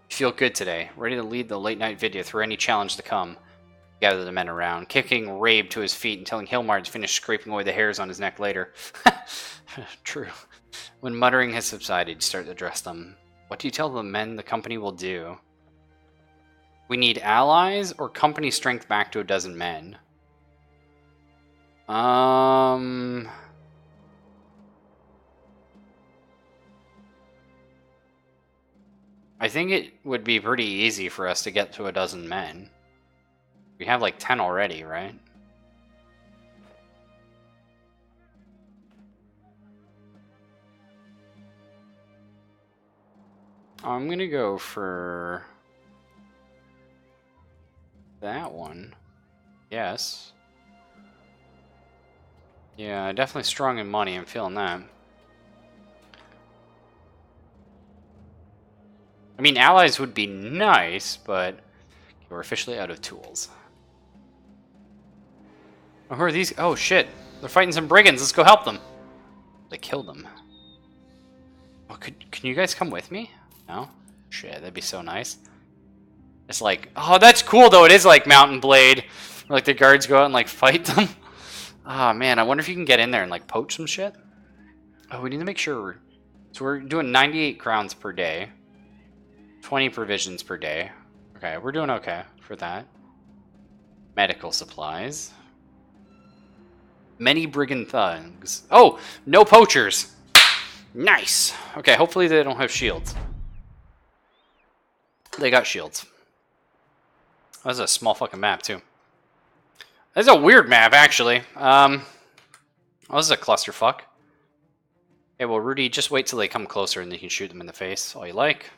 You feel good today. Ready to lead the late night video through any challenge to come. Gather the men around, kicking Rabe to his feet and telling Hilmar to finish scraping away the hairs on his neck later. True. When muttering has subsided, you start to address them. What do you tell the men the company will do? We need allies or company strength back to 12 men? I think it would be pretty easy for us to get to 12 men. We have like 10 already, right? I'm gonna go for that one. Yes. Yeah, definitely strong in money. I'm feeling that. I mean, allies would be nice, but we're officially out of tools. Oh, who are these? Oh, shit. They're fighting some brigands. Let's go help them. They killed them. Oh, can you guys come with me? No? Shit, that'd be so nice. It's like, oh, that's cool, though. It is like Mountain Blade. Like the guards go out and like fight them. Ah, man, I wonder if you can get in there and like poach some shit. Oh, we need to make sure. So we're doing 98 crowns per day. 20 provisions per day. Okay, we're doing okay for that. Medical supplies. Many brigand thugs. Oh, no poachers. Nice. Okay, hopefully they don't have shields. They got shields. That's a small fucking map, too. That's a weird map, actually. Oh, this is a clusterfuck. Okay, well, Rudy, just wait till they come closer and you can shoot them in the face all you like.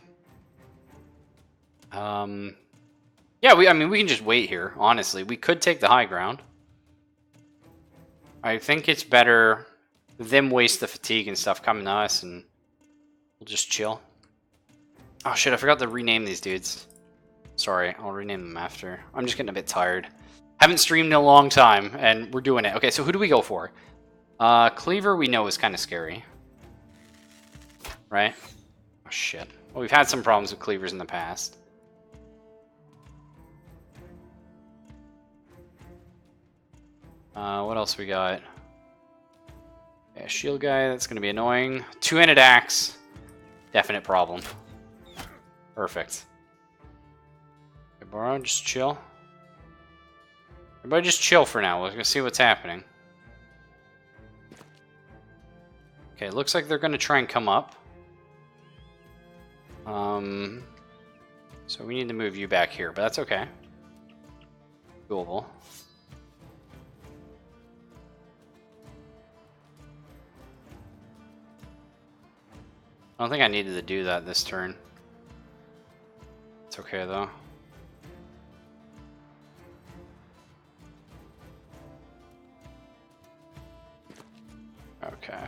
Yeah, I mean, we can just wait here, honestly. We could take the high ground. I think it's better them waste the fatigue and stuff coming to us and we'll just chill. Oh shit, I forgot to rename these dudes. Sorry, I'll rename them after. I'm just getting a bit tired. Haven't streamed in a long time and we're doing it. Okay, so who do we go for? Cleaver we know is kind of scary. Right? Oh shit. Well, we've had some problems with cleavers in the past. What else we got? Yeah, shield guy, that's going to be annoying. Two-handed axe. Definite problem. Perfect. Okay, Baro, just chill. Everybody just chill for now. We're going to see what's happening. Okay, looks like they're going to try and come up. So we need to move you back here, but that's okay. Doable. I don't think I needed to do that this turn. It's okay, though. Okay.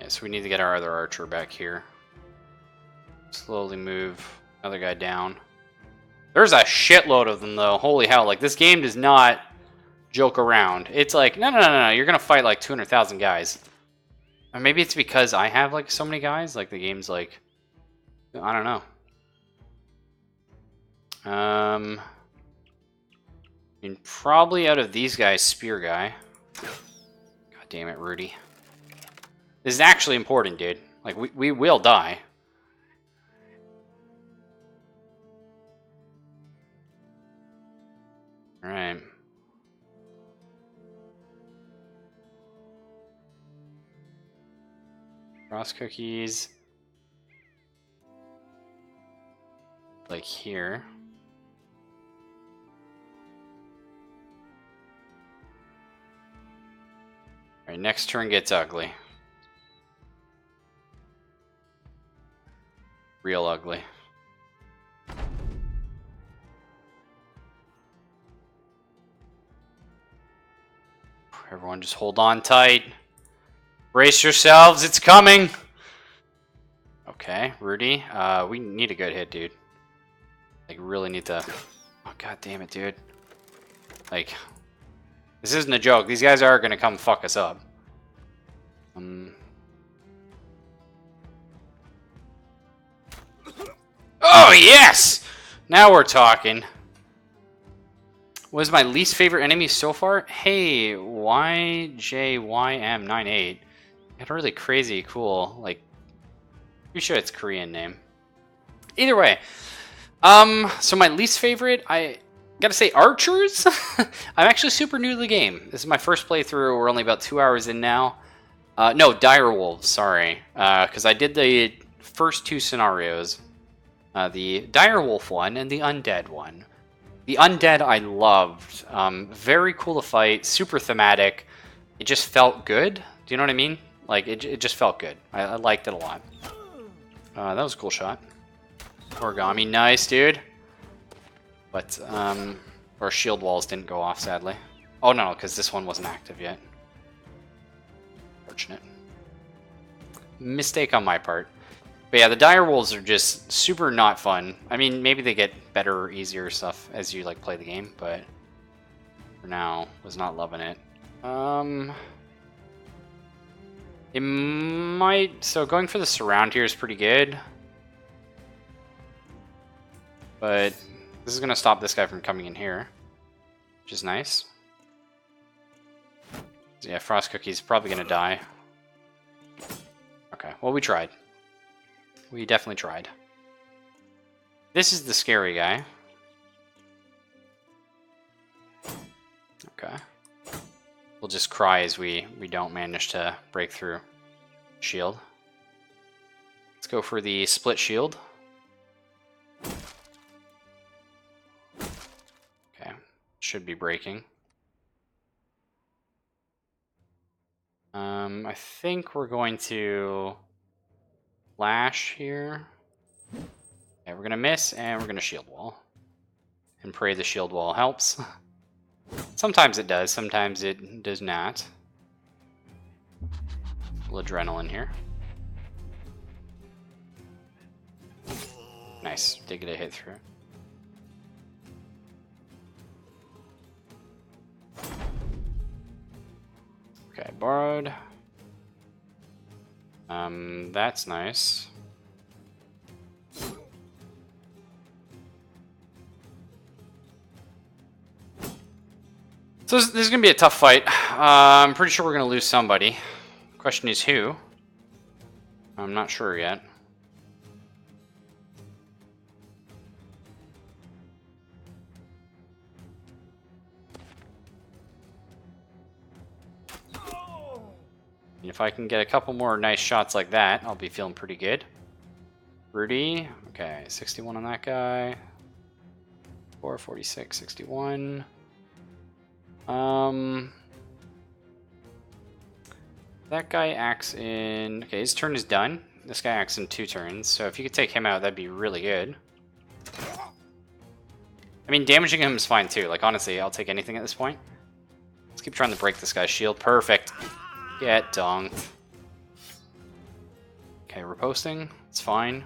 Yeah, so we need to get our other archer back here. Slowly move another guy down. There's a shitload of them, though. Holy hell. Like, this game does not joke around. It's like, no, you're gonna fight like 200,000 guys. Or maybe it's because I have like so many guys, like the game's like, I don't know. I mean, probably out of these guys, spear guy. God damn it, Rudy. This is actually important, dude. Like, we will die. Alright. Cross cookies. Like here. Alright, next turn gets ugly. Real ugly. Everyone just hold on tight. Brace yourselves, it's coming! Okay, Rudy. We need a good hit, dude. Like, really need to... Oh, god damn it, dude. Like, this isn't a joke. These guys are gonna come fuck us up. Oh, yes! Now we're talking. What is my least favorite enemy so far? Hey, YJYM98. Got a really crazy, cool, like, pretty sure it's Korean name. Either way, so my least favorite, I gotta say archers. I'm actually super new to the game. This is my first playthrough. We're only about 2 hours in now. No, dire wolves. Sorry, because I did the first two scenarios, the dire wolf one and the undead one. The undead I loved. Very cool to fight. Super thematic. It just felt good. Do you know what I mean? Like, it just felt good. I liked it a lot. That was a cool shot. Origami, nice, dude. But, our shield walls didn't go off, sadly. Oh, no, because this one wasn't active yet. Fortunate. Mistake on my part. But yeah, the dire wolves are just super not fun. I mean, maybe they get better or easier stuff as you, like, play the game, but for now, was not loving it. It might... So going for the surround here is pretty good. But this is going to stop this guy from coming in here, which is nice. So yeah, Frost Cookie's probably going to die. Okay, well, we tried. We definitely tried. This is the scary guy. Okay. We'll just cry as we don't manage to break through shield. Let's go for the split shield. Okay, should be breaking. I think we're going to flash here. Okay, we're gonna miss, and we're gonna shield wall. And pray the shield wall helps. Sometimes it does, sometimes it does not. A little adrenaline here. Nice, did get a hit through. Okay, borrowed. That's nice. So this is going to be a tough fight. I'm pretty sure we're going to lose somebody. Question is who? I'm not sure yet. And if I can get a couple more nice shots like that, I'll be feeling pretty good. Rudy. Okay, 61 on that guy. 446, 61. That guy acts in... Okay, his turn is done. This guy acts in 2 turns, so if you could take him out, that'd be really good. I mean, damaging him is fine too. Like, honestly, I'll take anything at this point. Let's keep trying to break this guy's shield. Perfect. Get dunked. Okay, reposting. It's fine.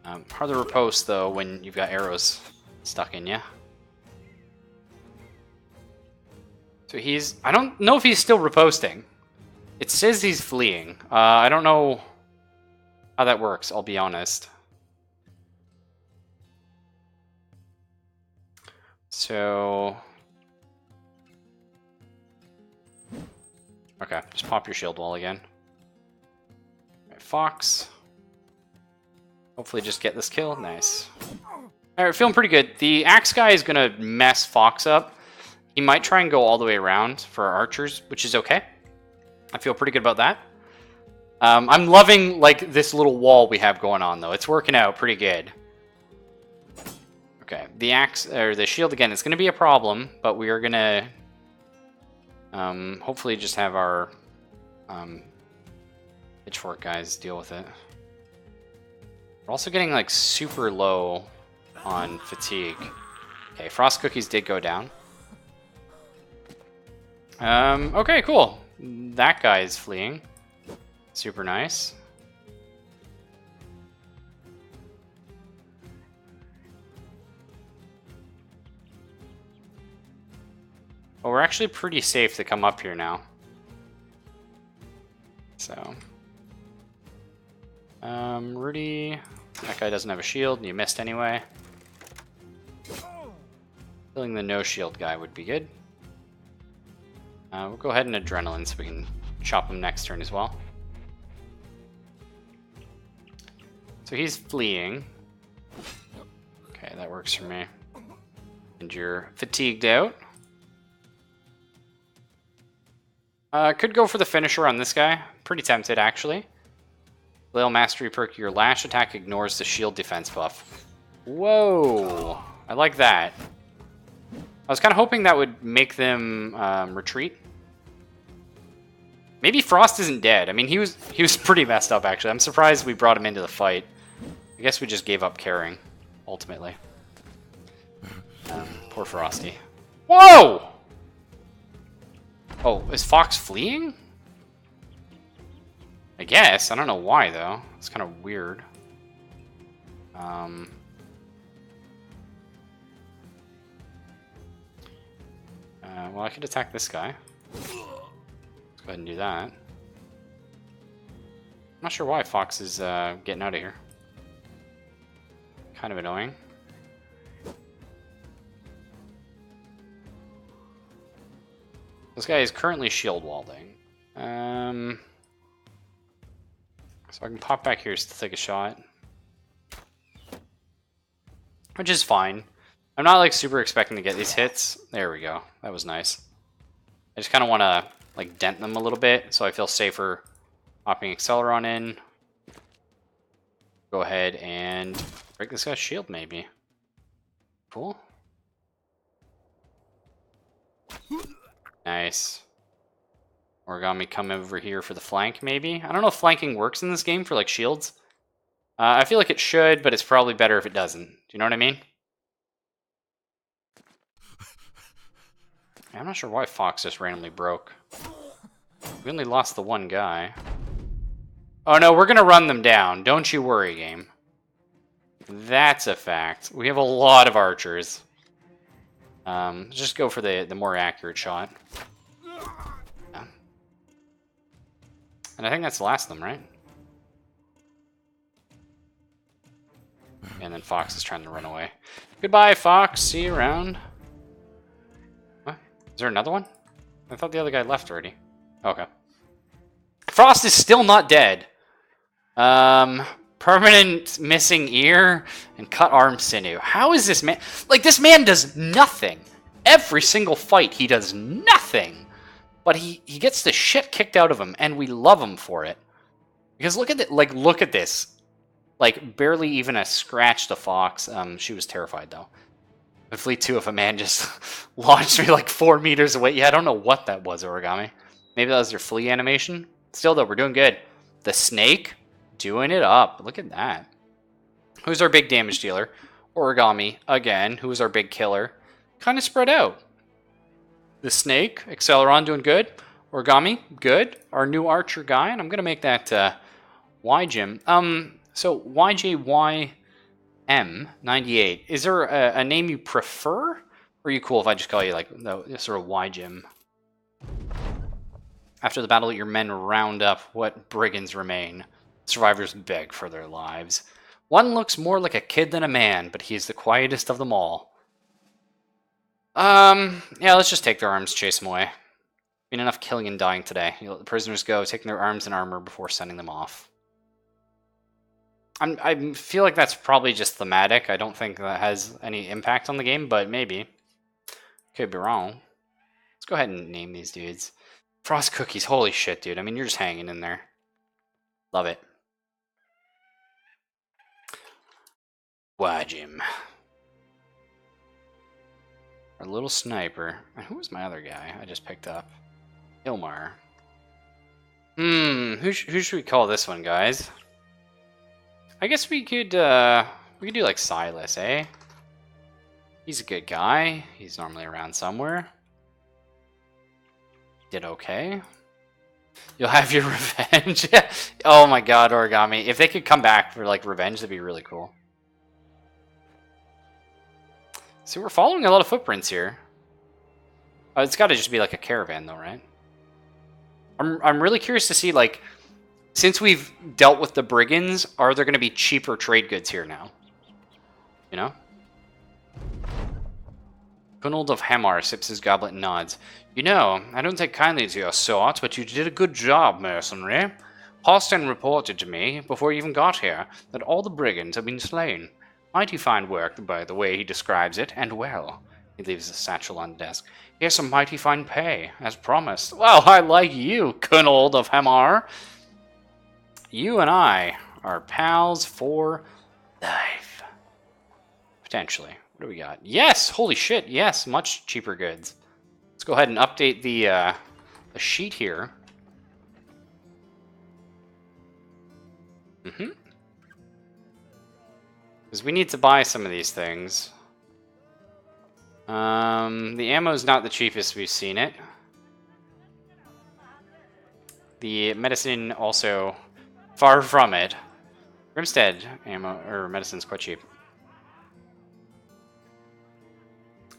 Hard to repost, though, when you've got arrows stuck in you. So he's... I don't know if he's still reposting. It says he's fleeing. I don't know how that works, I'll be honest. So... Okay, just pop your shield wall again. Right, Fox. Hopefully just get this kill. Nice. Alright, feeling pretty good. The axe guy is going to mess Fox up. He might try and go all the way around for our archers, which is okay. I feel pretty good about that. I'm loving like this little wall we have going on, though. It's working out pretty good. Okay, the axe or the shield again. It's going to be a problem, but we are going to hopefully just have our pitchfork guys deal with it. We're also getting like super low on fatigue. Okay, Frost Cookies did go down. Okay, cool. That guy is fleeing. Super nice. Well, we're actually pretty safe to come up here now. So. Rudy. That guy doesn't have a shield, and you missed anyway. Killing the no shield guy would be good. We'll go ahead and adrenaline so we can chop him next turn as well. So he's fleeing. Okay, that works for me. And you're fatigued out. Could go for the finisher on this guy. Pretty tempted, actually. Flail Mastery perk, your lash attack ignores the shield defense buff. Whoa! I like that. I was kind of hoping that would make them retreat. Maybe Frost isn't dead. I mean, he was pretty messed up, actually. I'm surprised we brought him into the fight. I guess we just gave up caring, ultimately. Poor Frosty. Whoa! Oh, is Fox fleeing? I guess. I don't know why, though. It's kind of weird. Well, I could attack this guy. Let's go ahead and do that. I'm not sure why Fox is getting out of here. Kind of annoying. This guy is currently shield walding. So I can pop back here to take a shot. Which is fine. I'm not like super expecting to get these hits. There we go. That was nice. I just kind of want to like dent them a little bit so I feel safer popping Acceleron in. Go ahead and break this guy's shield maybe. Cool. Nice. Origami come over here for the flank maybe. I don't know if flanking works in this game for like shields. I feel like it should, but it's probably better if it doesn't. Do you know what I mean? I'm not sure why Fox just randomly broke. We only lost the one guy. Oh no, we're gonna run them down. Don't you worry, game. That's a fact. We have a lot of archers. Just go for the more accurate shot. Yeah. And I think that's the last of them, right? And then Fox is trying to run away. Goodbye, Fox. See you around. What? Is there another one? I thought the other guy left already. Okay. Frost is still not dead. Permanent missing ear and cut arm sinew. How is this man? Like, this man does nothing. Every single fight, he does nothing. But he gets the shit kicked out of him, and we love him for it. Because look at it. Like, look at this. Like, barely even a scratch to Fox. She was terrified, though. But Fleet 2, if a man just launched me like 4 meters away. Yeah, I don't know what that was, Origami. Maybe that was your flea animation. Still, though, we're doing good. The snake, doing it up. Look at that. Who's our big damage dealer? Origami, again. Who's our big killer? Kind of spread out. The snake, Acceleron, doing good. Origami, good. Our new archer guy, and I'm going to make that Y-Jim. So YJYM98. Is there a name you prefer? Or are you cool if I just call you like the sort of Y-Jim? After the battle, your men round up what brigands remain. Survivors beg for their lives. One looks more like a kid than a man, but he is the quietest of them all. Yeah, let's just take their arms, chase them away. Been enough killing and dying today. You let the prisoners go, taking their arms and armor before sending them off. I feel like that's probably just thematic. I don't think that has any impact on the game, but maybe. Could be wrong. Let's go ahead and name these dudes. Frost Cookies, holy shit, dude. I mean, you're just hanging in there. Love it. Y-Jim. Our little sniper. And who was my other guy I just picked up? Ilmar. Who should we call this one, guys? I guess we could do like Silas, eh? He's a good guy. He's normally around somewhere. Did okay. You'll have your revenge. Oh my god, Origami. If they could come back for like revenge, that'd be really cool. See, we're following a lot of footprints here. It's got to just be like a caravan, though, right? I'm really curious to see, like, since we've dealt with the brigands, are there going to be cheaper trade goods here now? You know? Gunnald of Hamar sips his goblet and nods. You know, I don't take kindly to your sort, but you did a good job, mercenary. Halston reported to me, before you even got here, that all the brigands have been slain. Mighty fine work, by the way he describes it, and well. He leaves his satchel on the desk. Here's some mighty fine pay, as promised. Well, I like you, Gunnald of Hamar. You and I are pals for life. Potentially. What do we got? Yes! Holy shit, yes! Much cheaper goods. Let's go ahead and update the sheet here. Because we need to buy some of these things. The ammo's not the cheapest we've seen it. The medicine also far from it. Grimstead ammo or medicine's quite cheap.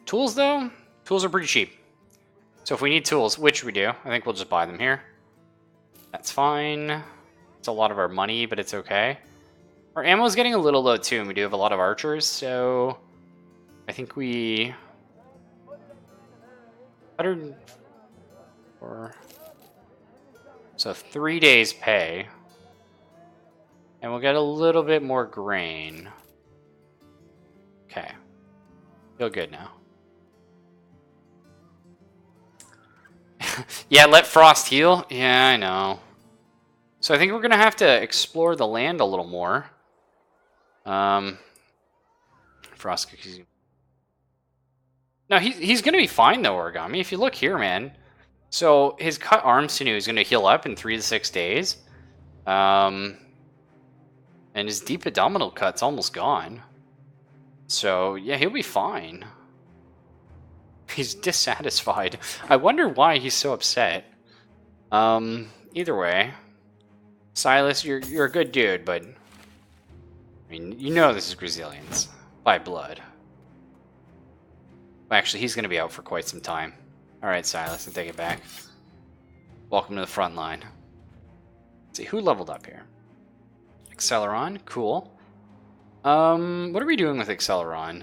Tools though? Tools are pretty cheap. So if we need tools, which we do, I think we'll just buy them here. That's fine. It's a lot of our money, but it's okay. Our ammo's getting a little low too, and we do have a lot of archers, so I think we 104. So 3 days pay. And we'll get a little bit more grain. Okay. Feel good now. Yeah, let Frost heal. Yeah, I know. So I think we're going to have to explore the land a little more. Frost cookies. No, he's going to be fine though, Origami. If you look here, man. So his cut arm sinew is going to heal up in 3 to 6 days. And his deep abdominal cut's almost gone. So yeah, he'll be fine. He's dissatisfied. I wonder why he's so upset. Either way, Silas, you're a good dude, but I mean, you know this is Brazilians by blood. Actually, he's going to be out for quite some time. All right, Silas, I take it back. Welcome to the front line. Let's see, who leveled up here? Acceleron, cool. What are we doing with Acceleron?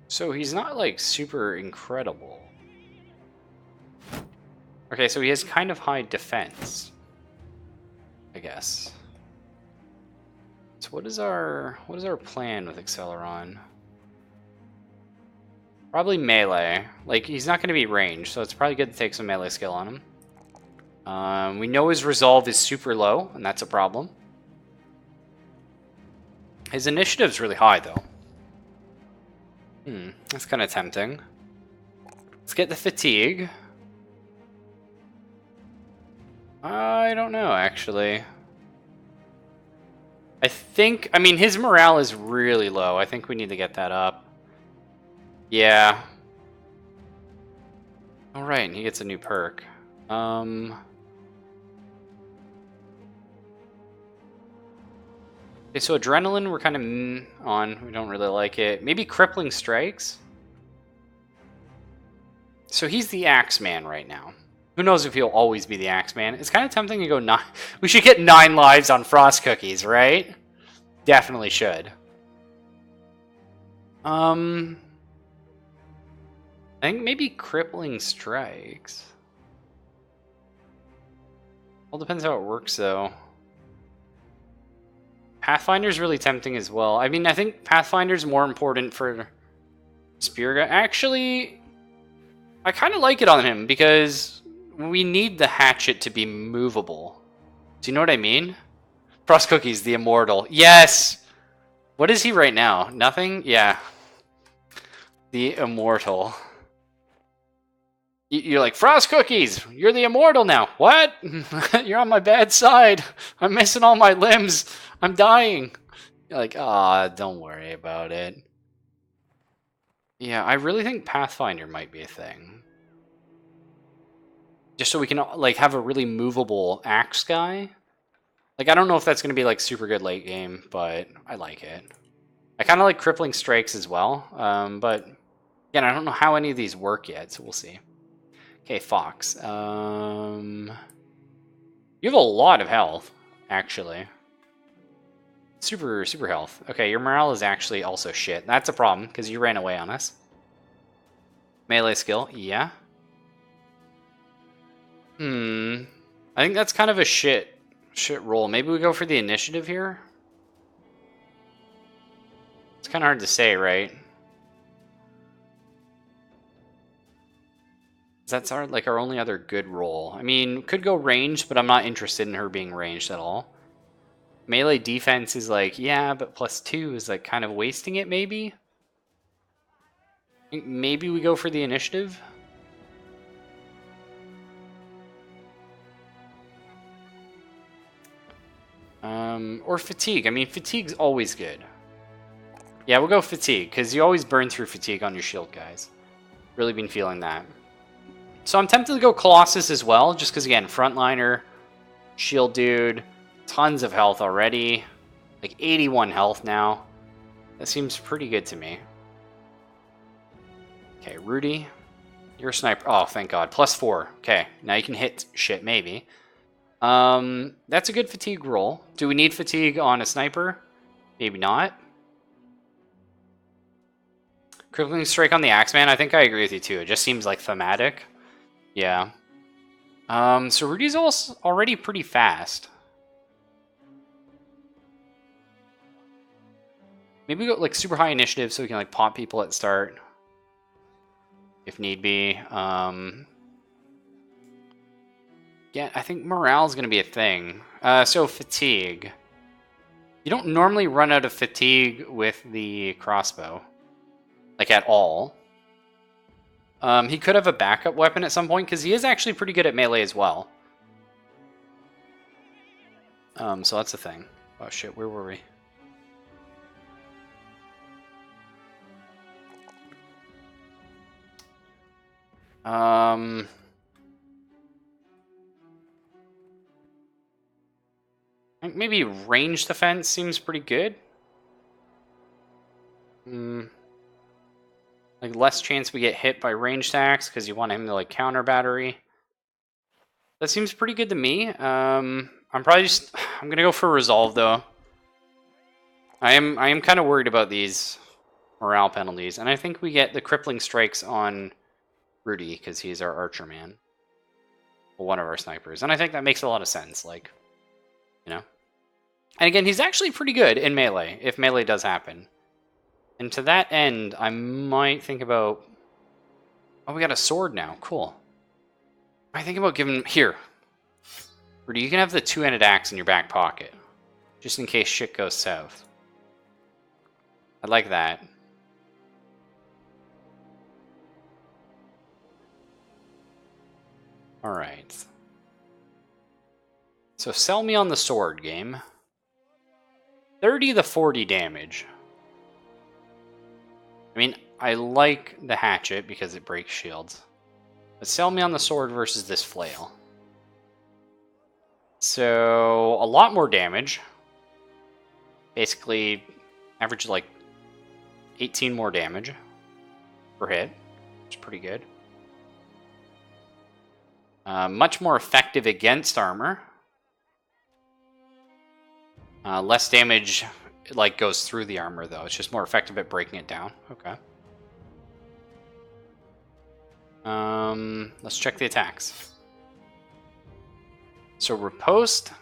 So he's not, like, super incredible. Okay, so he has kind of high defense, I guess. So what is our plan with Acceleron? Probably melee. Like, he's not going to be ranged, so it's probably good to take some melee skill on him. We know his resolve is super low, and that's a problem. His initiative's really high, though. That's kind of tempting. Let's get the fatigue. I don't know, actually. I mean, his morale is really low. I think we need to get that up. Yeah. Alright, and he gets a new perk. Okay, so Adrenaline we're kind of on. We don't really like it. Maybe Crippling Strikes? So he's the Axeman right now. Who knows if he'll always be the Axeman. It's kind of tempting to go 9... We should get 9 lives on Frost Cookies, right? Definitely should. I think maybe Crippling Strikes. All depends how it works, though. Pathfinder's really tempting as well. I mean, I think Pathfinder's more important for Spear Guy. Actually, I kind of like it on him because we need the hatchet to be movable. Do you know what I mean? Frost Cookies, the Immortal. Yes! What is he right now? Nothing? Yeah. The Immortal. You're like, Frost Cookies, you're the Immortal now. What? You're on my bad side. I'm missing all my limbs. I'm dying. You're like, ah, don't worry about it. Yeah, I really think Pathfinder might be a thing. Just so we can, like, have a really movable axe guy. Like, I don't know if that's going to be, like, super good late game, but I like it. I kind of like Crippling Strikes as well, but, again, I don't know how any of these work yet, so we'll see. Okay, Fox. You have a lot of health, actually. Super health. Okay, your morale is actually also shit. That's a problem, because you ran away on us. Melee skill, yeah. I think that's kind of a shit roll. Maybe we go for the initiative here? It's kind of hard to say, right? That's our only other good roll. I mean, could go ranged, but I'm not interested in her being ranged at all. Melee defense is like, yeah, but +2 is like kind of wasting it, maybe? Maybe we go for the initiative? Or fatigue. I mean, fatigue's always good. Yeah, we'll go fatigue, because you always burn through fatigue on your shield guys. Really been feeling that. So I'm tempted to go Colossus as well, just because, again, frontliner, shield dude, tons of health already. Like 81 health now. That seems pretty good to me. Okay, Rudy. You're a sniper. Oh, thank God. +4. Okay, now you can hit shit, maybe. That's a good fatigue roll. Do we need fatigue on a sniper? Maybe not. Crippling strike on the Axeman. I think I agree with you too. It just seems like thematic. Yeah. So Rudy's already pretty fast. Maybe go like super high initiative so we can like pop people at start. If need be. Yeah, I think morale's going to be a thing. So fatigue. You don't normally run out of fatigue with the crossbow. Like, at all. He could have a backup weapon at some point, because he is actually pretty good at melee as well. So that's the thing. Oh shit, where were we? I think maybe ranged defense seems pretty good. Like, less chance we get hit by ranged attacks because you want him to, like, counter battery. That seems pretty good to me. I'm probably just... I'm going to go for resolve, though. I am kind of worried about these morale penalties. And I think we get the crippling strikes on Rudy because he's our archer man. Well, one of our snipers. And I think that makes a lot of sense. Like, you know? And again, he's actually pretty good in melee, if melee does happen. And to that end, I might think about... Oh, we got a sword now. Cool. I think about giving... Here. Rudy, you can have the two-handed axe in your back pocket. Just in case shit goes south. I like that. Alright. So sell me on the sword, game. 30 to 40 damage. I mean, I like the hatchet because it breaks shields. But sell me on the sword versus this flail. So, a lot more damage. Basically, average like 18 more damage per hit. Which is pretty good. Much more effective against armor. Less damage, like, goes through the armor, though. It's just more effective at breaking it down. Okay. Let's check the attacks. So, riposte,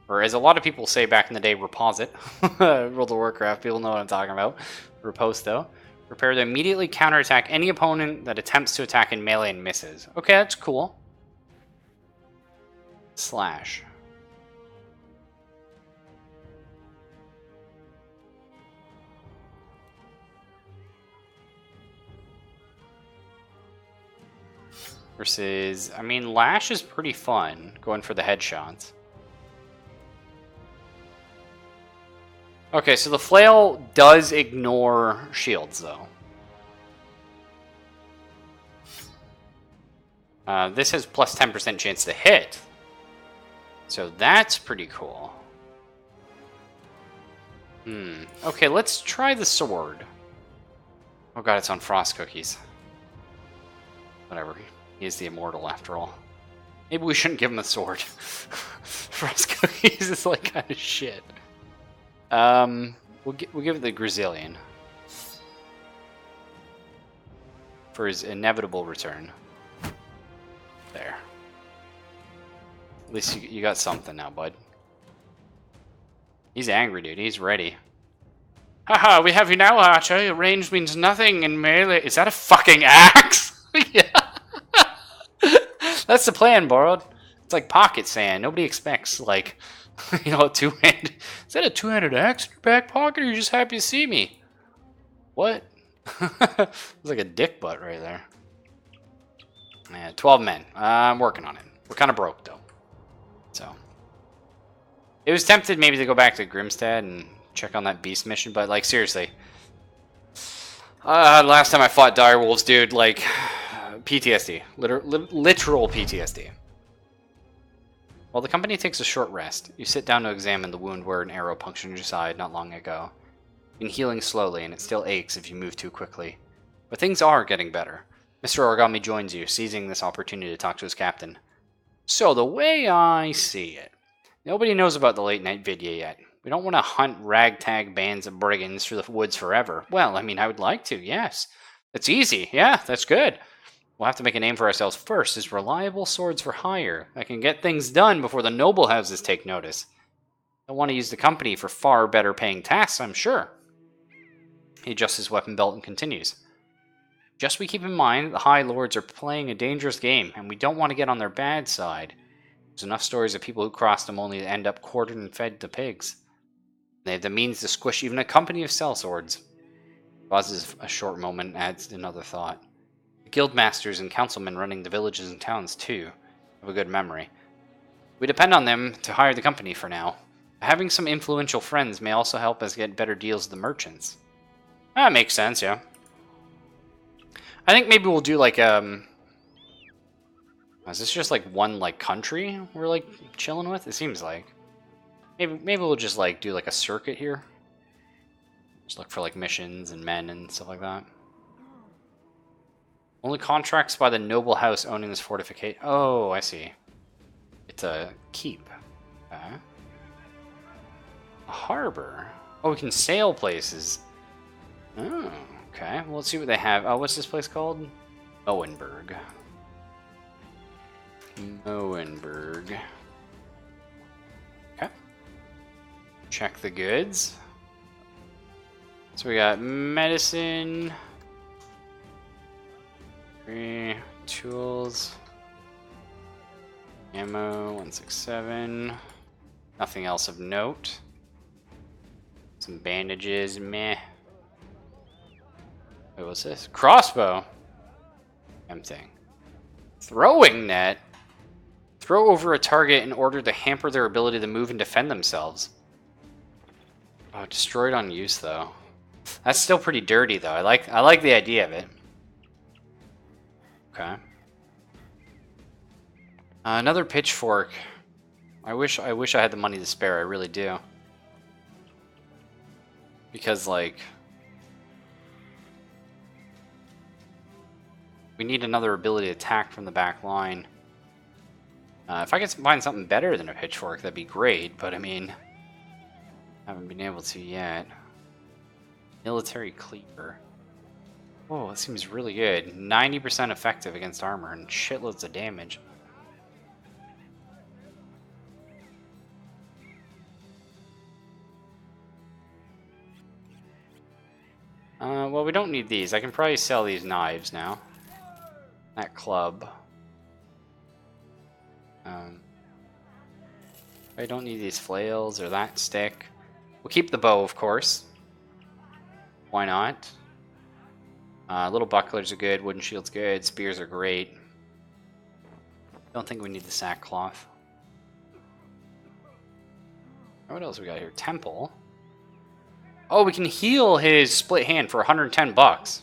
or as a lot of people say back in the day, reposit. World of Warcraft, people know what I'm talking about. Riposte, though. Prepare to immediately counterattack any opponent that attempts to attack in melee and misses. Okay, that's cool. Slash. Versus, I mean, Lash is pretty fun, going for the headshots. Okay, so the flail does ignore shields, though. This has plus 10% chance to hit. So that's pretty cool. Okay, let's try the sword. Oh god, it's on frost cookies. Whatever. He is the immortal, after all. Maybe we shouldn't give him a sword. Frost cookies is like kind of shit. We'll give it the Grazillion for his inevitable return. There. At least you got something now, bud. He's angry, dude. He's ready. Haha, we have you now, Archer. Range means nothing in melee. Is that a fucking axe? Yeah. That's the plan, Borrowed. It's like Pocket sand. Nobody expects, like, you know, a two-handed... Is that a two-handed axe in your back pocket, or are you just happy to see me? What? It's like a dick butt right there. Yeah, 12 men. I'm working on it. We're kind of broke, though. So. It was tempted maybe to go back to Grimstad and check on that beast mission, but, like, seriously. Last time I fought direwolves, dude, like... PTSD. Literal PTSD. While the company takes a short rest, you sit down to examine the wound where an arrow punctured your side not long ago. You've been healing slowly, and it still aches if you move too quickly. But things are getting better. Mr. Origami joins you, seizing this opportunity to talk to his captain. So the way I see it, nobody knows about the late night video yet. We don't want to hunt ragtag bands of brigands through the woods forever. Well, I mean, I would like to, yes. It's easy. Yeah, that's good. We'll have to make a name for ourselves first as reliable swords for hire that can get things done before the noble houses take notice. They'll want to use the company for far better paying tasks, I'm sure. He adjusts his weapon belt and continues. Just we keep in mind, the High Lords are playing a dangerous game, and we don't want to get on their bad side. There's enough stories of people who crossed them only to end up quartered and fed to pigs. They have the means to squish even a company of sellswords. Pauses a short moment and adds another thought. The guildmasters and councilmen running the villages and towns, too, have a good memory. We depend on them to hire the company for now. Having some influential friends may also help us get better deals with the merchants. That makes sense, yeah. I think maybe we'll do like is this just like one like country we're like chilling with? It seems like. Maybe we'll just like do like a circuit here. Just look for like missions and men and stuff like that. Only contracts by the noble house owning this fortification. Oh, I see. It's a keep. Okay. A harbor. Oh, we can sail places. Oh, okay. Well, let's see what they have. Oh, what's this place called? Owenburg. Owenburg. Okay. Check the goods. So we got medicine. Tools. Ammo, 167. Nothing else of note. Some bandages, meh. Wait, what's this? Crossbow. Tempting. Throwing net. Throw over a target in order to hamper their ability to move and defend themselves. Oh, destroyed on use though. That's still pretty dirty though. I like the idea of it. Okay. Another pitchfork. I wish I had the money to spare. I really do. Because like we need another ability to attack from the back line. If I could find something better than a pitchfork, that'd be great. But I mean, haven't been able to yet. Military cleaver. Oh, that seems really good. 90% effective against armor and shitloads of damage. Well, we don't need these. I can probably sell these knives now. That club. I don't need these flails or that stick. We'll keep the bow, of course. Why not? Little bucklers are good. Wooden shields good. Spears are great. Don't think we need the sackcloth. What else we got here? Temple. Oh, we can heal his split hand for 110 bucks.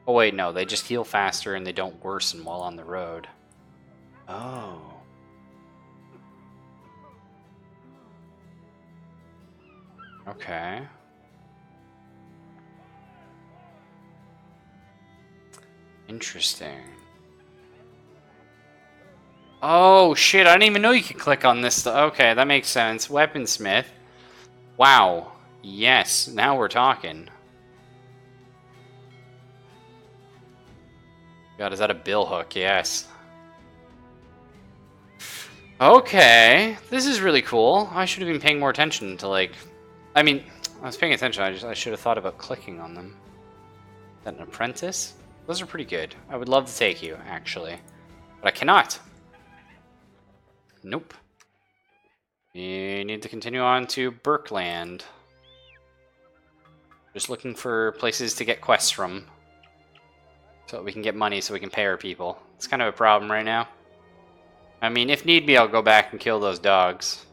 Oh wait, no, they just heal faster and they don't worsen while on the road. Oh. Okay. Interesting. Oh shit, I didn't even know you could click on this stuff. Okay, that makes sense. Weaponsmith. Wow. Yes, now we're talking. God, is that a billhook? Yes. Okay, this is really cool. I should have been paying more attention to like... I mean, I was paying attention, I should have thought about clicking on them. Is that an apprentice? Those are pretty good. I would love to take you, actually. But I cannot. Nope. You need to continue on to Berkland. Just looking for places to get quests from. So that we can get money so we can pay our people. It's kind of a problem right now. I mean, if need be, I'll go back and kill those dogs.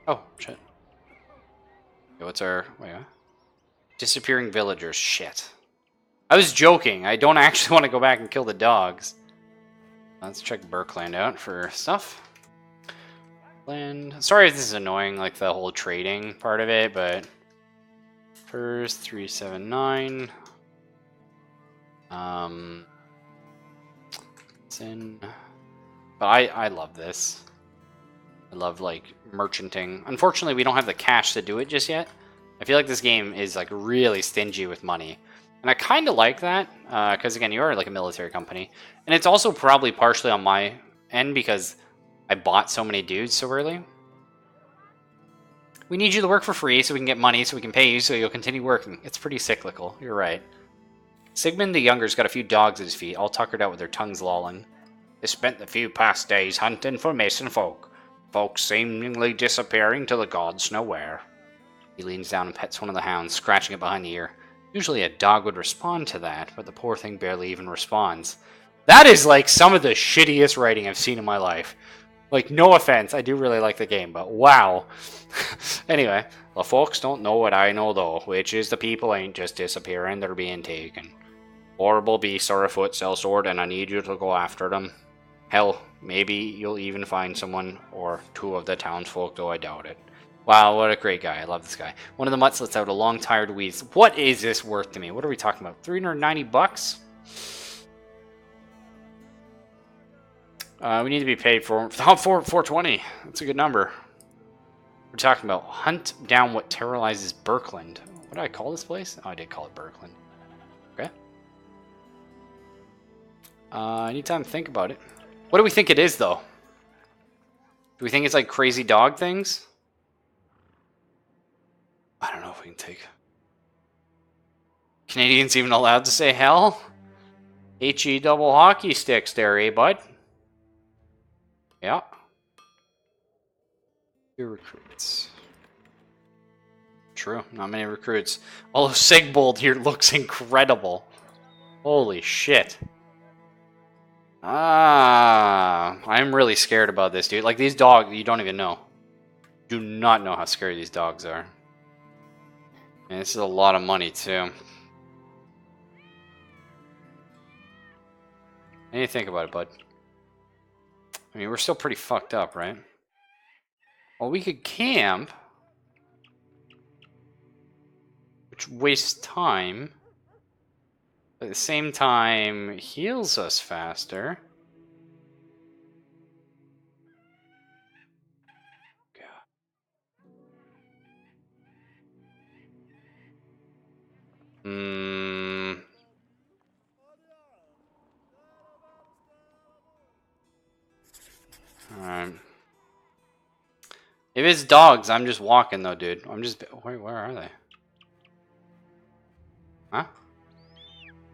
Oh, shit. Okay, what's our... Wait, what? Disappearing villagers. Shit. I was joking. I don't actually want to go back and kill the dogs. Let's check Berkland out for stuff. Land. Sorry if this is annoying, like the whole trading part of it, but... First, 379. It's in... But I love this. I love, like, merchanting. Unfortunately, we don't have the cash to do it just yet. I feel like this game is, like, really stingy with money. And I kind of like that, because, again, you are, like, a military company. And it's also probably partially on my end, because I bought so many dudes so early. We need you to work for free so we can get money, so we can pay you, so you'll continue working. It's pretty cyclical. You're right. Sigmund the Younger's got a few dogs at his feet, all tuckered out with their tongues lolling. They spent the few past days hunting for missing folk. Folks seemingly disappearing to the gods nowhere. He leans down and pets one of the hounds, scratching it behind the ear. Usually a dog would respond to that, but the poor thing barely even responds. That is like some of the shittiest writing I've seen in my life. Like, no offense, I do really like the game, but wow. Anyway, the folks don't know what I know though, which is the people ain't just disappearing, they're being taken. Horrible beasts are afoot, sellsword, and I need you to go after them. Hell, maybe you'll even find someone or two of the townsfolk, though I doubt it. Wow, what a great guy. I love this guy. One of the mutts lets out a long, tired wheeze. What is this worth to me? What are we talking about? 390 bucks? We need to be paid for 420. That's a good number. We're talking about hunt down what terrorizes Birkland. What did I call this place? Oh, I did call it Birkland. Okay. I need time to think about it. What do we think it is, though? Do we think it's like crazy dog things? I don't know if we can take... Canadians even allowed to say hell? HE double hockey sticks there, eh, bud? Yeah. Few recruits. True, not many recruits. Although Sigbold here looks incredible. Holy shit. I'm really scared about this, dude. Like, these dogs, you don't even know. Do not know how scary these dogs are. And this is a lot of money, too. What do you think about it, bud? I mean, we're still pretty fucked up, right? Well, we could camp. Which wastes time. But at the same time, heals us faster. Alright. If it's dogs, I'm just walking though, dude. I'm just... Wait, where are they? Huh?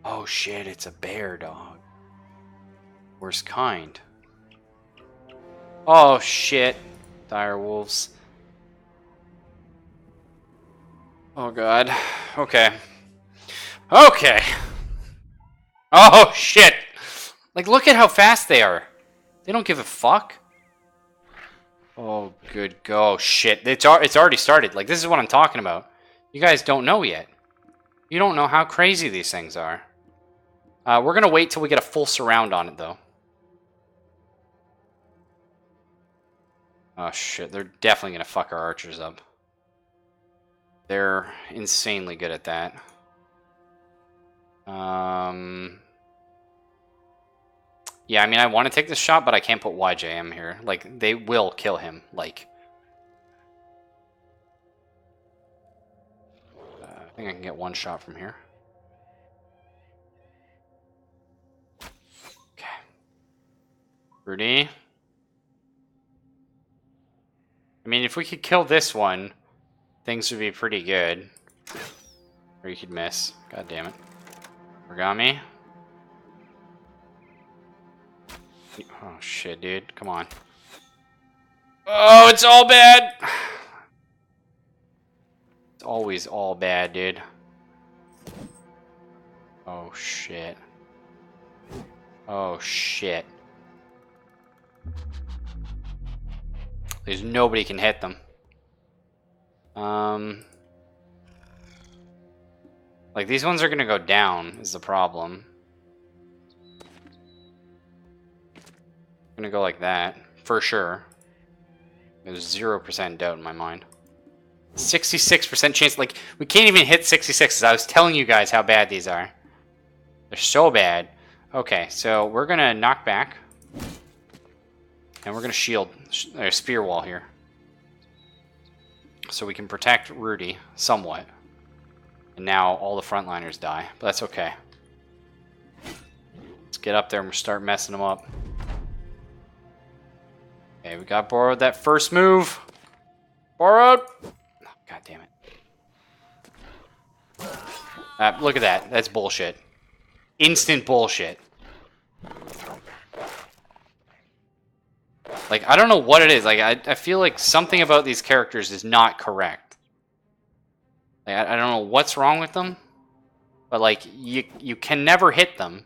Oh shit, it's a bear dog. Worst kind. Oh shit. Dire wolves. Oh god. Okay. Okay. Oh shit. Like, look at how fast they are. They don't give a fuck. Oh, good go. Shit. It's already started. Like, this is what I'm talking about. You guys don't know yet. You don't know how crazy these things are. We're going to wait till we get a full surround on it, though. Oh, shit. They're definitely going to fuck our archers up. They're insanely good at that. Yeah, I mean, I want to take this shot, but I can't put YJM here. Like, they will kill him. Like, I think I can get one shot from here. Okay. Rudy. I mean, if we could kill this one, things would be pretty good. Or you could miss. God damn it. Origami. Oh, shit, dude. Come on. Oh, it's all bad! It's always all bad, dude. Oh, shit. Oh, shit. There's nobody can hit them. Like, these ones are gonna go down, is the problem. I'm gonna go like that, for sure. There's 0% doubt in my mind. 66% chance, like, we can't even hit 66. I was telling you guys how bad these are. They're so bad. Okay, so we're gonna knock back. And we're gonna shield a spear wall here. So we can protect Rudy somewhat. And now all the frontliners die. But that's okay. Let's get up there and start messing them up. Okay, we got borrowed that first move. Borrowed! Oh, God damn it. Look at that. That's bullshit. Instant bullshit. Like, I don't know what it is. Like, I feel like something about these characters is not correct. Like, I don't know what's wrong with them. But, like, you can never hit them.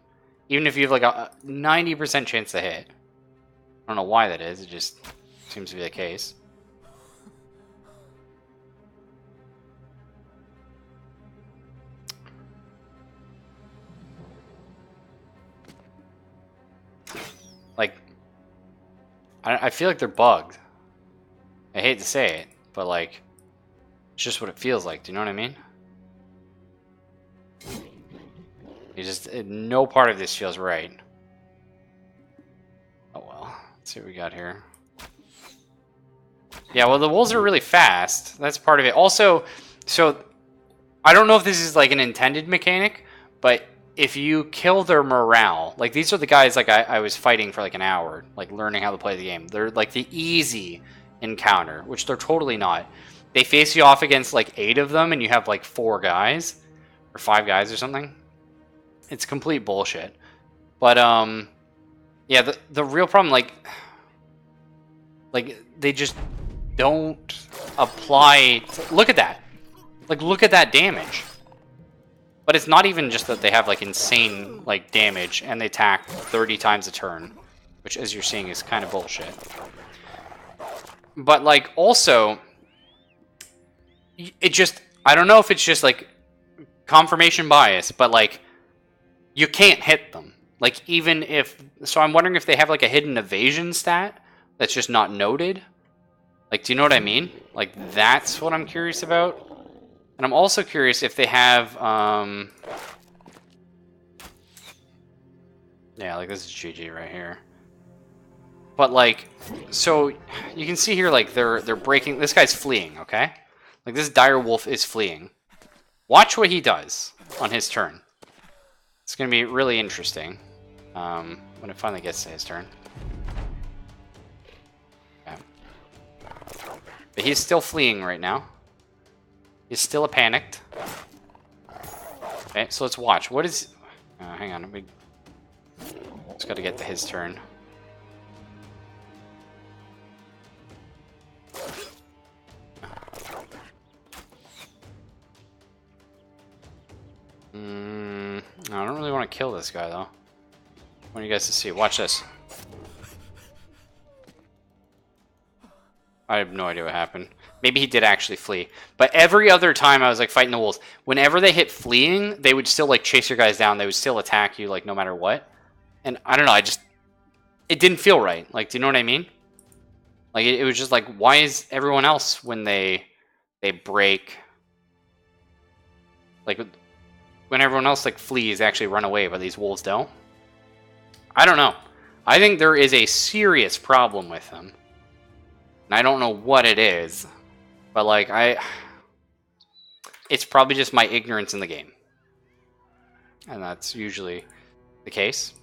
Even if you have, like, a 90% chance to hit. I don't know why that is. It just seems to be the case. Like, I feel like they're bugged. I hate to say it, but, like, it's just what it feels like. Do you know what I mean? You just, no part of this feels right. Oh well. Let's see what we got here. Yeah, well, the wolves are really fast. That's part of it. Also, so I don't know if this is like an intended mechanic, but if you kill their morale, like these are the guys like I was fighting for like an hour, like learning how to play the game. They're like the easy encounter, which they're totally not. They face you off against like 8 of them, and you have like 4 guys or 5 guys or something. It's complete bullshit. But yeah, the real problem, like they just don't apply. Look at that. Like, look at that damage. But it's not even just that they have like insane like damage and they attack 30 times a turn, which as you're seeing is kind of bullshit. But like also, it just, I don't know if it's just like confirmation bias, but like you can't hit them. Like even if, so I'm wondering if they have like a hidden evasion stat that's just not noted. Like, do you know what I mean? Like, that's what I'm curious about. And I'm also curious if they have, yeah, like this is GG right here. But like, so you can see here, like they're breaking. This guy's fleeing, okay? Like this dire wolf is fleeing. Watch what he does on his turn. It's gonna be really interesting when it finally gets to his turn. Okay. But he's still fleeing right now. He's still panicked. Okay, so let's watch. What is? Hang on, we just got to get to his turn. I don't really want to kill this guy though. I want you guys to see. Watch this. I have no idea what happened. Maybe he did actually flee. But every other time I was like fighting the wolves, whenever they hit fleeing, they would still like chase your guys down. They would still attack you like no matter what. And I don't know, it didn't feel right. Like, do you know what I mean? Like it was just like, why is everyone else when they break, like when everyone else like flees, actually run away, but these wolves don't? I don't know. I think there is a serious problem with them. And I don't know what it is, but like it's probably just my ignorance in the game. And that's usually the case.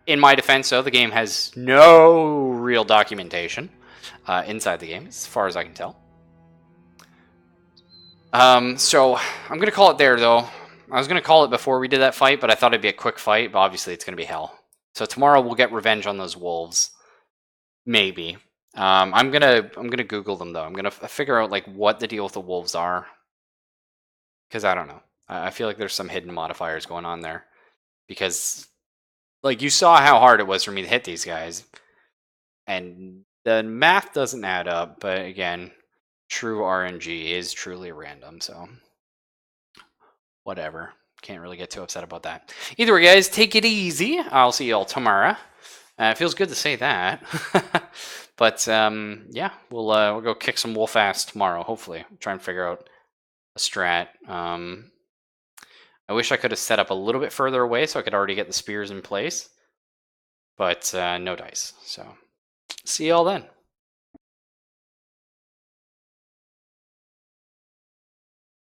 In my defense, though, the game has no real documentation inside the game, as far as I can tell. So I'm going to call it there, though. I was going to call it before we did that fight, but I thought it'd be a quick fight, but obviously it's going to be hell. So tomorrow we'll get revenge on those wolves. Maybe. I'm gonna Google them though. I'm gonna figure out like what the deal with the wolves are, because I don't know. I feel like there's some hidden modifiers going on there, because like you saw how hard it was for me to hit these guys, and the math doesn't add up. But again, true RNG is truly random, so whatever. Can't really get too upset about that. Either way, guys, take it easy. I'll see you all tomorrow. It feels good to say that. But yeah, we'll go kick some wolf ass tomorrow. Hopefully, try and figure out a strat. I wish I could have set up a little bit further away so I could already get the spears in place. But no dice. So see y'all then.